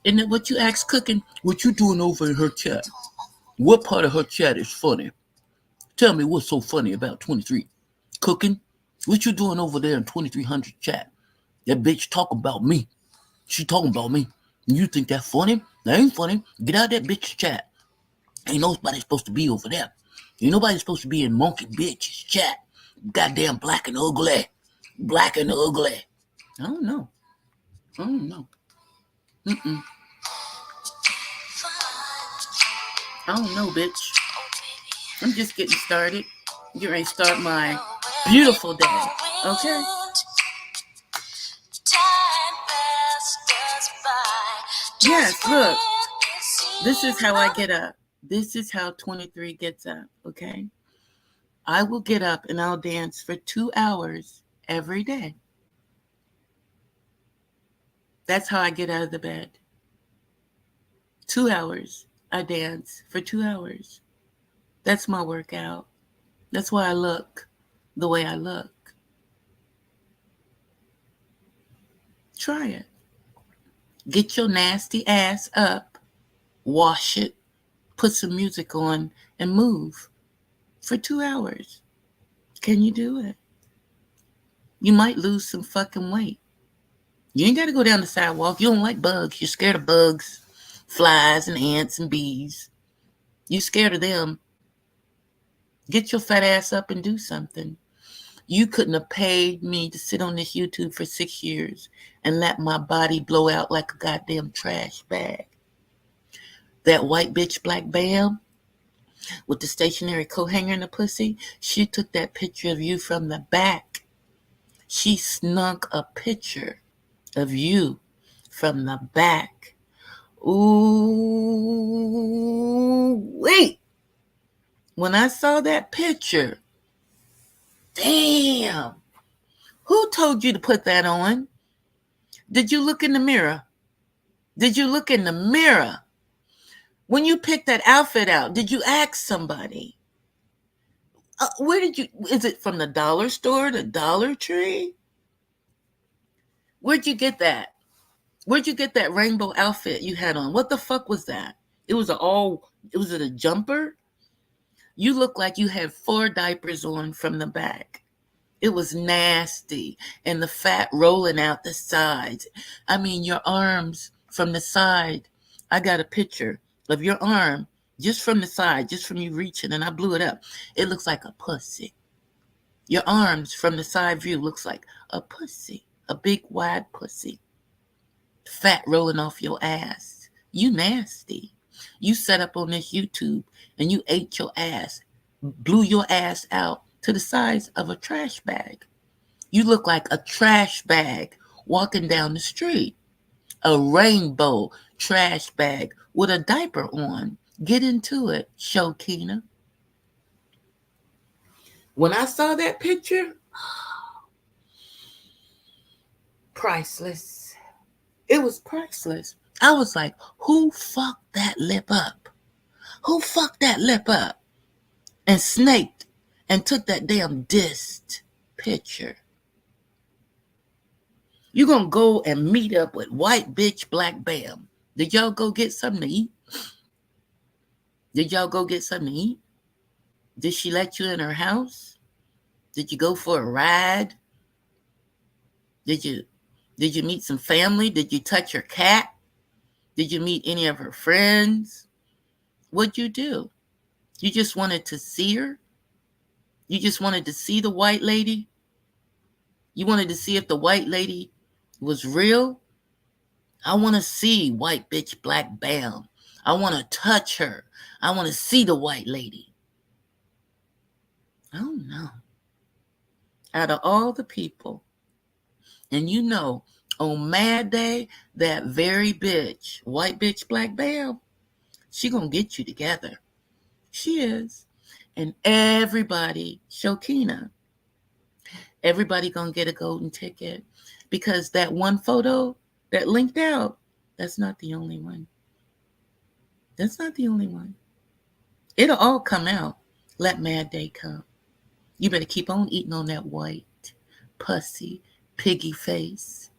Isn't that what you asked cooking? What you doing over in her chat? What part of her chat is funny? Tell me what's so funny about 23. Cooking? What you doing over there in 2300 chat? That bitch talking about me. She talking about me. And you think that funny? That ain't funny. Get out of that bitch chat. Ain't nobody supposed to be over there. Ain't nobody supposed to be in monkey bitch's chat. Goddamn black and ugly. Black and ugly. I don't know. I don't know. Mm-mm. I don't know, bitch. I'm just getting started. You're ready to start my beautiful day. Okay? Yes, look. This is how I get up. This is how 23 gets up, okay? I will get up and I'll dance for 2 hours every day. That's how I get out of the bed. 2 hours. I dance for 2 hours. That's my workout. That's why I look the way I look. Try it. Get your nasty ass up, wash it, put some music on, and move for 2 hours. Can you do it? You might lose some fucking weight. You ain't got to go down the sidewalk. You don't like bugs. You're scared of bugs, flies, and ants and bees. You're scared of them. Get your fat ass up and do something. You couldn't have paid me to sit on this YouTube for 6 years and let my body blow out like a goddamn trash bag. That white bitch Black Bam with the stationary coat hanger in the pussy, she took that picture of you from the back. She snuck a picture of you from the back. Ooh, wait. When I saw that picture, damn. Who told you to put that on? Did you look in the mirror? Did you look in the mirror? When you picked that outfit out, did you ask somebody? Where did you, is it from the dollar store, the Dollar Tree? Where'd you get that? Where'd you get that rainbow outfit you had on? What the fuck was that? Was it a jumper? You look like you had 4 diapers on from the back. It was nasty. And the fat rolling out the sides. I mean, your arms from the side. I got a picture of your arm just from the side, just from you reaching, and I blew it up. It looks like a pussy. Your arms from the side view looks like a pussy. A big, wide pussy. Fat rolling off your ass. You nasty. You set up on this YouTube and you ate your ass, blew your ass out to the size of a trash bag. You look like a trash bag walking down the street. A rainbow trash bag with a diaper on. Get into it, Shokina. When I saw that picture, priceless. It was priceless. I was like, who fucked that lip up? Who fucked that lip up? And snaked and took that damn dissed picture. You gonna go and meet up with white bitch Black Bam. Did y'all go get something to eat? Did y'all go get something to eat? Did she let you in her house? Did you go for a ride? Did you meet some family? Did you touch her cat? Did you meet any of her friends? What'd you do? You just wanted to see her? You just wanted to see the white lady? You wanted to see if the white lady was real? I want to see white bitch Black Bam. I want to touch her. I want to see the white lady. I don't know. Out of all the people, and you know, on Mad Day, that very bitch, white bitch Black Bam, she gonna get you together. She is. And everybody, Shokina, everybody gonna get a golden ticket. Because that one photo that linked out, that's not the only one. That's not the only one. It'll all come out. Let Mad Day come. You better keep on eating on that white, pussy, piggy face.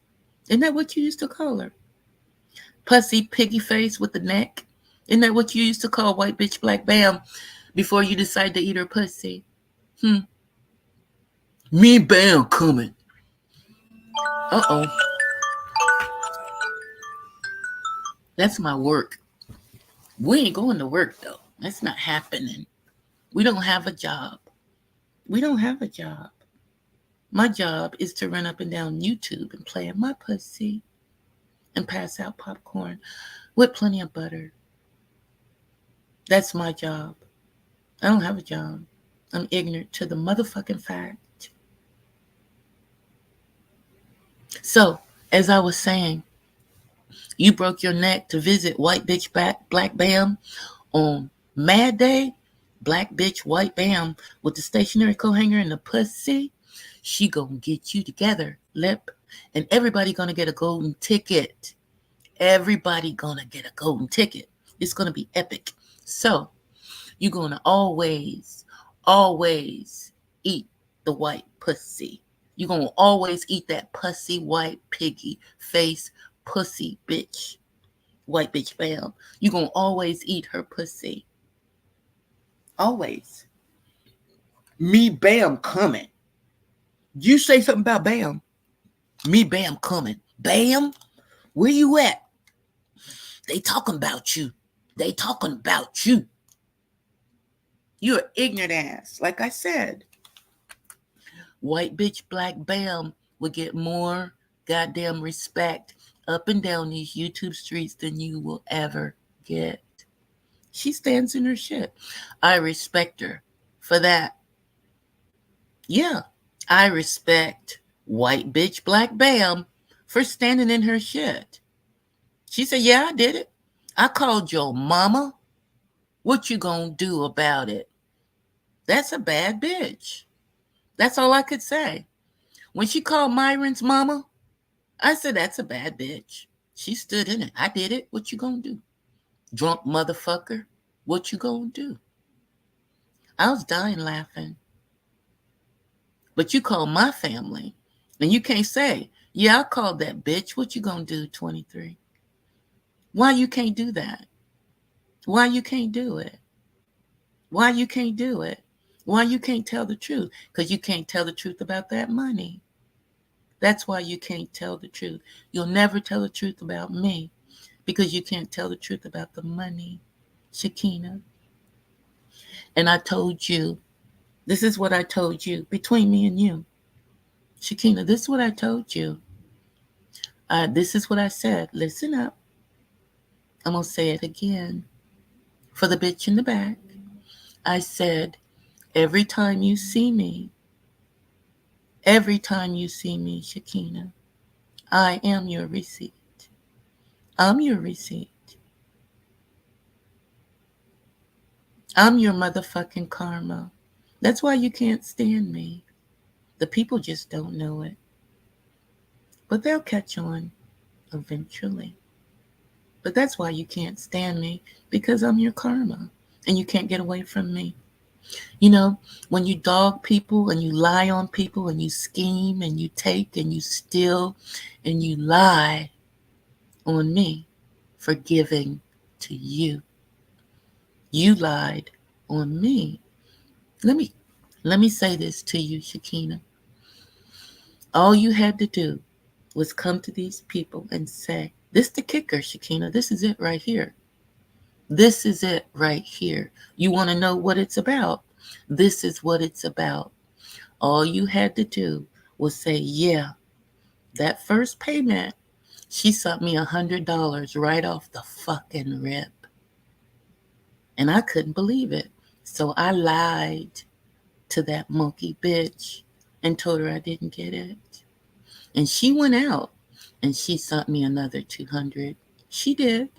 Isn't that what you used to call her? Pussy, piggy face with the neck? Isn't that what you used to call white bitch black bam before you decide to eat her pussy? Me Bam coming. Uh-oh. That's my work. We ain't going to work, though. That's not happening. We don't have a job. We don't have a job. My job is to run up and down YouTube and play in my pussy and pass out popcorn with plenty of butter. That's my job. I don't have a job. I'm ignorant to the motherfucking fact. So, as I was saying, you broke your neck to visit white bitch black bam on Mad Day. Black bitch white bam with the stationary coat hanger and the pussy. She gonna get you together, lip, and everybody gonna get a golden ticket. Everybody gonna get a golden ticket. It's gonna be epic. So, you're gonna always eat the white pussy. You're gonna always eat that pussy white piggy face pussy bitch. White bitch bam. You're gonna always eat her pussy. Always. Me Bam coming. You say something about Bam. Me Bam coming. Bam, where you at? They talking about you. They talking about you. You're ignorant ass. Like I said. White bitch black bam will get more goddamn respect up and down these YouTube streets than you will ever get. She stands in her shit. I respect her for that. Yeah, I respect white bitch black bam for standing in her shit. She said, yeah, I did it. I called your mama. What you gonna do about it? That's a bad bitch. That's all I could say. When she called Myron's mama, I said, that's a bad bitch. She stood in it. I did it. What you gonna do? Drunk motherfucker. What you gonna do? I was dying laughing. But you call my family, and you can't say, yeah, I called that bitch. What you gonna do, 23? Why you can't do that? Why you can't do it? Why you can't do it? Why you can't tell the truth? Because you can't tell the truth about that money. That's why you can't tell the truth. You'll never tell the truth about me because you can't tell the truth about the money, Shakina. And I told you, this is what I told you between me and you. Shakina, this is what I told you. This is what I said. Listen up. I'm going to say it again. For the bitch in the back, I said, every time you see me, Shakina, I am your receipt. I'm your receipt. I'm your motherfucking karma. That's why you can't stand me. The people just don't know it. But they'll catch on eventually. But that's why you can't stand me, because I'm your karma and you can't get away from me. You know, when you dog people and you lie on people and you scheme and you take and you steal and you lie on me for giving to you. You lied on me. Let me say this to you, Shakina. All you had to do was come to these people and say, this the kicker, Shakina. This is it right here. This is it right here. You want to know what it's about? This is what it's about. All you had to do was say, yeah, that first payment, she sent me $100 right off the fucking rip. And I couldn't believe it. So I lied to that monkey bitch and told her I didn't get it. And she went out and she sent me another $200. She did.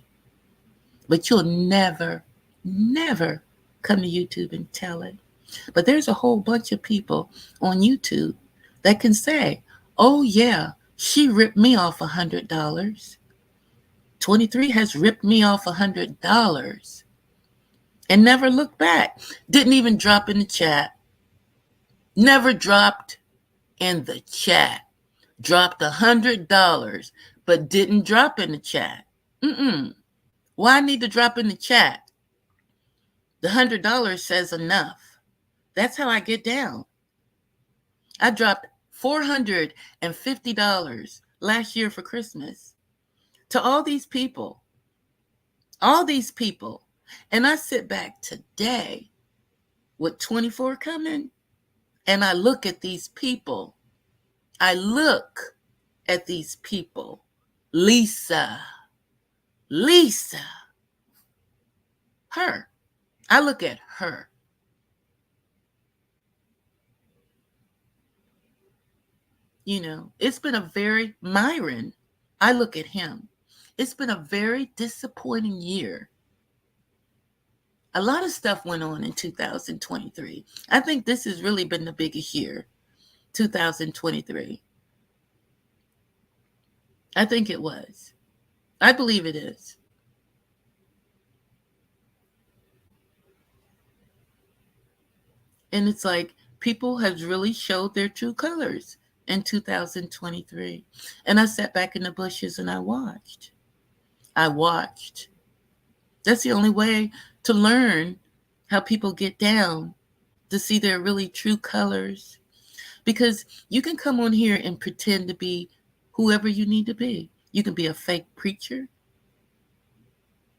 But you'll never come to YouTube and tell it. But there's a whole bunch of people on YouTube that can say, oh yeah, She ripped me off $100. 23 has ripped me off $100 and never looked back. Didn't even drop in the chat. Never dropped in the chat. Dropped $100, but didn't drop in the chat. Why I need to drop in the chat? The $100 says enough. That's how I get down. I dropped $450 last year for Christmas to all these people. And I sit back today with 24 coming, and I look at these people. Lisa, her. I look at her. You know, it's been a very, Myron, I look at him. It's been a very disappointing year. A lot of stuff went on in 2023. I think this has really been the biggest year, 2023. I think it was. I believe it is. And it's like people have really showed their true colors in 2023. And I sat back in the bushes and I watched. That's the only way to learn how people get down, to see their really true colors. Because you can come on here and pretend to be whoever you need to be. You can be a fake preacher.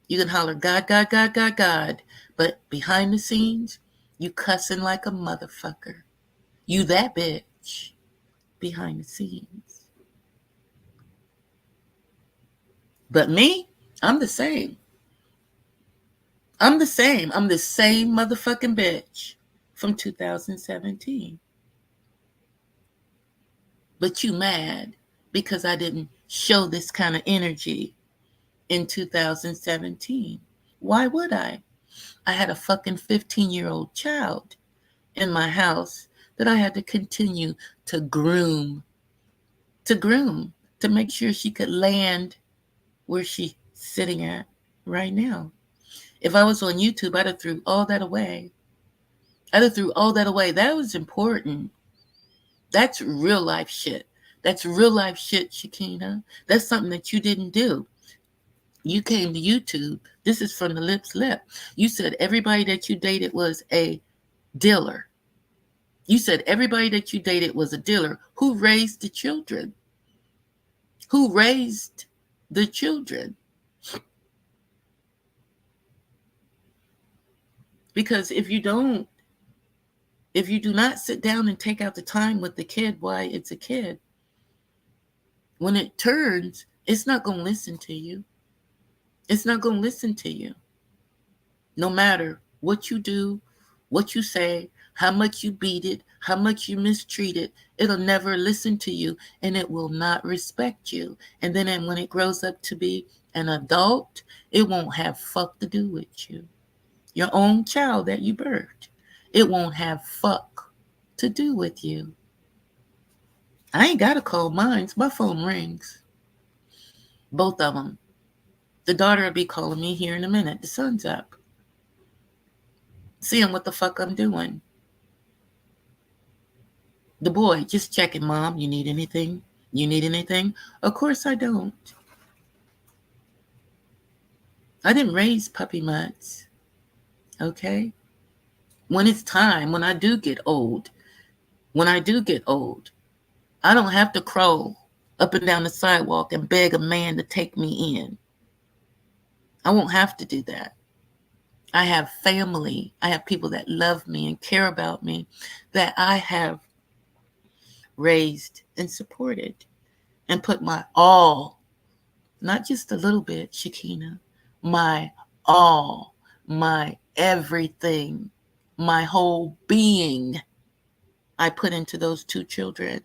You can holler, God, God, God, God, God. But behind the scenes, you cussing like a motherfucker. You that bitch behind the scenes. But me, I'm the same. I'm the same motherfucking bitch from 2017. But you mad because I didn't show this kind of energy in 2017. Why would I? I had a fucking 15-year-old child in my house that I had to continue to groom, to make sure she could land where she's sitting at right now. If I was on YouTube, I'd have threw all that away. That was important. That's real life shit. That's real life shit, Shakina. That's something that you didn't do. You came to YouTube. This is from the lips lip. You said everybody that you dated was a dealer. You said everybody that you dated was a dealer. Who raised the children? Who raised the children? Because if you do not sit down and take out the time with the kid while it's a kid, when it turns, it's not going to listen to you. It's not going to listen to you. No matter what you do, what you say, how much you beat it, how much you mistreat it, it'll never listen to you, and it will not respect you. And then when it grows up to be an adult, it won't have fuck to do with you. Your own child that you birthed, it won't have fuck to do with you. I ain't got to call mine. My phone rings. Both of them. The daughter will be calling me here in a minute. The sun's up. Seeing what the fuck I'm doing. The boy, just checking, Mom, you need anything? You need anything? Of course I don't. I didn't raise puppy mutts. Okay? When it's time, when I do get old, I don't have to crawl up and down the sidewalk and beg a man to take me in. I won't have to do that. I have family. I have people that love me and care about me that I have raised and supported and put my all, not just a little bit, Shakina, my all, my everything, my whole being, I put into those two children.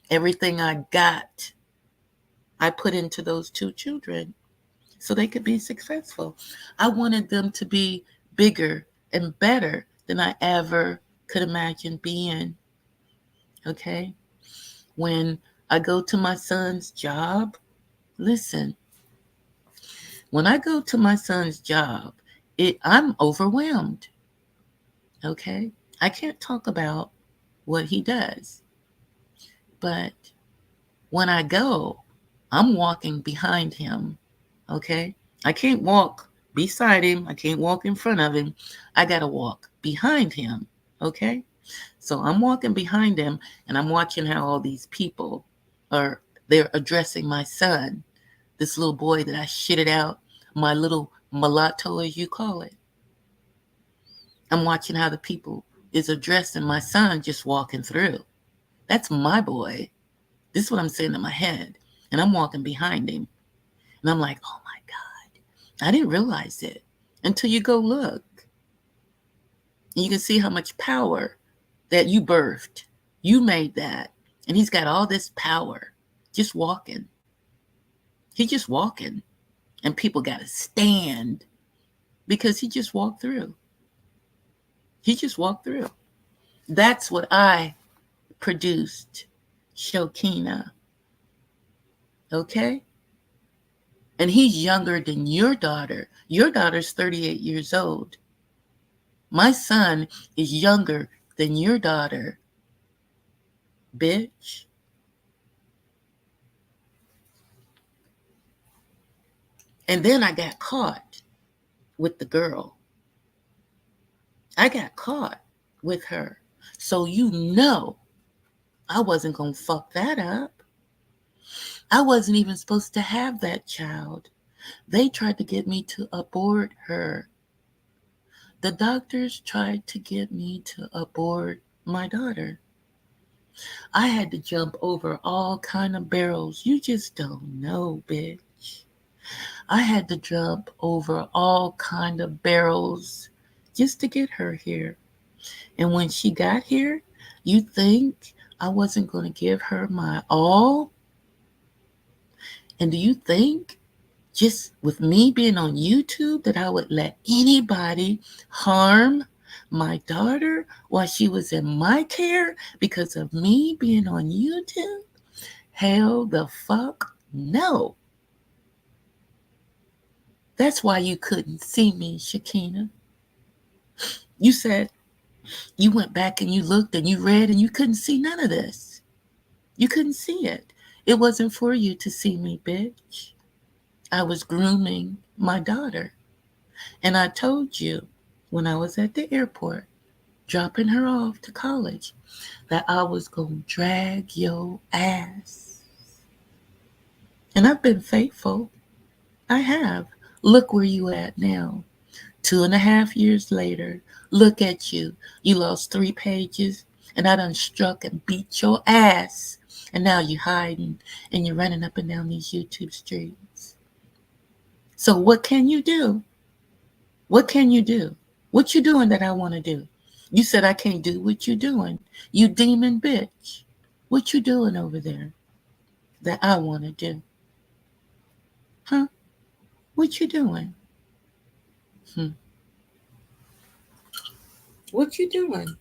Everything I got, I put into those two children so they could be successful. I wanted them to be bigger and better than I ever could imagine being. Okay? When I go to my son's job. Listen, when I go to my son's job, I'm overwhelmed. Okay? I can't talk about what he does. But when I go, I'm walking behind him. Okay? I can't walk beside him. I can't walk in front of him. I got to walk behind him. Okay? So I'm walking behind him and I'm watching how all these people they're addressing my son, this little boy that I shitted out, my little mulatto, as you call it. I'm watching how the people is addressing my son just walking through. That's my boy. This is what I'm saying in my head. And I'm walking behind him. And I'm like, oh my God, I didn't realize it until you go look. And you can see how much power that you birthed. You made that. And he's got all this power just walking. He's just walking. And people got to stand because he just walked through. He just walked through. That's what I produced, Shokina. Okay? And he's younger than your daughter. Your daughter's 38 years old. My son is younger than your daughter, bitch. And then I got caught with the girl. I got caught with her. So you know I wasn't going to fuck that up. I wasn't even supposed to have that child. They tried to get me to abort her. The doctors tried to get me to abort my daughter. I had to jump over all kind of barrels. You just don't know, bitch. I had to jump over all kind of barrels just to get her here. And when she got here, you think I wasn't going to give her my all? And do you think just with me being on YouTube that I would let anybody harm my daughter while she was in my care because of me being on YouTube? Hell the fuck no. That's why you couldn't see me, Shakina. You said you went back and you looked and you read and you couldn't see none of this. You couldn't see it. It wasn't for you to see me, bitch. I was grooming my daughter. And I told you when I was at the airport, dropping her off to college, that I was going to drag your ass. And I've been faithful. I have. Look where you at now. 2.5 years later, look at you. You lost 3 pages, and I done struck and beat your ass. And now you hiding, and you're running up and down these YouTube streets. So what can you do? What can you do? What you doing that I want to do? You said I can't do what you doing. You demon bitch. What you doing over there that I want to do? Huh? What you doing? What you doing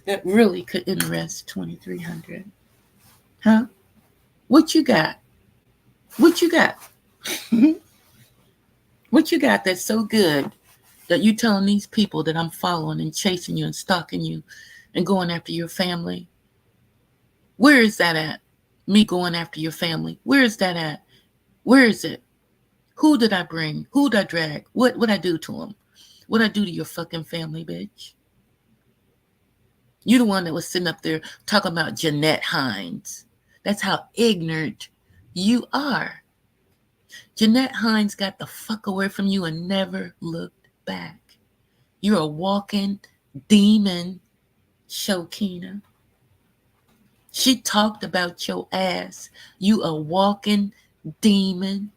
that really could interest 2300? Huh? What you got? What you got? What you got that's so good that you telling these people that I'm following and chasing you and stalking you and going after your family? Where is that at? Me going after your family. Where is that at? Where is it? Who did I bring? Who did I drag? What I do to them? What I do to your fucking family, bitch? You the one that was sitting up there talking about Jeanette Hines. That's how ignorant you are. Jeanette Hines got the fuck away from you and never looked back. You're a walking demon, Shokina. She talked about your ass. You a walking demon.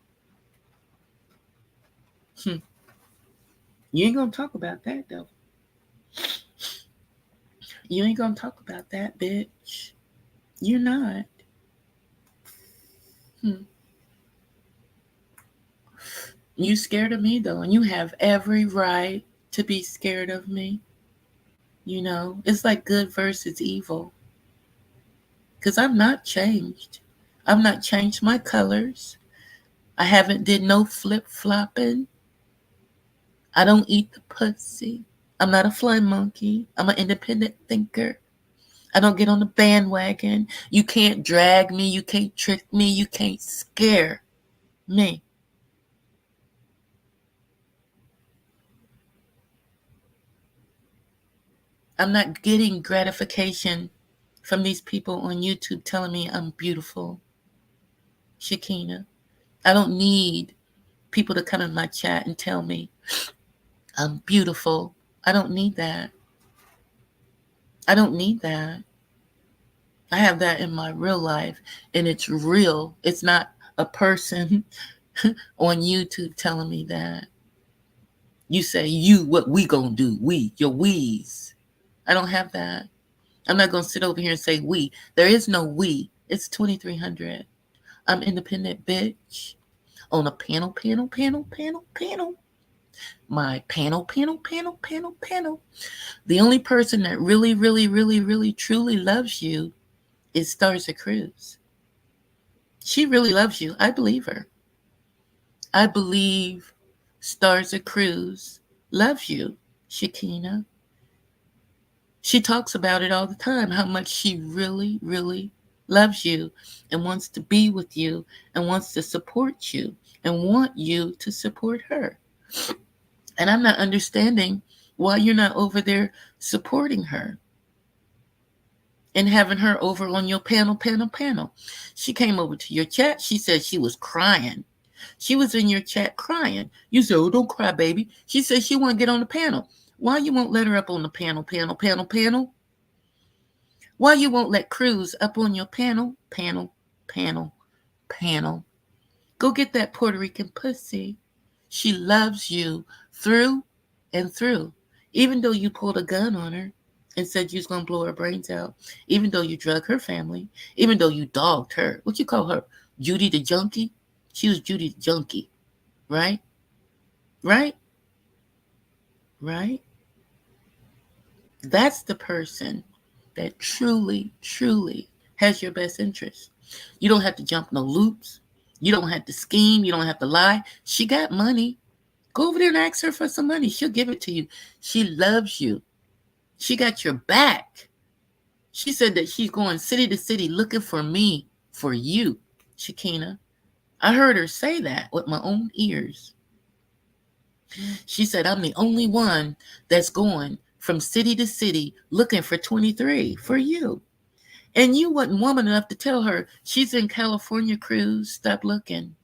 You ain't gonna talk about that though. You ain't gonna talk about that, bitch. You're not. You scared of me though, and you have every right to be scared of me. You know, it's like good versus evil. Because I've not changed. I've not changed my colors. I haven't did no flip-flopping. I don't eat the pussy. I'm not a fly monkey. I'm an independent thinker. I don't get on the bandwagon. You can't drag me. You can't trick me. You can't scare me. I'm not getting gratification from these people on YouTube telling me I'm beautiful. Shakina. I don't need people to come in my chat and tell me I'm beautiful. I don't need that. I don't need that. I have that in my real life, and it's real. It's not a person on YouTube telling me that. You say, you, what we gonna do? We, your we's. I don't have that. I'm not gonna sit over here and say we. There is no we. It's 2300. I'm independent, bitch. On a panel. My panel. The only person that really, truly loves you is Starza Cruz. She really loves you. I believe her. I believe Starza Cruz loves you, Shakina. She talks about it all the time, how much she really loves you and wants to be with you and wants to support you and want you to support her. And I'm not understanding why you're not over there supporting her and having her over on your panel. She came over to your chat. She said she was crying. She was in your chat crying. You said, oh, don't cry, baby. She said she want to get on the panel. Why you won't let her up on the panel? Why you won't let Cruz up on your panel? Go get that Puerto Rican pussy. She loves you through and through. Even though you pulled a gun on her and said you was going to blow her brains out. Even though you drug her family. Even though you dogged her. What you call her? Judy the Junkie? She was Judy the Junkie. Right? That's the person that truly has your best interest. You don't have to jump no loops. You don't have to scheme. You don't have to lie. She got money. Go over there and ask her for some money. She'll give it to you. She loves you. She got your back. She said that she's going city to city looking for me, for you, Shakina. I heard her say that with my own ears. She said, I'm the only one that's going from city to city looking for 23 for you. And you wasn't woman enough to tell her she's in California, Cruz. Stop looking.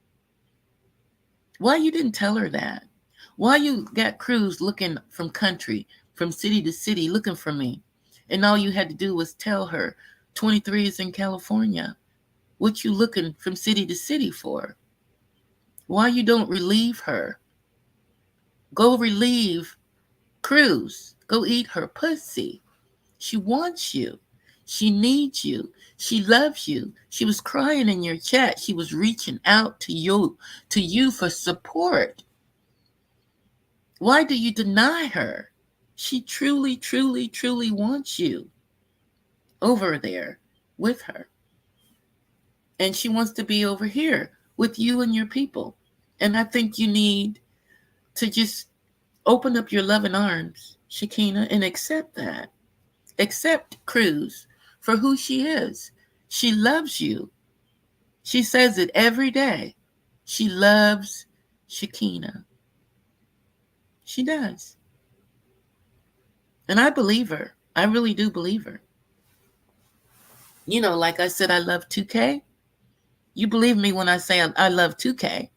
Why you didn't tell her that? Why you got Cruz looking from country, from city to city looking for me? And all you had to do was tell her 23 is in California. What you looking from city to city for? Why you don't relieve her? Go relieve Cruz. Go eat her pussy. She wants you. She needs you. She loves you. She was crying in your chat. She was reaching out to you for support. Why do you deny her? She truly wants you over there with her. And she wants to be over here with you and your people. And I think you need to just open up your loving arms, Shakina, and accept that. Accept Cruz for who she is. She loves you. She says it every day. She loves Shakina. She does. And I believe her. I really do believe her. You know, like I said, I love 2K. You believe me when I say I love 2K.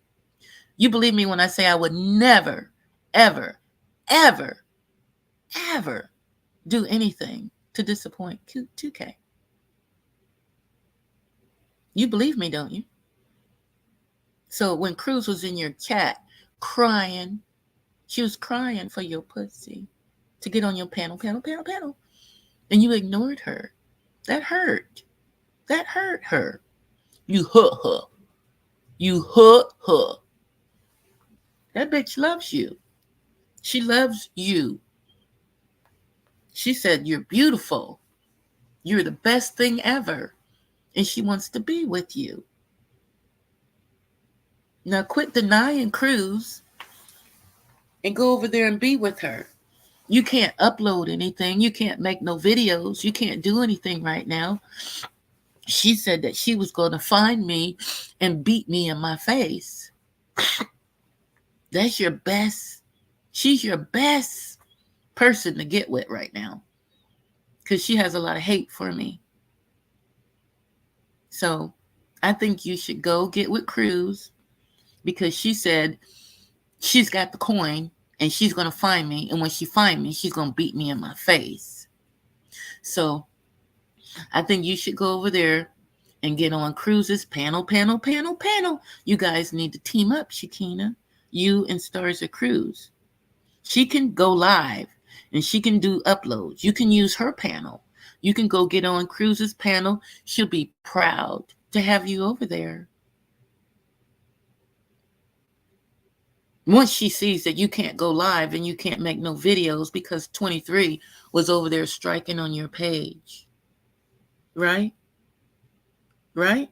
You believe me when I say I would never, ever do anything to disappoint 2K. You believe me, don't you? So when Cruz was in your chat crying, she was crying for your pussy to get on your panel. And you ignored her. That hurt. That hurt her. You hurt her. You hurt her. That bitch loves you. She loves you. She said, you're beautiful. You're the best thing ever. and she wants to be with you. Now quit denying Cruz and go over there and be with her. You can't upload anything. You can't make no videos. You can't do anything right now. She said that she was going to find me and beat me in my face. That's your best. She's your best person to get with right now, because she has a lot of hate for me. So I think you should go get with Cruz, because she said she's got the coin and she's going to find me. And when she finds me, she's going to beat me in my face. So I think you should go over there and get on Cruz's panel. You guys need to team up, Shakina. You and Starza Cruz. She can go live and she can do uploads. You can use her panel. You can go get on Cruz's panel. She'll be proud to have you over there. Once she sees that you can't go live and you can't make no videos because 23 was over there striking on your page. Right? Right?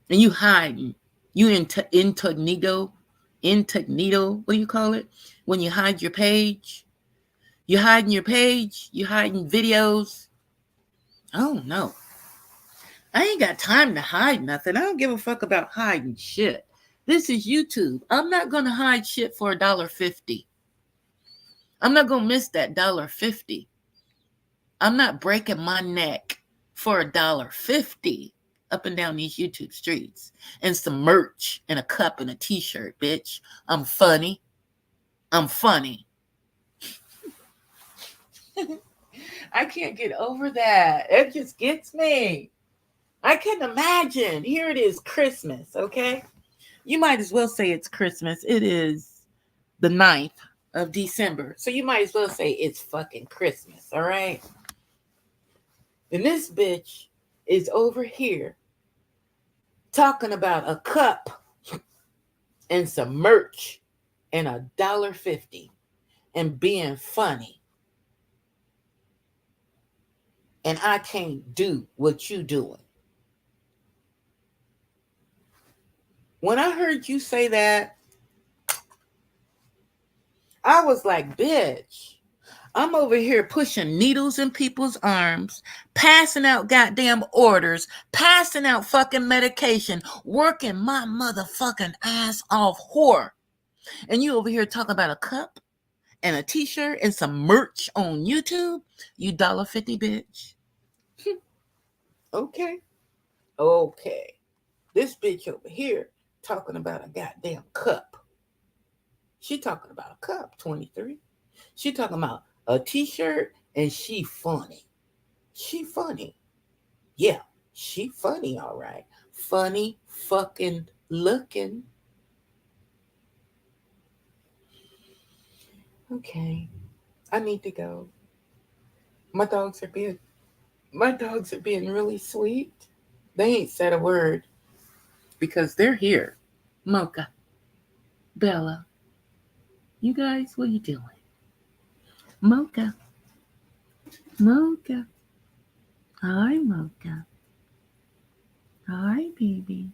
And you hiding. You incognito. What do you call it? When you hide your page. You hiding your page. You hiding videos. Oh, no. I ain't got time to hide nothing. I don't give a fuck about hiding shit. This is YouTube. I'm not going to hide shit for $1.50. I'm not going to miss that $1.50. I'm not breaking my neck for $1.50 up and down these YouTube streets and some merch and a cup and a t-shirt, bitch. I'm funny. I can't get over that. It just gets me. I can imagine. Here it is, Christmas, okay? You might as well say it's Christmas. It is the 9th of December. So you might as well say it's fucking Christmas, all right? And this bitch is over here talking about a cup and some merch and $1.50 and being funny. And I can't do what you doing. When I heard you say that, I was like, bitch, I'm over here pushing needles in people's arms, passing out goddamn orders, passing out fucking medication, working my motherfucking ass off, whore. And you over here talking about a cup and a t-shirt and some merch on YouTube? You $1.50, bitch. Okay. This bitch over here talking about a goddamn cup. She talking about a cup, 23. She talking about a t-shirt and she funny. Yeah, she funny, all right. Funny fucking looking. Okay, I need to go. My dogs are being really sweet. They ain't said a word because they're here. Mocha, Bella, you guys, what are you doing? Mocha. Hi, Mocha. Hi, baby.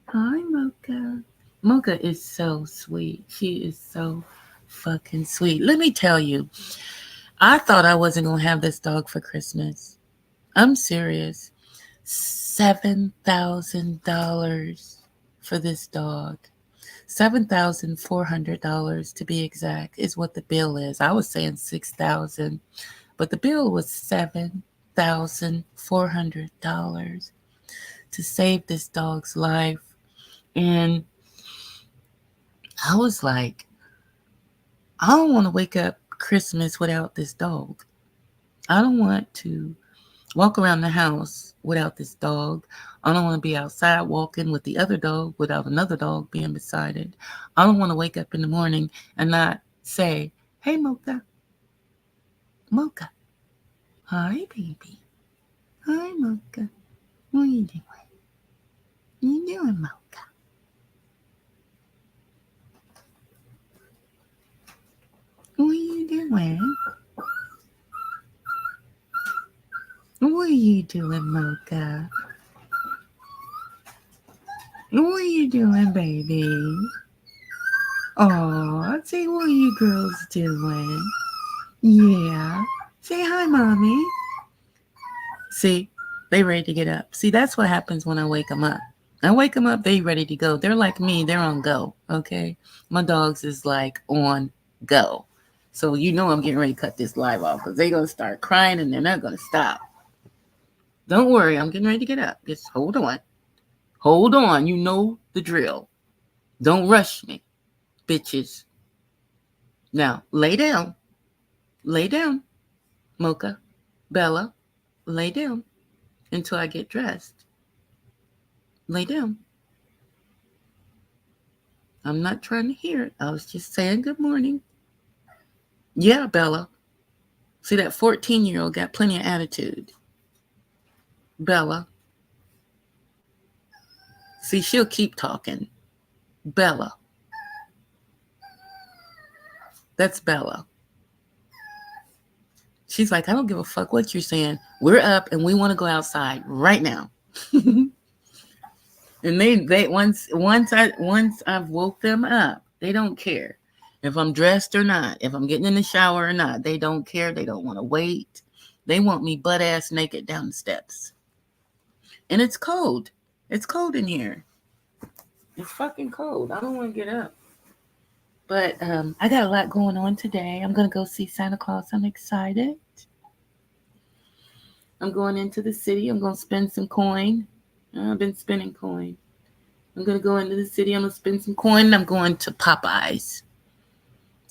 Hi, Mocha. Mocha is so sweet. She is so fucking sweet. Let me tell you, I thought I wasn't going to have this dog for Christmas. I'm serious. $7,000 for this dog. $7,400 to be exact is what the bill is. I was saying $6,000, but the bill was $7,400 to save this dog's life. And I was like, I don't want to wake up Christmas without this dog. I don't want to walk around the house without this dog. I don't want to be outside walking with the other dog without another dog being beside it. I don't want to wake up in the morning and not say, hey, Mocha. Mocha. Hi, baby. Hi, Mocha. What are you doing? What are you doing, Mocha? What are you doing? What are you doing, Mocha? What are you doing, baby? Oh, say what are you girls doing? Yeah. Say hi, mommy. See, they ready to get up. See, that's what happens when I wake them up. I wake them up, they ready to go. They're like me, they're on go, okay? My dogs is like on go. So you know I'm getting ready to cut this live off because they're going to start crying and they're not going to stop. Don't worry, I'm getting ready to get up. Just hold on. Hold on, you know the drill. Don't rush me, bitches. Now, lay down. Lay down, Mocha, Bella. Lay down until I get dressed. Lay down. I'm not trying to hear it. I was just saying good morning. Yeah, Bella. See, that 14-year-old got plenty of attitude. Bella. See, she'll keep talking. Bella. That's Bella. She's like, I don't give a fuck what you're saying. We're up and we want to go outside right now. And they once I've woke them up, they don't care if I'm dressed or not, if I'm getting in the shower or not. They don't care. They don't want to wait. They want me butt ass naked down the steps. And it's cold. It's cold in here. It's fucking cold. I don't want to get up. But I got a lot going on today. I'm going to go see Santa Claus. I'm excited. I'm going into the city. I'm going to spend some coin. I've been spending coin. I'm going to go into the city. I'm going to spend some coin. And I'm going to Popeyes.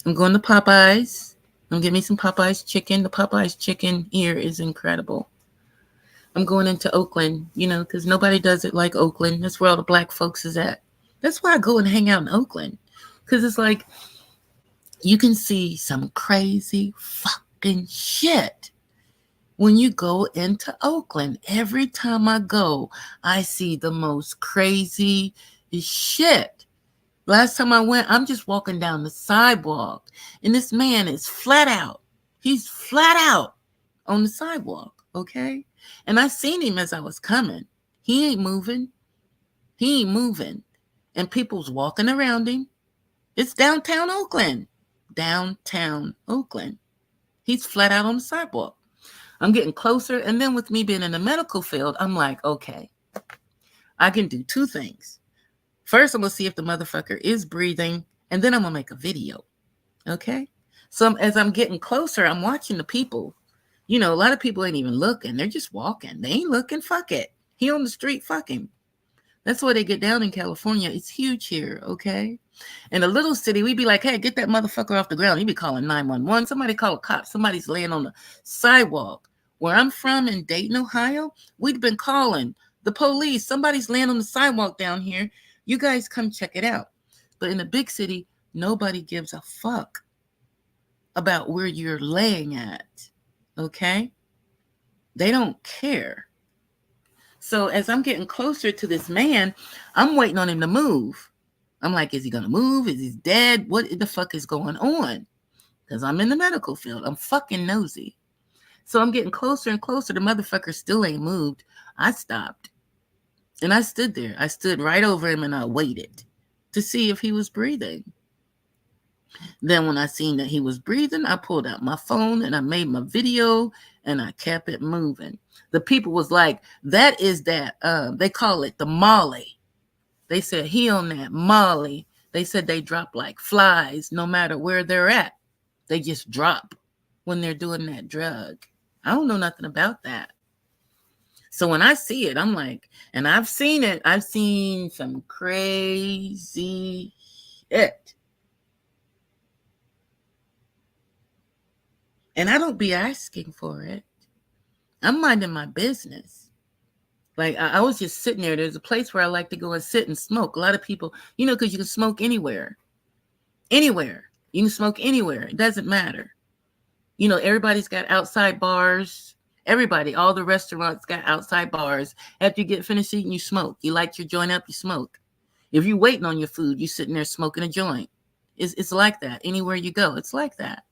I'm going to Popeyes. I'm going to get me some Popeyes chicken. The Popeyes chicken here is incredible. I'm going into Oakland, because nobody does it like Oakland. That's where all the black folks is at. That's why I go and hang out in Oakland. Because it's like, you can see some crazy fucking shit when you go into Oakland. Every time I go, I see the most crazy shit. Last time I went, I'm just walking down the sidewalk, and this man is flat out. He's flat out on the sidewalk, okay? And I seen him as I was coming. He ain't moving. He ain't moving. And people's walking around him. It's downtown Oakland. Downtown Oakland. He's flat out on the sidewalk. I'm getting closer. And then with me being in the medical field, I'm like, okay, I can do two things. First, I'm going to see if the motherfucker is breathing. And then I'm going to make a video. Okay? So as I'm getting closer, I'm watching the people. A lot of people ain't even looking. They're just walking. They ain't looking. Fuck it. He on the street. Fuck him. That's why they get down in California. It's huge here, okay? In a little city, we'd be like, hey, get that motherfucker off the ground. He'd be calling 911. Somebody call a cop. Somebody's laying on the sidewalk. Where I'm from in Dayton, Ohio, we'd been calling the police. Somebody's laying on the sidewalk down here. You guys come check it out. But in a big city, nobody gives a fuck about where you're laying at, okay? They don't care. So as I'm getting closer to this man, I'm waiting on him to move. I'm like, is he going to move? Is he dead? What the fuck is going on? Because I'm in the medical field. I'm fucking nosy. So I'm getting closer and closer. The motherfucker still ain't moved. I stopped. And I stood there. I stood right over him and I waited to see if he was breathing. Then when I seen that he was breathing, I pulled out my phone and I made my video and I kept it moving. The people was like, that is that, they call it the Molly. They said he on that Molly. They said they drop like flies no matter where they're at. They just drop when they're doing that drug. I don't know nothing about that. So when I see it, I'm like, and I've seen it. I've seen some crazy shit. And I don't be asking for it. I'm minding my business. Like, I was just sitting there. There's a place where I like to go and sit and smoke. A lot of people, because you can smoke anywhere. Anywhere. You can smoke anywhere. It doesn't matter. Everybody's got outside bars. Everybody, all the restaurants got outside bars. After you get finished eating, you smoke. You light your joint up, you smoke. If you're waiting on your food, you're sitting there smoking a joint. It's like that. Anywhere you go, it's like that.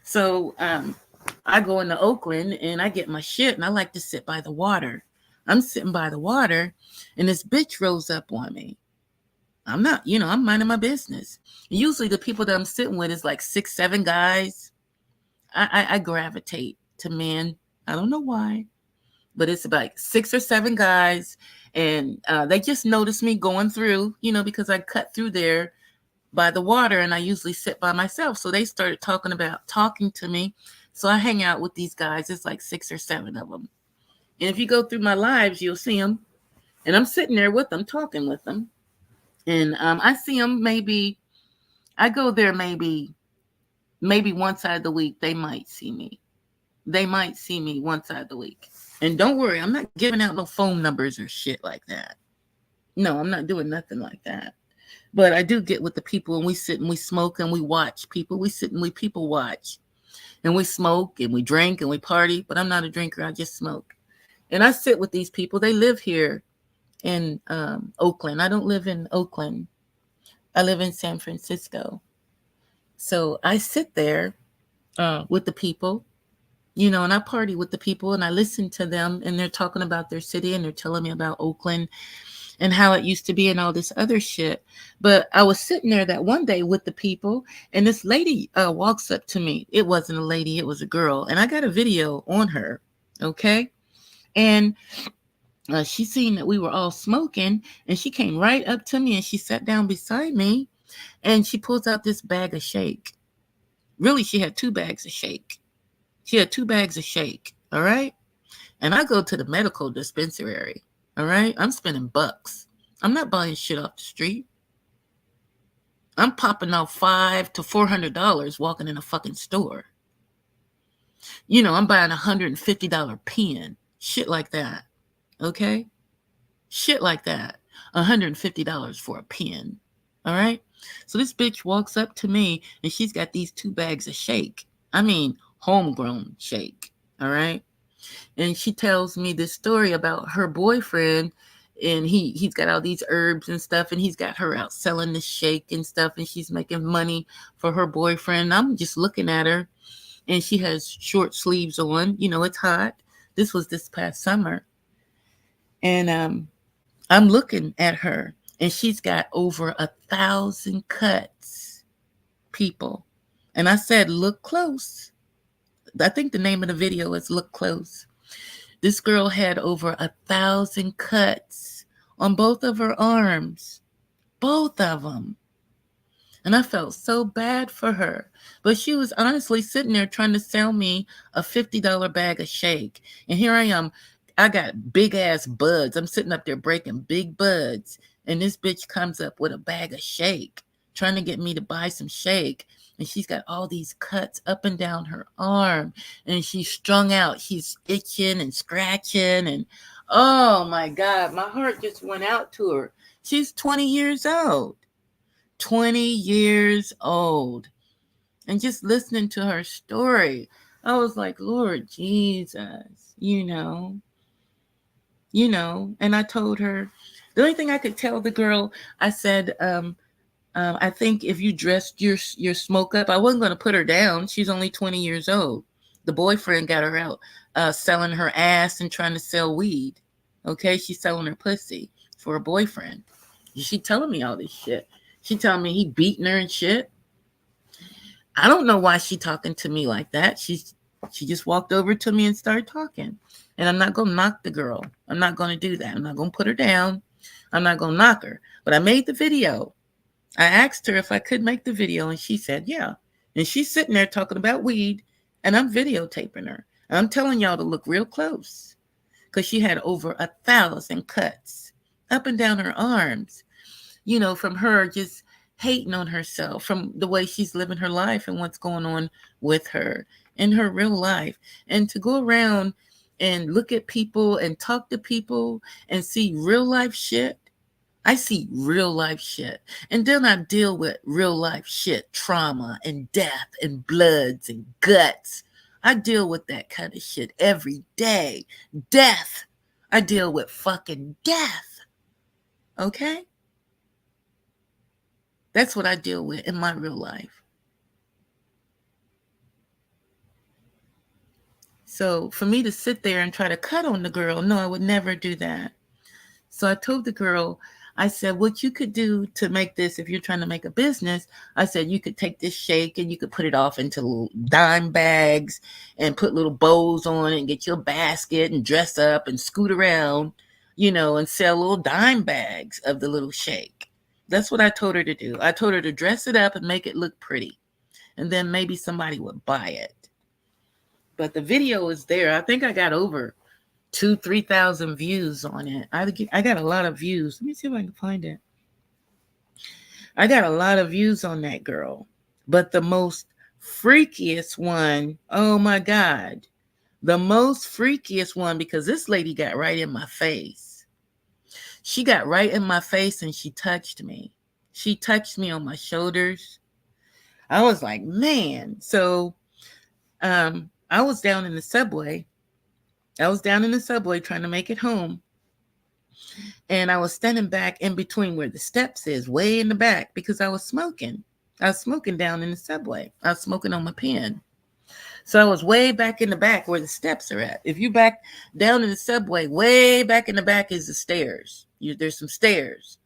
So I go into Oakland and I get my shit and I like to sit by the water. I'm sitting by the water and this bitch rolls up on me. I'm not, I'm minding my business. Usually the people that I'm sitting with is like 6, 7 guys. I gravitate to men. I don't know why, but it's about 6 or 7 guys. And they just noticed me going through, because I cut through there by the water and I usually sit by myself. So they started talking to me. So I hang out with these guys. It's like 6 or 7 of them. And if you go through my lives, you'll see them. And I'm sitting there with them, talking with them. And I see them I go there maybe once out of the week. They might see me. Once out of the week. And don't worry, I'm not giving out no phone numbers or shit like that. No, I'm not doing nothing like that. But I do get with the people and we sit and we smoke and we watch people. We sit and we people watch. And we smoke and we drink and we party. But I'm not a drinker. I just smoke. And I sit with these people. They live here in Oakland. I don't live in Oakland. I live in San Francisco. So I sit there with the people, and I party with the people and I listen to them and they're talking about their city and they're telling me about Oakland and how it used to be and all this other shit. But I was sitting there that one day with the people and this lady walks up to me. It wasn't a lady, it was a girl. And I got a video on her. Okay. And she seen that we were all smoking and she came right up to me and she sat down beside me and she pulls out this bag of shake. Really, she had 2 bags of shake. All right. And I go to the medical dispensary. All right. I'm spending bucks. I'm not buying shit off the street. I'm popping off $500 to $400 walking in a fucking store. I'm buying $150 pen. Shit like that. Okay? Shit like that. $150 for a pen. All right? So this bitch walks up to me and she's got these 2 bags of shake. I mean, homegrown shake. All right? And she tells me this story about her boyfriend and he's got all these herbs and stuff and he's got her out selling the shake and stuff and she's making money for her boyfriend. I'm just looking at her and she has short sleeves on. It's hot. This was this past summer. And I'm looking at her and she's got over 1,000 cuts, people. And I said, look close. I think the name of the video is Look Close. This girl had over 1,000 cuts on both of her arms. Both of them. And I felt so bad for her. But she was honestly sitting there trying to sell me a $50 bag of shake. And here I am. I got big ass buds. I'm sitting up there breaking big buds. And this bitch comes up with a bag of shake, trying to get me to buy some shake. And she's got all these cuts up and down her arm. And she's strung out. She's itching and scratching. And oh my God, my heart just went out to her. She's 20 years old. 20 years old. And just listening to her story, I was like, Lord Jesus, and I told her, the only thing I could tell the girl, I said, I think if you dressed your smoke up, I wasn't going to put her down. She's only 20 years old. The boyfriend got her out selling her ass and trying to sell weed. Okay, she's selling her pussy for her boyfriend. She telling me all this shit. She telling me he beating her and shit. I don't know why she talking to me like that. She just walked over to me and started talking. And I'm not going to knock the girl. I'm not going to do that. I'm not going to put her down. I'm not going to knock her. But I made the video. I asked her if I could make the video, and she said, yeah. And she's sitting there talking about weed, and I'm videotaping her. And I'm telling y'all to look real close because she had over 1,000 cuts up and down her arms, from her just hating on herself, from the way she's living her life and what's going on with her in her real life. And to go around and look at people and talk to people and see real life shit. I see real life shit. And then I deal with real life shit, trauma and death and bloods and guts. I deal with that kind of shit every day. Death. I deal with fucking death. Okay? That's what I deal with in my real life. So for me to sit there and try to cut on the girl, no, I would never do that. So I told the girl, I said, what you could do to make this, if you're trying to make a business, I said, you could take this shake and you could put it off into little dime bags and put little bows on it and get your basket and dress up and scoot around, and sell little dime bags of the little shake. That's what I told her to do. I told her to dress it up and make it look pretty. And then maybe somebody would buy it. But the video is there. I think I got over 2,000-3,000 views on it. I got a lot of views. Let me see if I can find it. I got a lot of views on that girl. But the most freakiest one, oh my God. The most freakiest one, because this lady got right in my face. She got right in my face and she touched me. She touched me on my shoulders. I was like, man. So I was down in the subway. Trying to make it home. And I was standing back in between where the steps is, way in the back, because I was smoking. I was smoking down in the subway. I was smoking on my pen. So I was way back in the back where the steps are at. If you back down in the subway, way back in the back is the stairs. There's some stairs.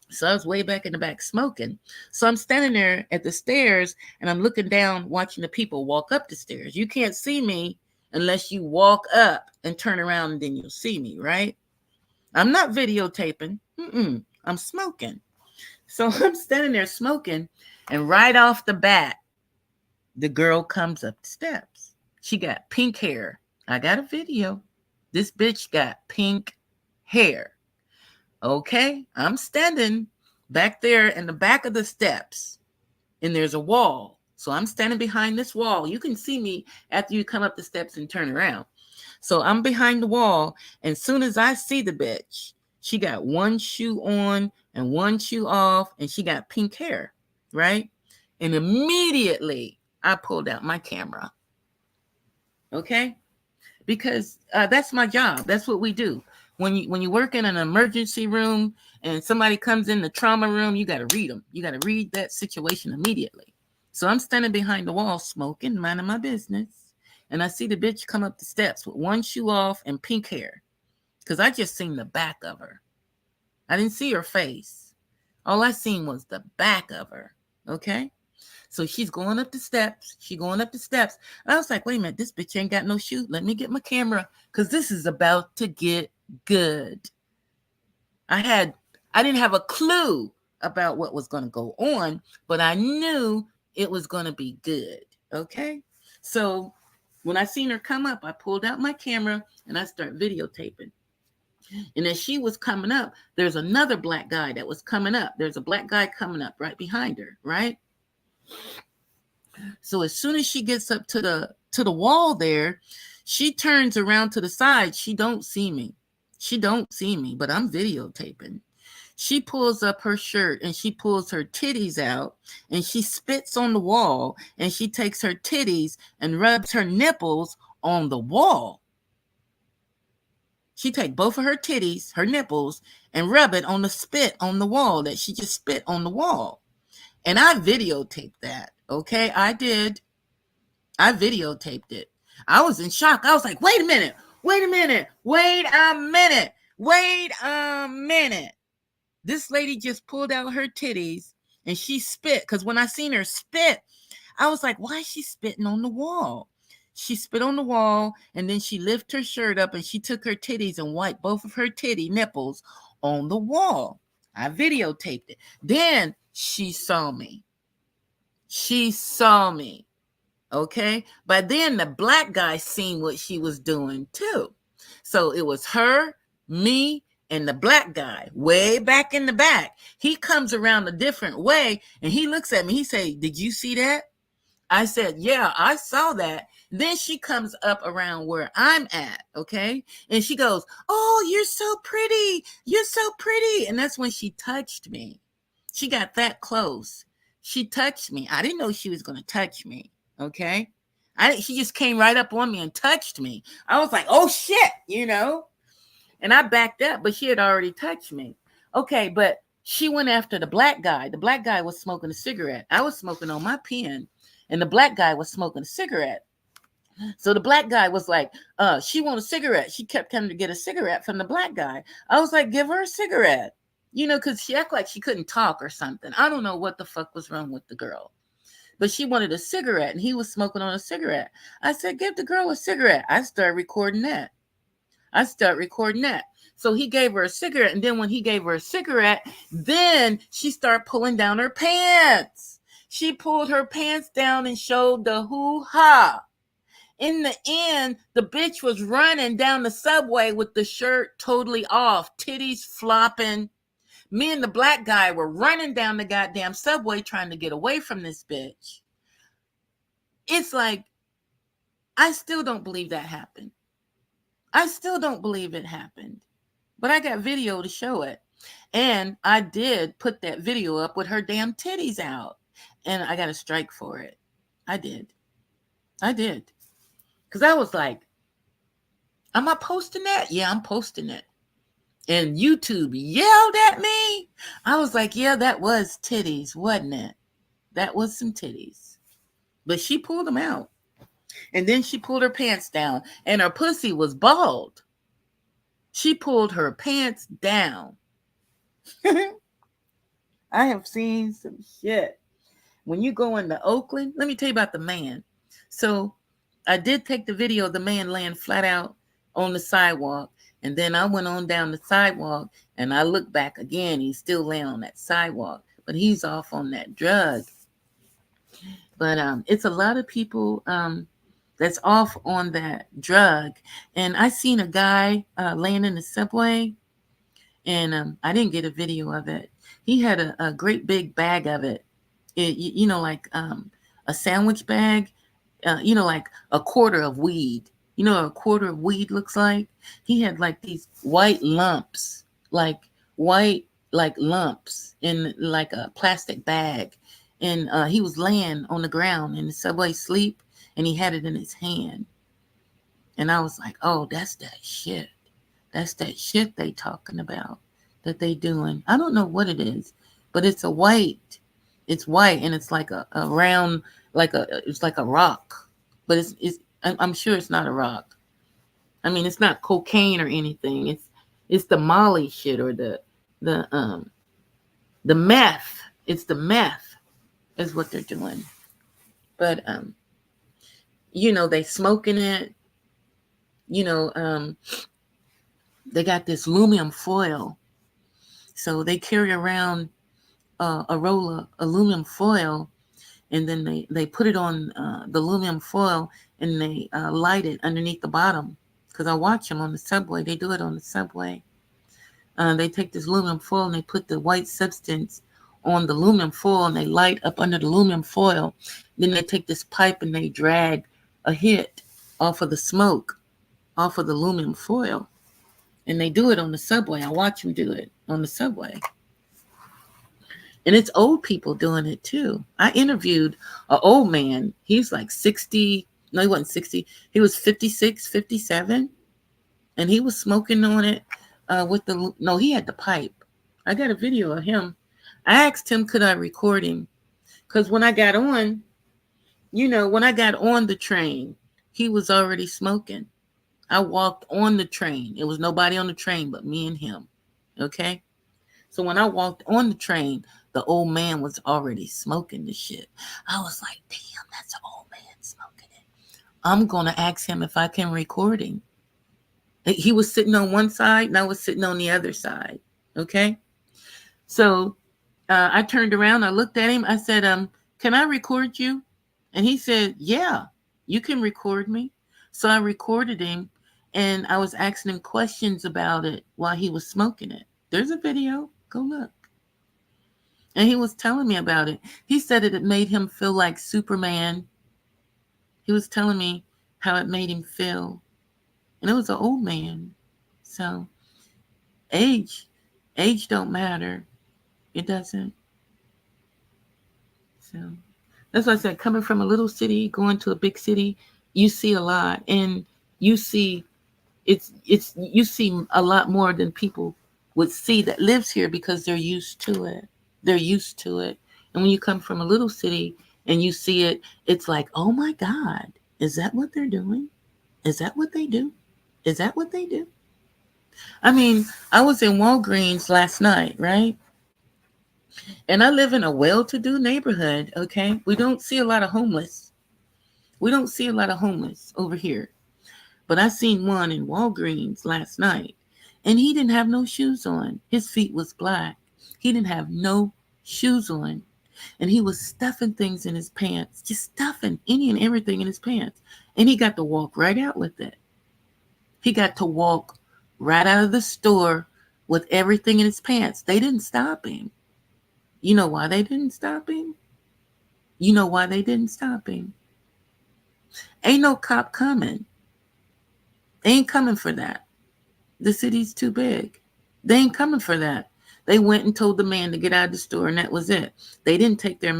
So I was way back in the back smoking. So I'm standing there at the stairs and I'm looking down, watching the people walk up the stairs. You can't see me unless you walk up and turn around and then you'll see me, right? I'm not videotaping. I'm smoking. So I'm standing there smoking and right off the bat, the girl comes up the steps. She got pink hair. I got a video. This bitch got pink hair. Okay, I'm standing back there in the back of the steps and there's a wall. So I'm standing behind this wall. You can see me after you come up the steps and turn around. So I'm behind the wall. And soon as I see the bitch, she got one shoe on and one shoe off and she got pink hair, right? And immediately I pulled out my camera. Okay? Because that's my job. That's what we do. When you work in an emergency room and somebody comes in the trauma room, you got to read them. You got to read that situation immediately. So I'm standing behind the wall smoking, minding my business. And I see the bitch come up the steps with one shoe off and pink hair. Because I just seen the back of her. I didn't see her face. All I seen was the back of her. Okay? So she's going up the steps. And I was like, wait a minute, this bitch ain't got no shoe. Let me get my camera. Because this is about to get good. I didn't have a clue about what was going to go on, but I knew it was going to be good. Okay? So when I seen her come up, I pulled out my camera and I started videotaping. And as she was coming up, there's another black guy that was coming up. There's a black guy coming up right behind her, right? So as soon as she gets up to the wall there, she turns around to the side. She don't see me, but I'm videotaping. She pulls up her shirt and she pulls her titties out and she spits on the wall and she takes her titties and rubs her nipples on the wall. She take both of her titties, her nipples, and rub it on the spit on the wall that she just spit on the wall. And I videotaped that. Okay, I did. I videotaped it. I was in shock. I was like, wait a minute. This lady just pulled out her titties and she spit. Because when I seen her spit, I was like, why is she spitting on the wall? She spit on the wall and then she lifted her shirt up and she took her titties and wiped both of her titty nipples on the wall. I videotaped it. Then she saw me. Okay? But then the black guy seen what she was doing too. So it was her, me, and the black guy way back in the back. He comes around a different way and he looks at me. He say, did you see that? I said, yeah, I saw that. Then she comes up around where I'm at, okay? And she goes, oh, you're so pretty. And that's when she touched me. She got that close. She touched me. I didn't know she was going to touch me, okay? She just came right up on me and touched me. I was like, oh, shit, And I backed up, but she had already touched me. Okay, but she went after the black guy. The black guy was smoking a cigarette. I was smoking on my pen, and the black guy was smoking a cigarette. So the black guy was like, she want a cigarette. She kept coming to get a cigarette from the black guy. I was like, give her a cigarette. You know, because she acted like she couldn't talk or something. I don't know what the fuck was wrong with the girl. But she wanted a cigarette, and he was smoking on a cigarette. I said, give the girl a cigarette. I started recording that. So he gave her a cigarette, and then when he gave her a cigarette, then she started pulling down her pants. She pulled her pants down and showed the hoo-ha. In the end, the bitch was running down the subway with the shirt totally off, titties flopping. Me and the black guy were running down the goddamn subway trying to get away from this bitch. It's like, I still don't believe that happened. I still don't believe it happened. But I got video to show it. And I did put that video up with her damn titties out. And I got a strike for it. I did. Because I was like, am I posting that? Yeah, I'm posting it. And YouTube yelled at me. I was like, yeah, that was titties, wasn't it? That was some titties. But she pulled them out. And then she pulled her pants down. And her pussy was bald. She pulled her pants down. I have seen some shit. When you go into Oakland, let me tell you about the man. So I did take the video of the man laying flat out on the sidewalk. And then I went on down the sidewalk and I looked back again. He's still laying on that sidewalk, but he's off on that drug. But it's a lot of people that's off on that drug. And I seen a guy laying in the subway, and I didn't get a video of it. He had a great big bag of it. You know, like a sandwich bag, you know, like a quarter of weed. You know what a quarter of weed looks like? He had like these white lumps, like lumps in like a plastic bag. And he was laying on the ground in the subway sleep, and he had it in his hand. And I was like, oh, that's that shit. That's that shit they talking about that they doing. I don't know what it is, but it's white. It's white, and it's like a round, it's like a rock. But I'm sure it's not a rock. I mean, it's not cocaine or anything. It's the Molly shit or the meth. It's the meth is what they're doing. But you know, they smoking it. You know, they got this aluminum foil. So they carry around a roll of aluminum foil, and then they put it on the aluminum foil, and they light it underneath the bottom. Because I watch them on the subway. They do it on the subway. They take this aluminum foil and they put the white substance on the aluminum foil, and they light up under the aluminum foil. Then they take this pipe and they drag a hit off of the smoke, off of the aluminum foil. And they do it on the subway. I watch them do it on the subway. And it's old people doing it too. I interviewed an old man. He's like 60. No, he wasn't 60. He was 56, 57. And he was smoking on it he had the pipe. I got a video of him. I asked him, could I record him? Because when I got on the train, he was already smoking. I walked on the train. It was nobody on the train but me and him. Okay? So when I walked on the train, the old man was already smoking the shit. I was like, damn, that's an old man smoking it. I'm going to ask him if I can record him. He was sitting on one side and I was sitting on the other side. Okay? So I turned around. I looked at him. I said, can I record you? And he said, yeah, you can record me. So I recorded him, and I was asking him questions about it while he was smoking it. There's a video. Go look. And he was telling me about it. He said it made him feel like Superman. He was telling me how it made him feel. And it was an old man. So age don't matter. It doesn't. So that's why I said, coming from a little city, going to a big city, you see a lot. And you see you see a lot more than people would see that lives here, because they're used to it. They're used to it. And when you come from a little city and you see it, it's like, oh my God. Is that what they're doing? Is that what they do? Is that what they do? I mean, I was in Walgreens last night, right? And I live in a well-to-do neighborhood, okay? We don't see a lot of homeless. We don't see a lot of homeless over here. But I seen one in Walgreens last night, and he didn't have no shoes on. His feet was black. He didn't have no shoes on. And he was stuffing things in his pants, just stuffing any and everything in his pants. And he got to walk right out with it. He got to walk right out of the store with everything in his pants. They didn't stop him. You know why they didn't stop him? You know why they didn't stop him? Ain't no cop coming. They ain't coming for that. The city's too big. They ain't coming for that. They went and told the man to get out of the store, and that was it. They didn't take their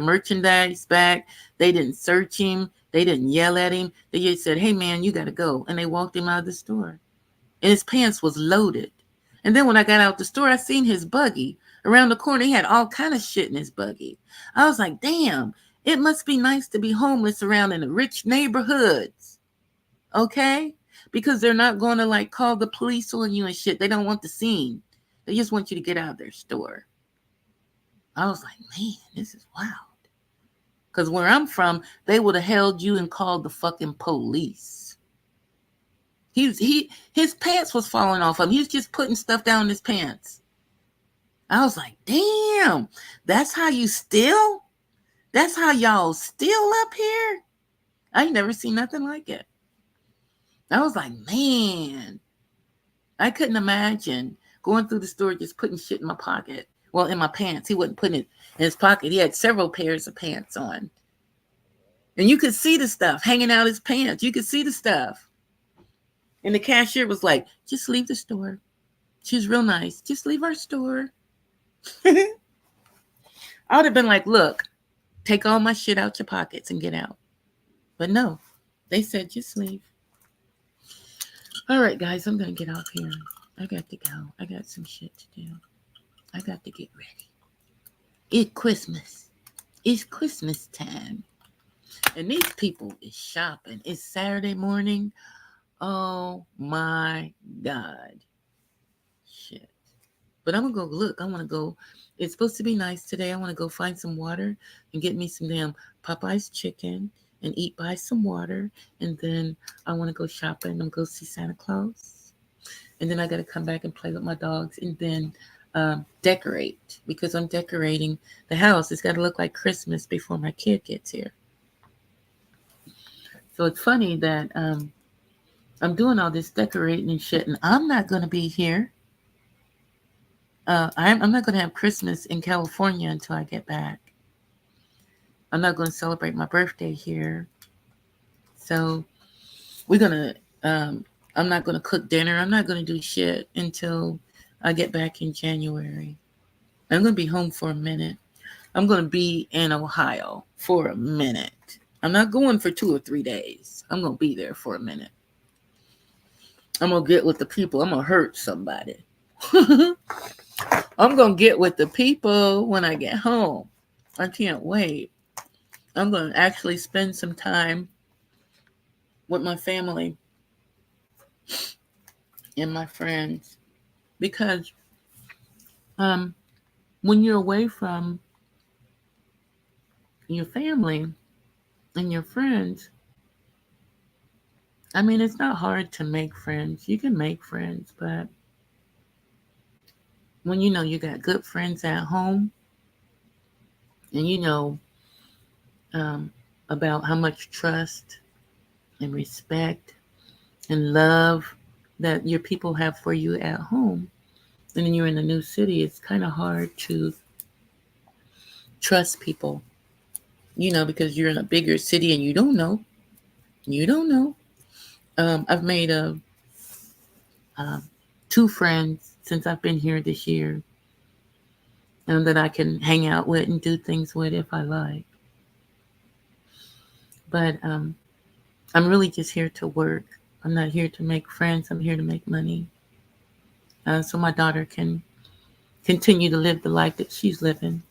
merchandise back. They didn't search him. They didn't yell at him. They just said, hey, man, you got to go. And they walked him out of the store. And his pants was loaded. And then when I got out the store, I seen his buggy. Around the corner, he had all kind of shit in his buggy. I was like, damn, it must be nice to be homeless around in the rich neighborhoods. Okay? Because they're not going to like call the police on you and shit. They don't want the scene. They just want you to get out of their store. I was like, man, this is wild. Because where I'm from, they would have held you and called the fucking police. His pants was falling off him. He was just putting stuff down in his pants. I was like, damn, that's how you steal? That's how y'all steal up here? I ain't never seen nothing like it. I was like, man, I couldn't imagine going through the store just putting shit in my pocket. Well, in my pants. He wasn't putting it in his pocket. He had several pairs of pants on. And you could see the stuff hanging out his pants. You could see the stuff. And the cashier was like, just leave the store. She was real nice. Just leave our store. I would have been like, look, take all my shit out your pockets and get out. But no, they said, just leave. All right, guys, I'm going to get off here. I got to go. I got some shit to do. I got to get ready. It's Christmas. It's Christmas time. And these people is shopping. It's Saturday morning. Oh my God. Shit. But I'm going to go look. I want to go. It's supposed to be nice today. I want to go find some water and get me some damn Popeye's chicken and eat by some water. And then I want to go shopping and go see Santa Claus. And then I got to come back and play with my dogs and then decorate because I'm decorating the house. It's got to look like Christmas before my kid gets here. So it's funny that I'm doing all this decorating and shit, and I'm not going to be here. I'm not going to have Christmas in California until I get back. I'm not going to celebrate my birthday here. So we're going to, I'm not going to cook dinner. I'm not going to do shit until I get back in January. I'm going to be home for a minute. I'm going to be in Ohio for a minute. I'm not going for 2 or 3 days. I'm going to be there for a minute. I'm going to get with the people. I'm going to hurt somebody. I'm going to get with the people when I get home. I can't wait. I'm going to actually spend some time with my family and my friends. Because when you're away from your family and your friends, I mean, it's not hard to make friends. You can make friends, but when you know you got good friends at home and you know about how much trust and respect and love that your people have for you at home, and then you're in a new city, it's kind of hard to trust people, because you're in a bigger city and you don't know. I've made 2 friends since I've been here this year, and that I can hang out with and do things with if I like. But I'm really just here to work. I'm not here to make friends. I'm here to make money. So my daughter can continue to live the life that she's living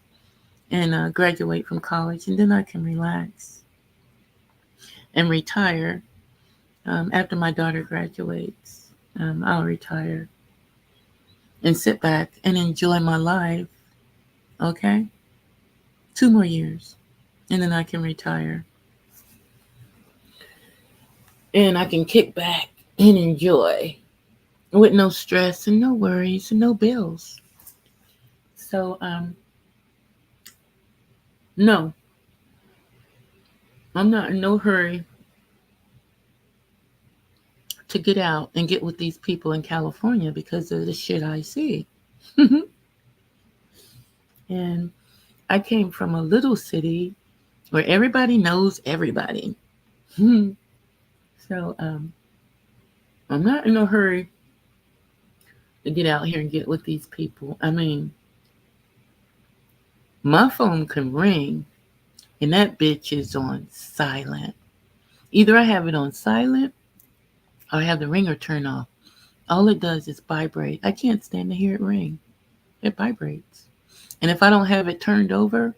and graduate from college, and then I can relax. and retire. After my daughter graduates, I'll retire and sit back and enjoy my life. Okay? 2 more years, and then I can retire. And I can kick back and enjoy with no stress and no worries and no bills. So, no, I'm not in no hurry to get out and get with these people in California because of the shit I see. And I came from a little city where everybody knows everybody. So, I'm not in a hurry to get out here and get with these people. I mean, my phone can ring and that bitch is on silent. Either I have it on silent or I have the ringer turned off. All it does is vibrate. I can't stand to hear it ring. It vibrates. And if I don't have it turned over,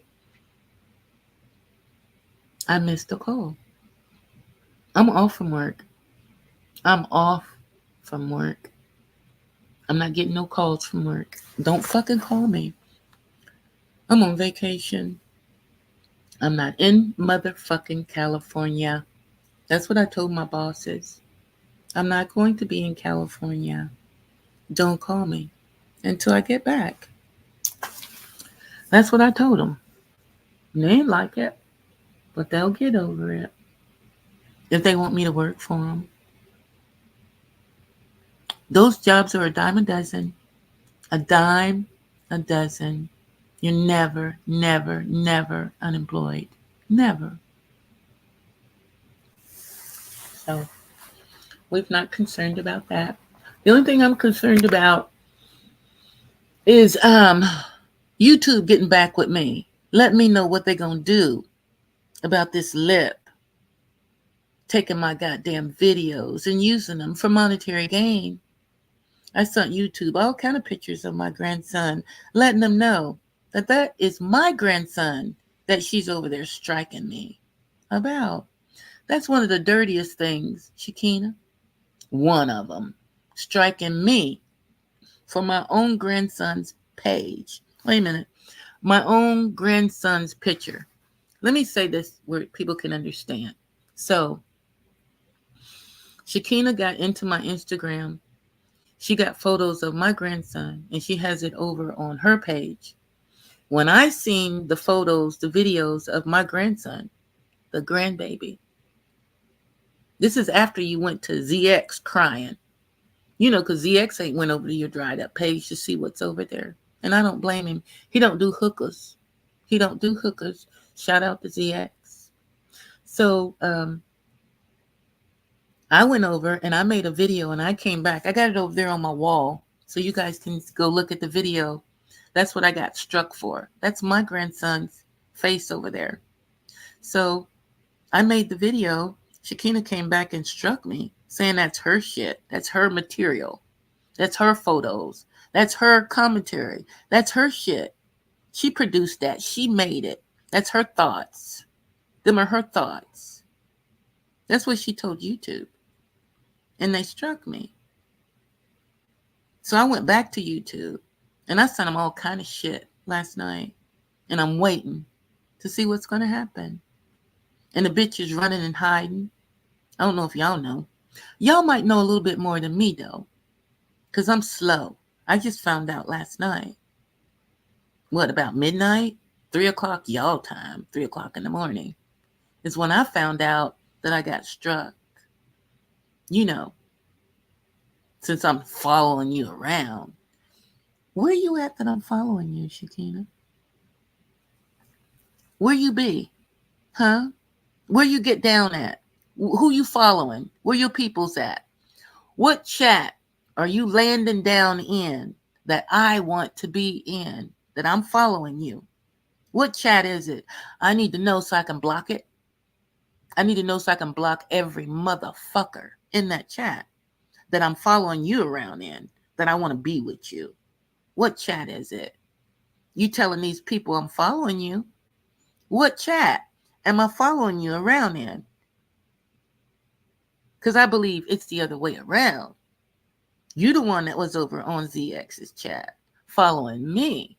I missed a call. I'm off from work. I'm off from work. I'm not getting no calls from work. Don't fucking call me. I'm on vacation. I'm not in motherfucking California. That's what I told my bosses. I'm not going to be in California. Don't call me until I get back. That's what I told them. They ain't like it, but they'll get over it if they want me to work for them. Those jobs are a dime a dozen. A dime a dozen. You're never, never, never unemployed. Never. So we're not concerned about that. The only thing I'm concerned about is YouTube getting back with me. Let me know what they're going to do about this lip taking my goddamn videos and using them for monetary gain. I sent YouTube all kind of pictures of my grandson, letting them know that that is my grandson that she's over there striking me about. That's one of the dirtiest things, Shakina. One of them. Striking me for my own grandson's page. Wait a minute. My own grandson's picture. Let me say this where people can understand. So, Shakina got into my Instagram. She got photos of my grandson, and she has it over on her page. When I seen the photos, the videos of my grandson, the grandbaby, this is after you went to ZX crying. You know, because ZX ain't went over to your dried up page to see what's over there. And I don't blame him. He don't do hookers. He don't do hookers. Shout out to ZX. So I went over and I made a video and I came back. I got it over there on my wall so you guys can go look at the video. That's what I got struck for. That's my grandson's face over there. So I made the video. Shakina came back and struck me saying that's her shit. That's her material. That's her photos. That's her commentary. That's her shit. She produced that. She made it. That's her thoughts. Them are her thoughts. That's what she told YouTube. And they struck me. So I went back to YouTube and I sent them all kind of shit last night. And I'm waiting to see what's going to happen. And the bitch is running and hiding. I don't know if y'all know. Y'all might know a little bit more than me, though. Because I'm slow. I just found out last night. What, about midnight? 3 o'clock y'all time. 3 o'clock in the morning. Is when I found out that I got struck. You know. Since I'm following you around. Where you at that I'm following you, Shakina? Where you be? Huh? Where you get down at? Who you following? Where your people's at? What chat are you landing down in that I want to be in, that I'm following you? What chat is it? I need to know so I can block it. I need to know so I can block every motherfucker in that chat that I'm following you around in, that I want to be with you. What chat is it? You telling these people I'm following you? What chat am I following you around in? Because I believe it's the other way around. You the one that was over on ZX's chat, following me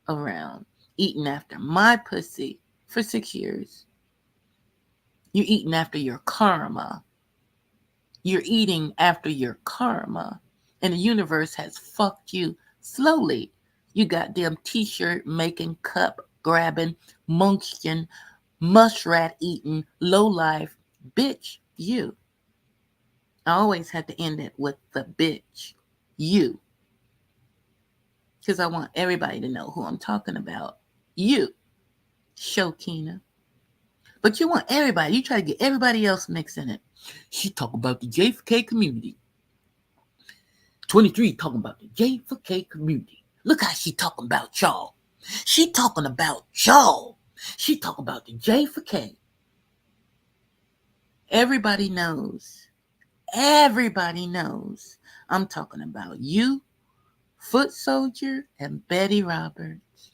around, eating after my pussy for 6 years. You're eating after your karma. You're eating after your karma. And the universe has fucked you slowly. You goddamn t-shirt making, cup grabbing, munchkin, mushrat eating, low life bitch you. I always had to end it with the bitch you. Because I want everybody to know who I'm talking about. You, Shokina. But you want everybody, you try to get everybody else mixing it. She talk about the J4K community. 23 talking about the J4K community. Look how she talking about y'all. She talking about y'all. She talking about the J4K. Everybody knows. Everybody knows. I'm talking about you, Foot Soldier, and Betty Roberts.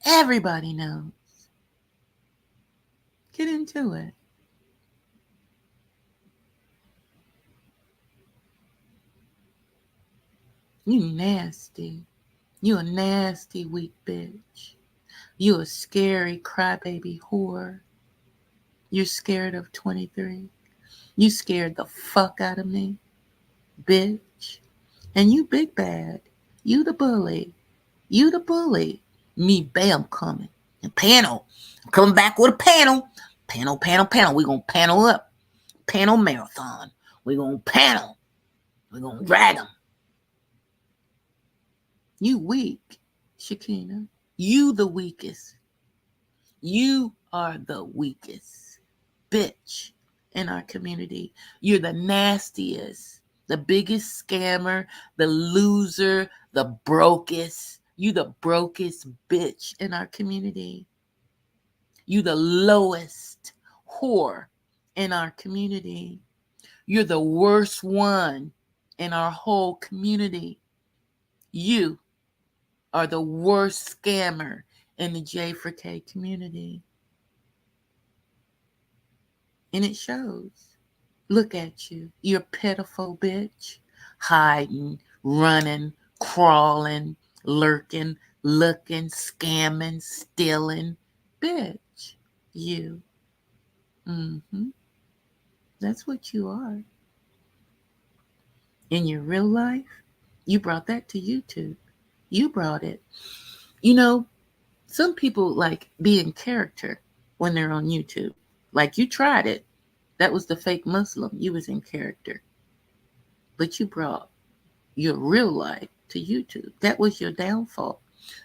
Everybody knows. Get into it. You nasty. You a nasty weak bitch. You a scary crybaby whore. You're scared of 23. You scared the fuck out of me, bitch. And you big bad. You the bully. You the bully. Me, bam, coming. And panel. I'm coming back with a panel. Panel, panel, panel. We're going to panel up. Panel marathon. We're going to panel. We're going to drag them. You weak, Shakina. You the weakest. You are the weakest bitch in our community. You're the nastiest, the biggest scammer, the loser, the brokest. You the brokest bitch in our community. You the lowest whore in our community. You're the worst one in our whole community. You are the worst scammer in the J4K community. And it shows. Look at you. You're a pitiful bitch. Hiding, running, crawling, lurking, looking, scamming, stealing. Bitch. You. That's what you are. In your real life, you brought that to YouTube. You brought it. You know, some people like being character when they're on YouTube. Like you tried it. That was the fake Muslim. You was in character. But you brought your real life to YouTube. That was your downfall.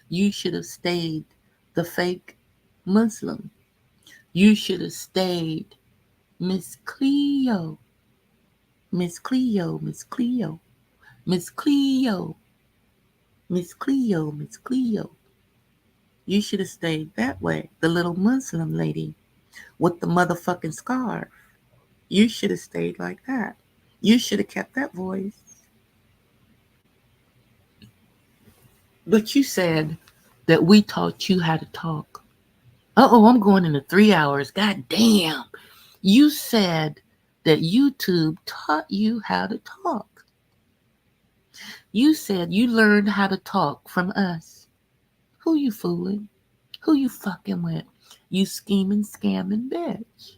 You should have stayed the fake Muslim. You should have stayed Miss Cleo. Miss Cleo, Miss Cleo. Miss Cleo. Miss Cleo, Miss Cleo. You should have stayed that way. The little Muslim lady with the motherfucking scarf. You should have stayed like that. You should have kept that voice. But you said that we taught you how to talk. Uh-oh, I'm going into 3 hours. God damn. You said that YouTube taught you how to talk. You said you learned how to talk from us. Who you fooling? Who you fucking with? You scheming, scamming bitch.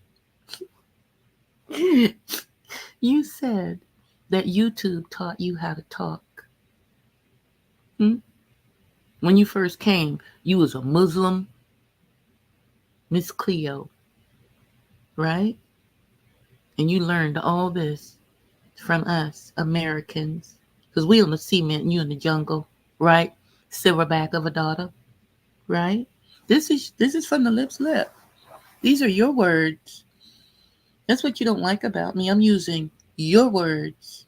You said that YouTube taught you how to talk. When you first came, you was a Muslim, Miss Cleo, right? And you learned all this from us, Americans. Because we on the cement and you in the jungle, right? Silverback of a daughter, right? This is from the lips lip. These are your words. That's what you don't like about me. I'm using your words.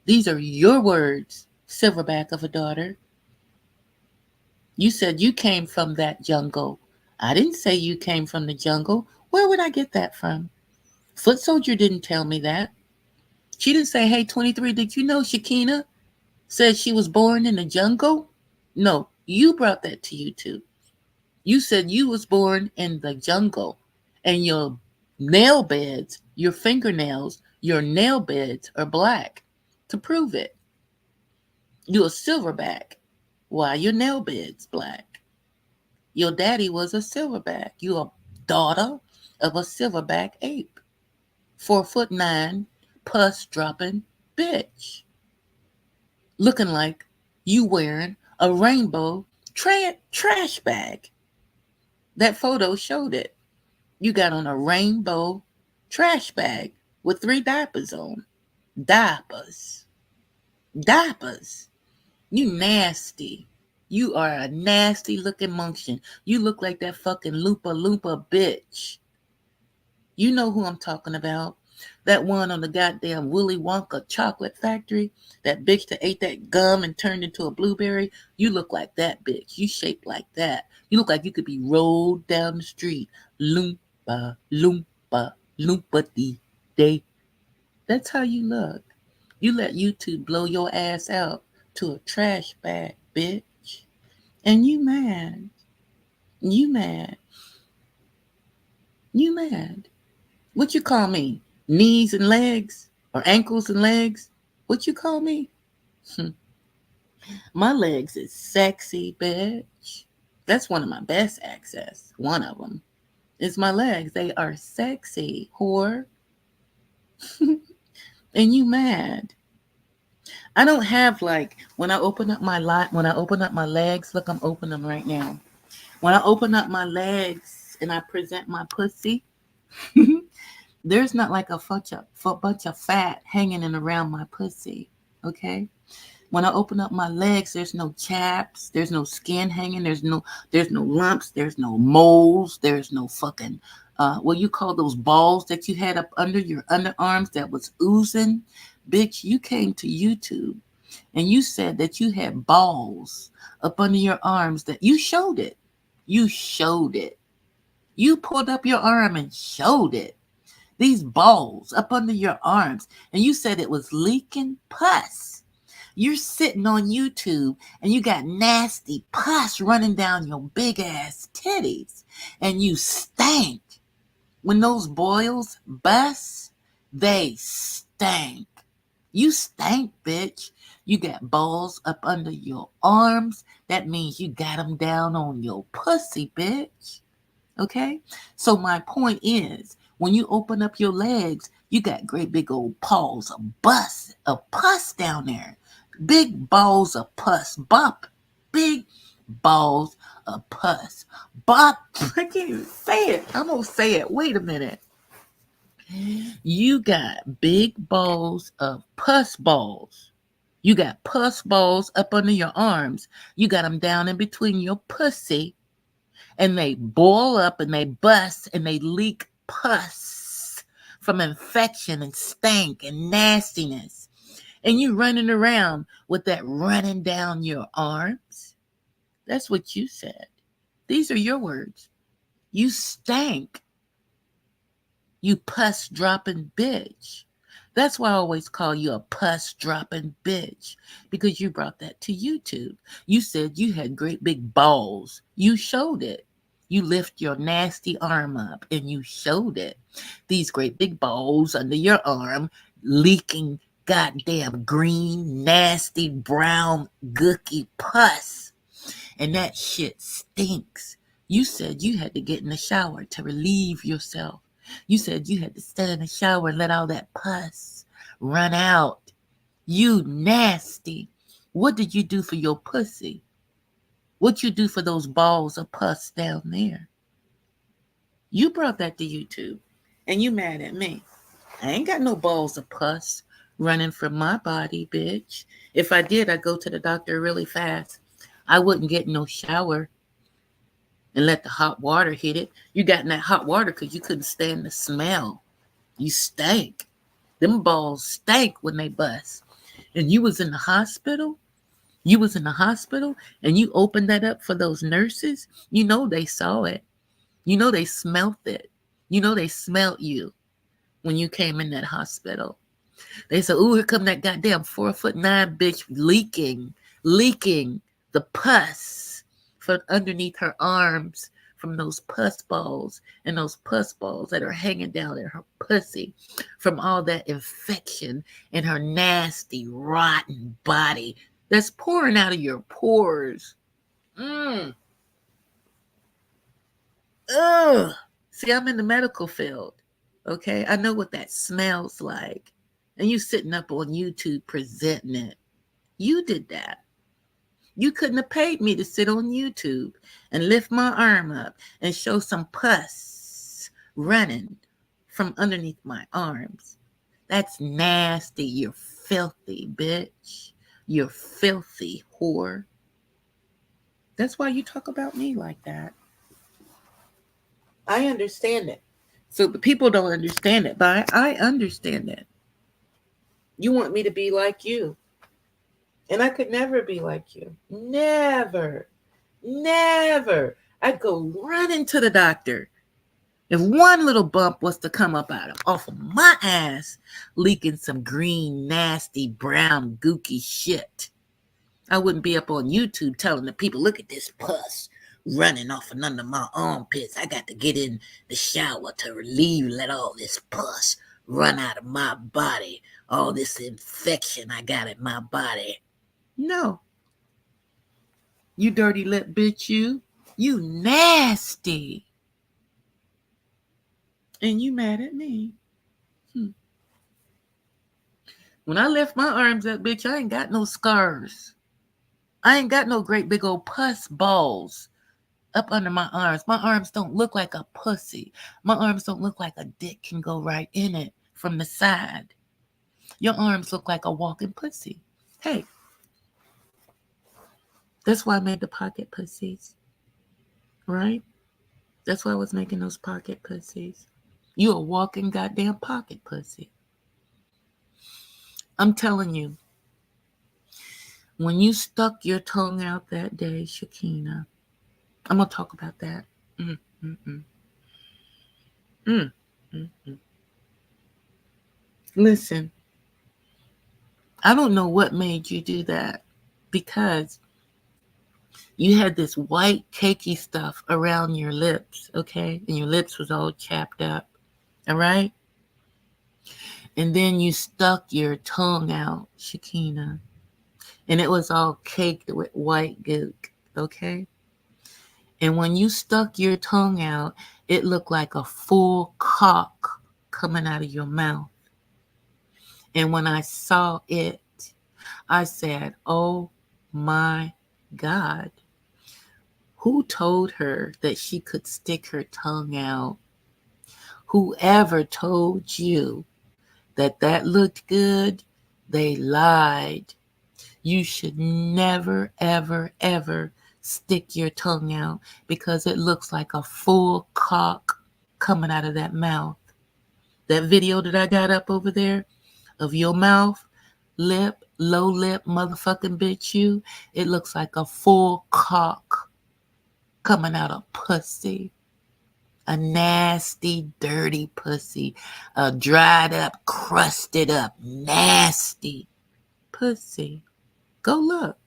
These are your words, silverback of a daughter. You said you came from that jungle. I didn't say you came from the jungle. Where would I get that from? Foot Soldier didn't tell me that. She didn't say, hey, 23, did you know Shakina said she was born in the jungle? No, you brought that to YouTube. You said you was born in the jungle and your nail beds, your fingernails, your nail beds are black to prove it. You a silverback. Why your nail bed's black? Your daddy was a silverback. You a daughter of a silverback ape. 4'9", pus dropping bitch. Looking like you wearing a rainbow trash bag. That photo showed it. You got on a rainbow trash bag with 3 diapers on. Diapers. You nasty. You are a nasty looking munction. You look like that fucking Loompa Loompa bitch. You know who I'm talking about. That one on the goddamn Willy Wonka chocolate factory. That bitch that ate that gum and turned into a blueberry. You look like that bitch. You shaped like that. You look like you could be rolled down the street. Loompa, loompa, loompa dee day. That's how you look. You let YouTube blow your ass out to a trash bag, bitch. And you mad. You mad. You mad. What you call me? Knees and legs? Or ankles and legs? What you call me? My legs is sexy, bitch. That's one of my best access. One of them is my legs. They are sexy, whore. And you mad. I don't have like when I open up my legs, look, I'm opening them right now. When I open up my legs and I present my pussy, there's not like a bunch of fat hanging in around my pussy. Okay? When I open up my legs, there's no chaps, there's no skin hanging, there's no lumps, there's no moles, there's no fucking what you call those balls that you had up under your underarms that was oozing. Bitch, you came to YouTube and you said that you had balls up under your arms that you showed it. You showed it. You pulled up your arm and showed it. These balls up under your arms, and you said it was leaking pus. You're sitting on YouTube and you got nasty pus running down your big ass titties, and you stank. When those boils bust, they stank. You stank, bitch. You got balls up under your arms. That means you got them down on your pussy, bitch. Okay? So my point is, when you open up your legs, you got great big old paws of pus down there. Big balls of pus. Bop. Big balls of pus. Bop. I can't even say it. I'm going to say it. Wait a minute. You got big balls of pus balls. You got pus balls up under your arms. You got them down in between your pussy. And they boil up and they bust and they leak pus from infection and stank and nastiness. And you running around with that running down your arms. That's what you said. These are your words. You stank. You pus dropping bitch. That's why I always call you a pus dropping bitch, because you brought that to YouTube. You said you had great big balls. You showed it. You lift your nasty arm up and you showed it. These great big balls under your arm, leaking goddamn green, nasty, brown, gooky pus. And that shit stinks. You said you had to get in the shower to relieve yourself. You said you had to stand in the shower and let all that pus run out. You nasty. What did you do for your pussy? What you do for those balls of pus down there? You brought that to YouTube and you mad at me. I ain't got no balls of pus running from my body, bitch. If I did, I'd go to the doctor really fast. I wouldn't get no shower and let the hot water hit it. You got in that hot water because you couldn't stand the smell. You stank. Them balls stank when they bust. And you was in the hospital. You was in the hospital and you opened that up for those nurses. You know they saw it. You know they smelt it. You know they smelt you when you came in that hospital. They said, ooh, here come that goddamn 4'9" bitch leaking the pus from underneath her arms from those pus balls and those pus balls that are hanging down in her pussy from all that infection in her nasty, rotten body that's pouring out of your pores. Ugh. See, I'm in the medical field. Okay, I know what that smells like. And you sitting up on YouTube presenting it. You did that. You couldn't have paid me to sit on YouTube and lift my arm up and show some pus running from underneath my arms. That's nasty. You're filthy, bitch. You're filthy whore. That's why you talk about me like that. I understand it. So the people don't understand it, but I understand it. You want me to be like you. And I could never be like you. Never. Never. I'd go running to the doctor. If one little bump was to come up off of my ass, leaking some green, nasty, brown, gooky shit, I wouldn't be up on YouTube telling the people, look at this pus running off and under my armpits. I got to get in the shower to let all this pus run out of my body. All this infection I got in my body. No. You dirty lip bitch, you. You nasty. And you mad at me. When I lift my arms up, bitch, I ain't got no scars. I ain't got no great big old pus balls up under my arms. My arms don't look like a pussy. My arms don't look like a dick can go right in it from the side. Your arms look like a walking pussy. Hey. That's why I made the pocket pussies. Right? That's why I was making those pocket pussies. You a walking goddamn pocket pussy. I'm telling you. When you stuck your tongue out that day, Shakina, I'm going to talk about that. Listen, I don't know what made you do that because you had this white cakey stuff around your lips, okay? And your lips was all chapped up, all right? And then you stuck your tongue out, Shakina, and it was all caked with white gook, okay? And when you stuck your tongue out, it looked like a full cock coming out of your mouth. And when I saw it, I said, oh my God. Who told her that she could stick her tongue out? Whoever told you that that looked good, they lied. You should never, ever, ever stick your tongue out because it looks like a full cock coming out of that mouth. That video that I got up over there of your mouth, lip, low lip, motherfucking bitch you, it looks like a full cock coming out of pussy. A nasty, dirty pussy. A dried up, crusted up, nasty pussy. Go look.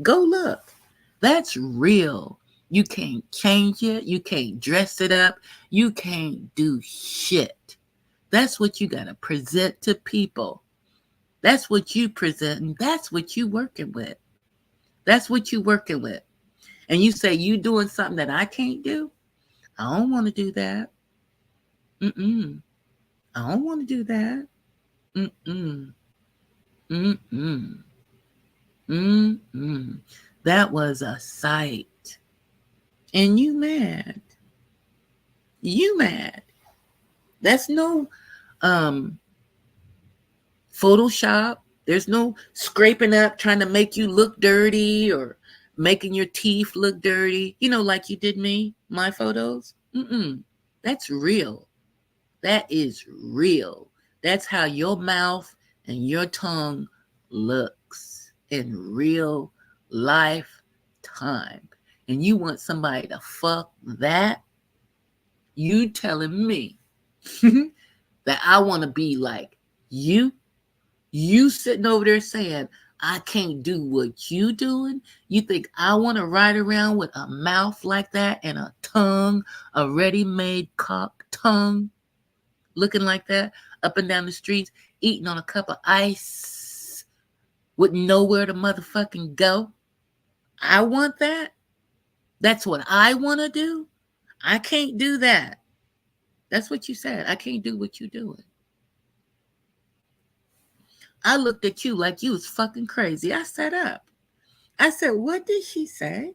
Go look. That's real. You can't change it. You can't dress it up. You can't do shit. That's what you got to present to people. That's what you present, and that's what you working with. That's what you working with. And you say you doing something that I can't do? I don't want to do that. I don't want to do that. That was a sight. And you mad. You mad. That's no Photoshop. There's no scraping up trying to make you look dirty or making your teeth look dirty. You know, like you did me, my photos. That's real. That is real. That's how your mouth and your tongue looks in real life time. And you want somebody to fuck that? You telling me that I want to be like you? You sitting over there saying, I can't do what you doing? You think I want to ride around with a mouth like that and a tongue, a ready-made cock tongue, looking like that, up and down the streets, eating on a cup of ice, with nowhere to motherfucking go? I want that? That's what I want to do? I can't do that. That's what you said. I can't do what you're doing. I looked at you like you was fucking crazy. I sat up. I said, what did she say?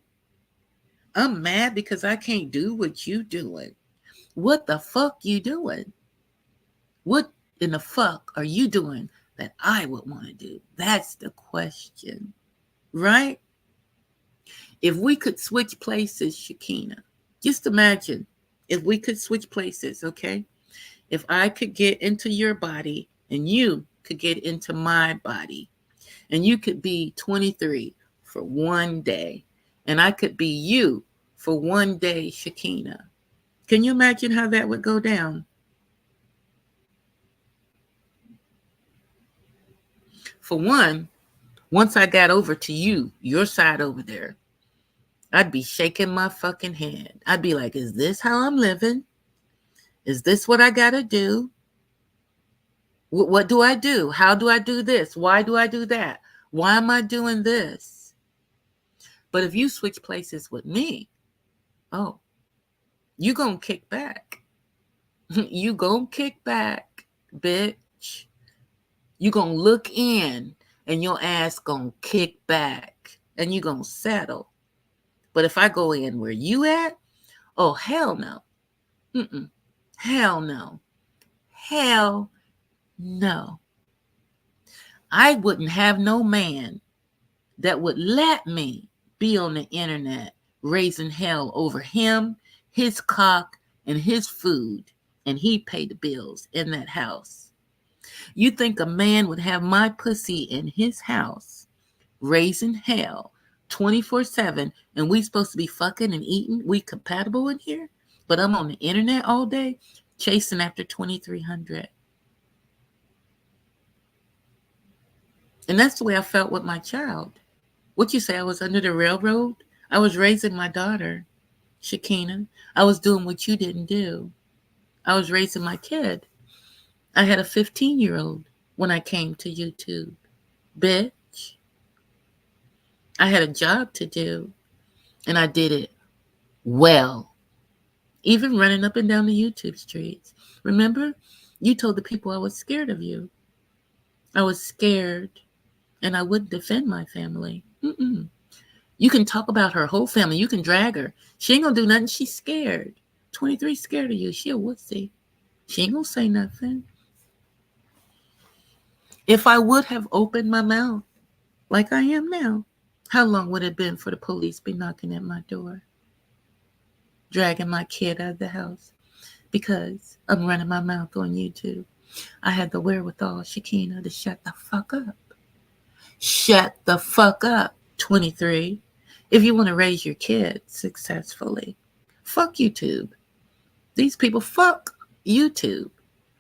I'm mad because I can't do what you doing. What the fuck you doing? What in the fuck are you doing that I would want to do? That's the question, right? If we could switch places, Shakina, just imagine if we could switch places, okay? If I could get into your body and you could get into my body, and you could be 23 for one day, and I could be you for one day, Shakina. Can you imagine how that would go down? For one, once I got over to you, your side over there, I'd be shaking my fucking head. I'd be like, is this how I'm living? Is this what I gotta do? What do I do? How do I do this? Why do I do that? Why am I doing this? But if you switch places with me, oh, you gonna kick back. You gonna kick back, bitch. You gonna look in and your ass gonna kick back and you gonna settle. But if I go in where you at, oh, hell no. Mm-mm. Hell no. Hell no. I wouldn't have no man that would let me be on the internet raising hell over him, his cock, and his food, and he paid the bills in that house. You think a man would have my pussy in his house raising hell 24/7, and we supposed to be fucking and eating? We compatible in here? But I'm on the internet all day chasing after 2,300. And that's the way I felt with my child. What you say, I was under the railroad? I was raising my daughter, Shakina. I was doing what you didn't do. I was raising my kid. I had a 15-year-old when I came to YouTube. Bitch. I had a job to do, and I did it well. Even running up and down the YouTube streets. Remember? You told the people I was scared of you. I was scared, and I wouldn't defend my family. Mm-mm. You can talk about her whole family. You can drag her. She ain't gonna do nothing. She's scared. 23 scared of you. She a wussy. She ain't gonna say nothing. If I would have opened my mouth like I am now, how long would it have been for the police be knocking at my door, dragging my kid out of the house because I'm running my mouth on YouTube? I had the wherewithal, Shakina, to shut the fuck up. Shut the fuck up, 23. If you want to raise your kids successfully, fuck YouTube. These people, fuck YouTube.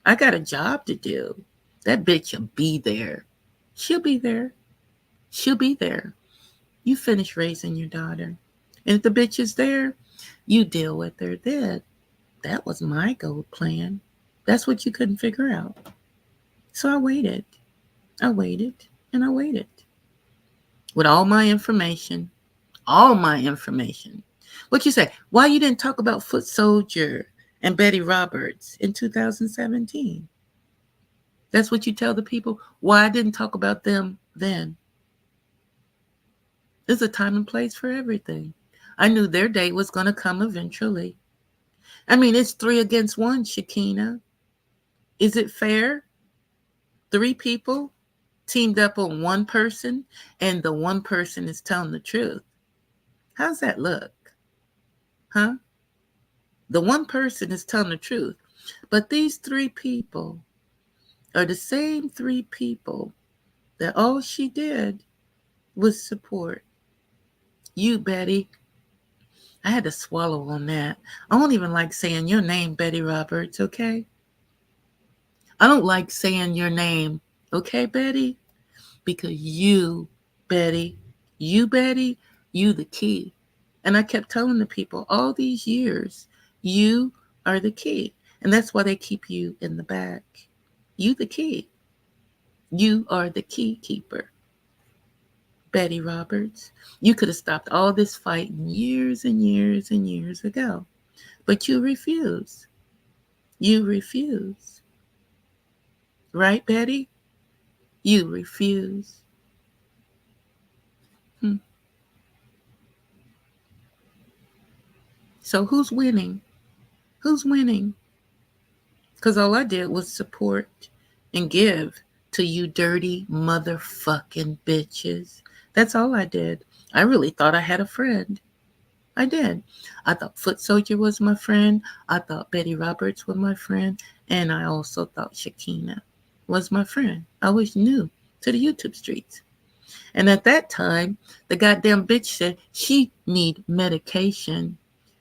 I got a job to do. That bitch will be there. She'll be there. She'll be there. You finish raising your daughter. And if the bitch is there, you deal with her then. That was my gold plan. That's what you couldn't figure out. So I waited. I waited and I waited. With all my information. All my information. What you say? Why you didn't talk about Foot Soldier and Betty Roberts in 2017? That's what you tell the people? Why I didn't talk about them then? There's a time and place for everything. I knew their day was going to come eventually. I mean, it's 3 against 1, Shakina. Is it fair? 3 people teamed up on one person, and the one person is telling the truth. How's that look? Huh? The one person is telling the truth. But these 3 people are the same 3 people that all she did was support. You, Betty. I had to swallow on that. I don't even like saying your name, Betty Roberts, okay? I don't like saying your name, okay, Betty? Because you Betty, you the key. And I kept telling the people all these years, you are the key. And that's why they keep you in the back. You the key. You are the key keeper. Betty Roberts, you could have stopped all this fighting years and years and years ago. But you refuse. You refuse. Right, Betty? You refuse. So who's winning? Who's winning? Because all I did was support and give to you dirty motherfucking bitches. That's all I did. I really thought I had a friend. I did. I thought Foot Soldier was my friend. I thought Betty Roberts was my friend. And I also thought Shakina was my friend. I was new to the YouTube streets. And at that time, the goddamn bitch said she need medication.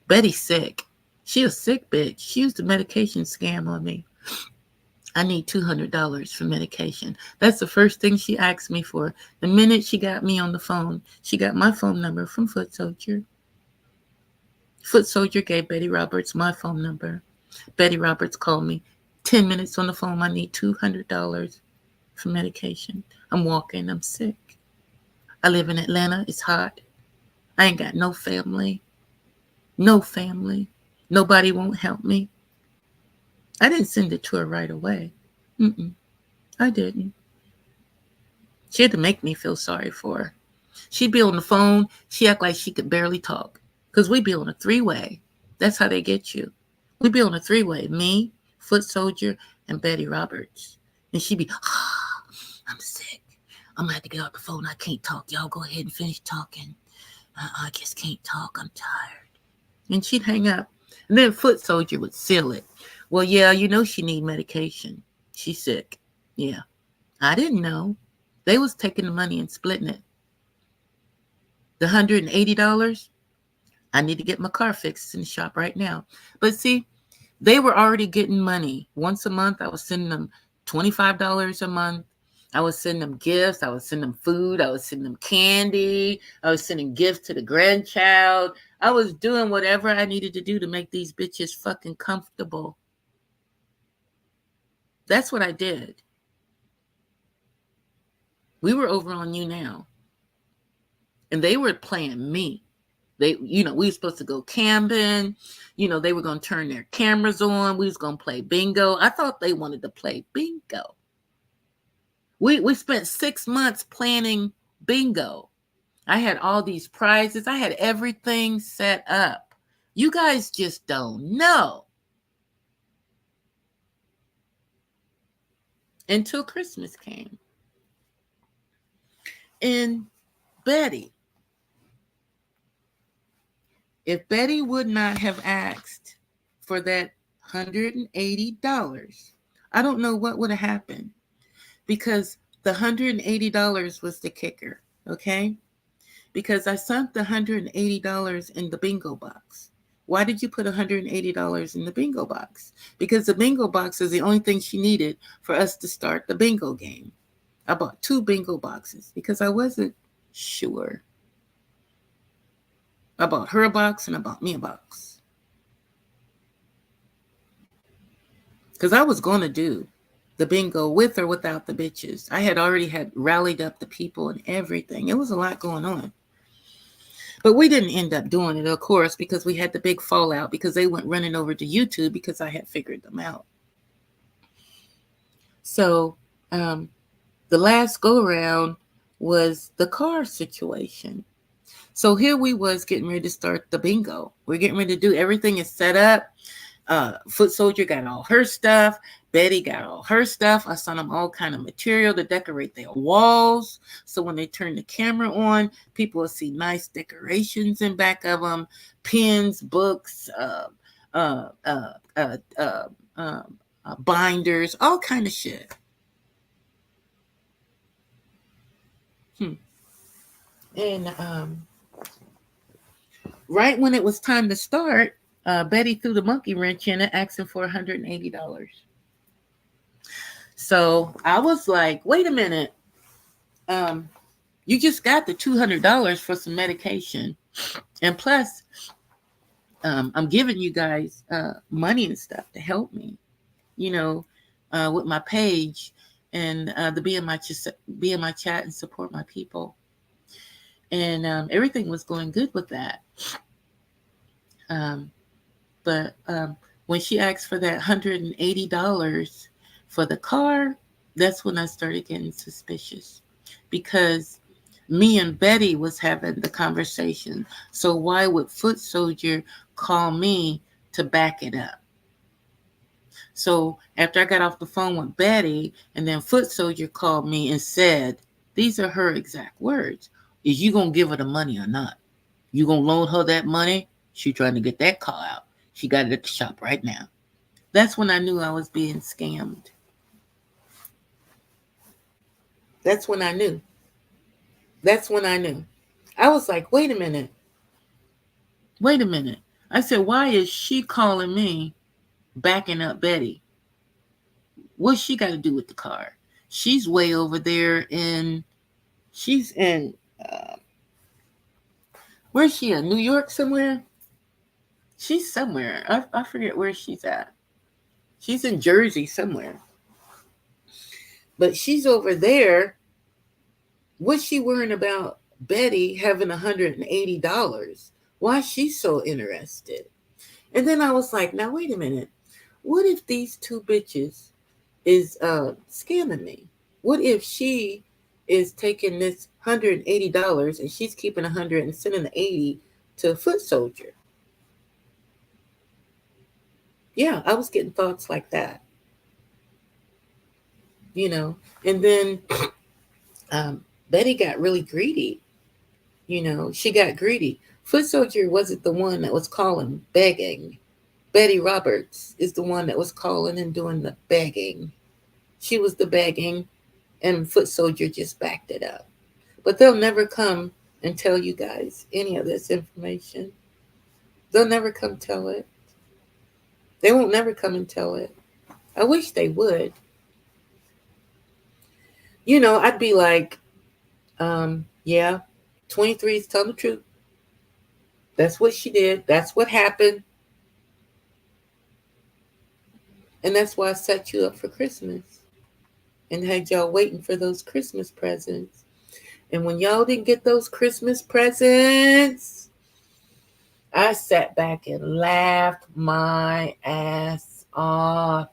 Betty's sick. She a sick bitch. She used a medication scam on me. I need $200 for medication. That's the first thing she asked me for. The minute she got me on the phone, she got my phone number from Foot Soldier. Foot Soldier gave Betty Roberts my phone number. Betty Roberts called me. 10 minutes on the phone, I need $200 for medication. I'm walking, I'm sick. I live in Atlanta, it's hot. I ain't got no family. No family. Nobody won't help me. I didn't send it to her right away. I didn't. She had to make me feel sorry for her. She'd be on the phone. She act like she could barely talk. Because we'd be on a three-way. That's how they get you. We'd be on a three-way. Me, Foot Soldier, and Betty Roberts. And she'd be, I'm sick. I'm going to have to get off the phone. I can't talk. Y'all go ahead and finish talking. I just can't talk. I'm tired. And she'd hang up. And then Foot Soldier would seal it. Well, yeah, you know she need medication. She's sick. Yeah. I didn't know. They was taking the money and splitting it. The $180, I need to get my car fixed in the shop right now. But see, they were already getting money. Once a month, I was sending them $25 a month. I was sending them gifts. I was sending them food. I was sending them candy. I was sending gifts to the grandchild. I was doing whatever I needed to do to make these bitches fucking comfortable. That's what I did. We were over on You Now. And they were playing me. We were supposed to go camping. They were going to turn their cameras on. We was going to play bingo. I thought they wanted to play bingo. We spent 6 months planning bingo. I had all these prizes. I had everything set up. You guys just don't know. Until Christmas came. And Betty, if Betty would not have asked for that $180, I don't know what would have happened. Because the $180 was the kicker, okay? Because I sunk the $180 in the bingo box. Why did you put $180 in the bingo box? Because the bingo box is the only thing she needed for us to start the bingo game. I bought 2 bingo boxes because I wasn't sure. I bought her a box and I bought me a box. Because I was going to do the bingo with or without the bitches. I had already rallied up the people and everything. It was a lot going on. But we didn't end up doing it, of course, because we had the big fallout because they went running over to YouTube because I had figured them out. So the last go around was the car situation. So here we was getting ready to start the bingo. We're getting ready to do everything is set up. Foot Soldier got all her stuff. Betty got all her stuff. I sent them all kind of material to decorate their walls. So when they turn the camera on, people will see nice decorations in back of them, pens, books, binders, all kind of shit. And right when it was time to start, Betty threw the monkey wrench in it, asking for $180. So I was like, wait a minute. You just got the $200 for some medication. And plus, I'm giving you guys money and stuff to help me, with my page and to be in my chat and support my people. And everything was going good with that. But when she asked for that $180 for the car, that's when I started getting suspicious, because me and Betty was having the conversation. So why would Foot Soldier call me to back it up? So after I got off the phone with Betty, and then Foot Soldier called me and said, these are her exact words: is you gonna give her the money or not? You gonna loan her that money? She trying to get that car out. She got it at the shop right now. That's when I knew I was being scammed. That's when I knew. I was like, wait a minute. I said, why is she calling me backing up Betty? What's she got to do with the car? She's way over there she's in, where's she in? New York somewhere? She's somewhere. I forget where she's at. She's in Jersey somewhere. But she's over there. What's she worrying about Betty having $180? Why is she so interested? And then I was like, now wait a minute. What if these two bitches is scamming me? What if she is taking this $180 and she's keeping $100 and sending the $80 to Foot Soldier? Yeah, I was getting thoughts like that. And then Betty got really greedy. She got greedy. Foot Soldier wasn't the one that was calling, begging. Betty Roberts is the one that was calling and doing the begging. She was the begging, and Foot Soldier just backed it up. But they'll never come and tell you guys any of this information. They'll never come tell it. They won't never come and tell it. I wish they would. I'd be like, yeah, 23 is telling the truth. That's what she did. That's what happened. And that's why I set you up for Christmas and had y'all waiting for those Christmas presents. And when y'all didn't get those Christmas presents, I sat back and laughed my ass off,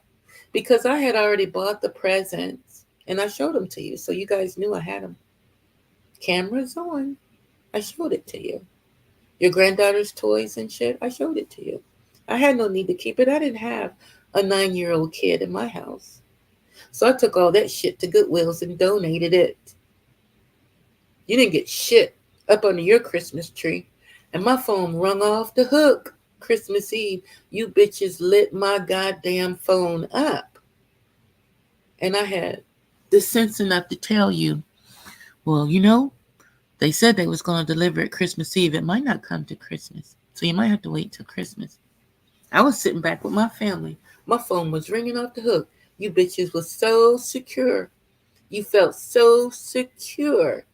because I had already bought the presents and I showed them to you. So you guys knew I had them. Cameras on. I showed it to you. Your granddaughter's toys and shit, I showed it to you. I had no need to keep it. I didn't have a 9-year-old kid in my house. So I took all that shit to Goodwill's and donated it. You didn't get shit up under your Christmas tree. And my phone rung off the hook Christmas Eve. You bitches lit my goddamn phone up. And I had the sense enough to tell you, well, they said they was going to deliver it Christmas Eve. It might not come to Christmas. So you might have to wait till Christmas. I was sitting back with my family. My phone was ringing off the hook. You bitches was so secure. You felt so secure.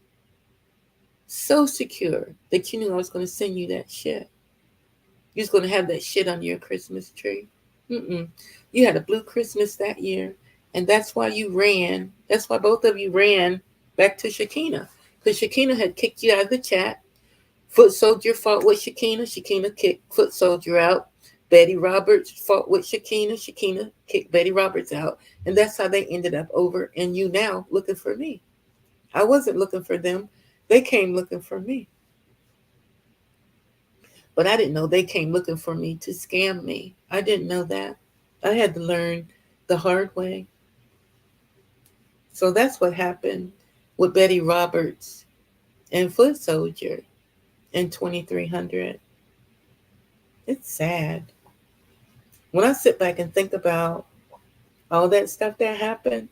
So secure that you knew I was going to send you that shit. You was going to have that shit on your Christmas tree. You had a blue Christmas that year. And that's why you ran. That's why both of you ran back to Shakina. Because Shakina had kicked you out of the chat. Foot Soldier fought with Shakina. Shakina kicked Foot Soldier out. Betty Roberts fought with Shakina. Shakina kicked Betty Roberts out. And that's how they ended up over and you now looking for me. I wasn't looking for them. They came looking for me. But I didn't know they came looking for me to scam me. I didn't know that. I had to learn the hard way. So that's what happened with Betty Roberts and Foot Soldier in 2300. It's sad. When I sit back and think about all that stuff that happened,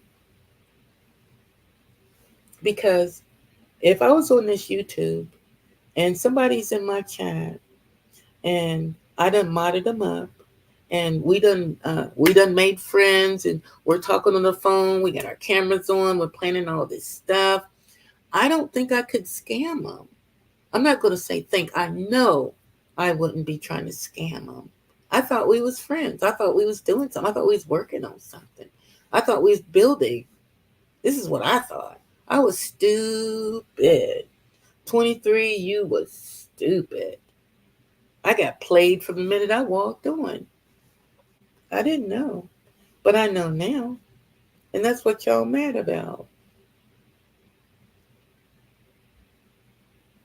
because if I was on this YouTube and somebody's in my chat and I done modded them up and we done made friends and we're talking on the phone, we got our cameras on, we're planning all this stuff, I don't think I could scam them. I'm not going to say think. I know I wouldn't be trying to scam them. I thought we was friends. I thought we was doing something. I thought we was working on something. I thought we was building. This is what I thought. I was stupid. 23, you was stupid. I got played from the minute I walked on. I didn't know, but I know now. And that's what y'all mad about.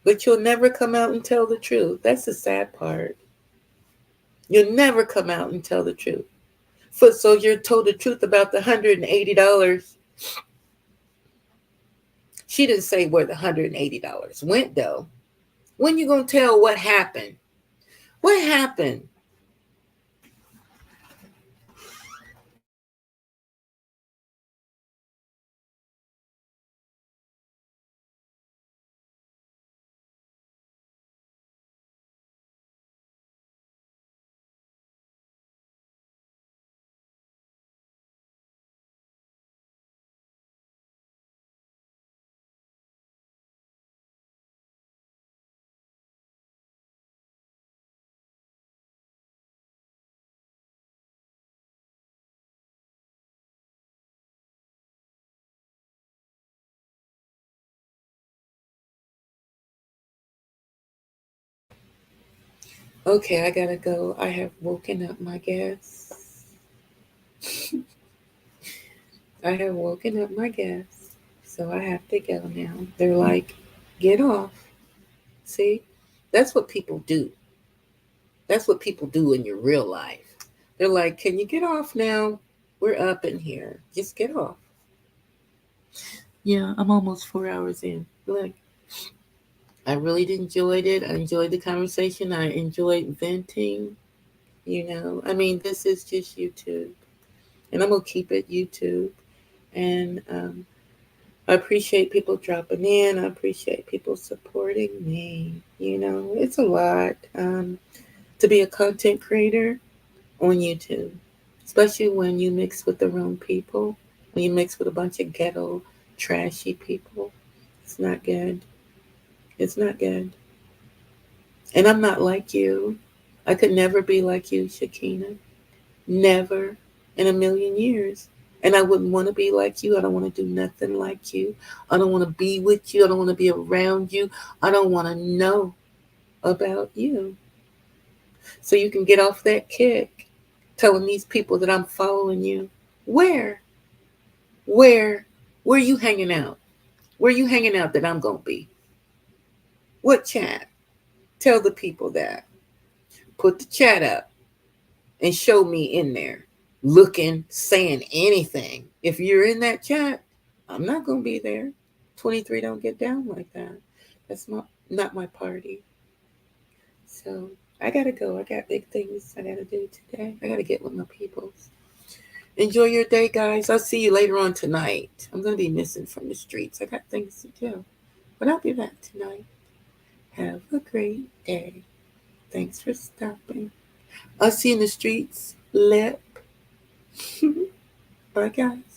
But you'll never come out and tell the truth. That's the sad part. You'll never come out and tell the truth. So you're told the truth about the $180. She didn't say where the $180 went, though. When you going to tell what happened? What happened? Okay, I gotta go. I have woken up my guests. I have woken up my guests. So I have to go now. They're like, get off. See? That's what people do. That's what people do in your real life. They're like, can you get off now? We're up in here. Just get off. Yeah, I'm almost 4 hours in. Like, I really enjoyed it. I enjoyed the conversation. I enjoyed venting. I mean, this is just YouTube. And I'm going to keep it YouTube. And I appreciate people dropping in. I appreciate people supporting me. It's a lot to be a content creator on YouTube, especially when you mix with the wrong people, when you mix with a bunch of ghetto, trashy people. It's not good. It's not good. And I'm not like you. I could never be like you, Shakina. Never in a million years. And I wouldn't want to be like you. I don't want to do nothing like you. I don't want to be with you. I don't want to be around you. I don't want to know about you. So you can get off that kick telling these people that I'm following you. Where? Where are you hanging out? Where are you hanging out that I'm going to be? What chat? Tell the people that. Put the chat up and show me in there. Looking, saying anything. If you're in that chat, I'm not going to be there. 23 don't get down like that. That's not my party. So I got to go. I got big things I got to do today. I got to get with my peoples. Enjoy your day, guys. I'll see you later on tonight. I'm going to be missing from the streets. I got things to do. But I'll be back tonight. Have a great day. Thanks for stopping. I'll see you in the streets. Lip. Bye, guys.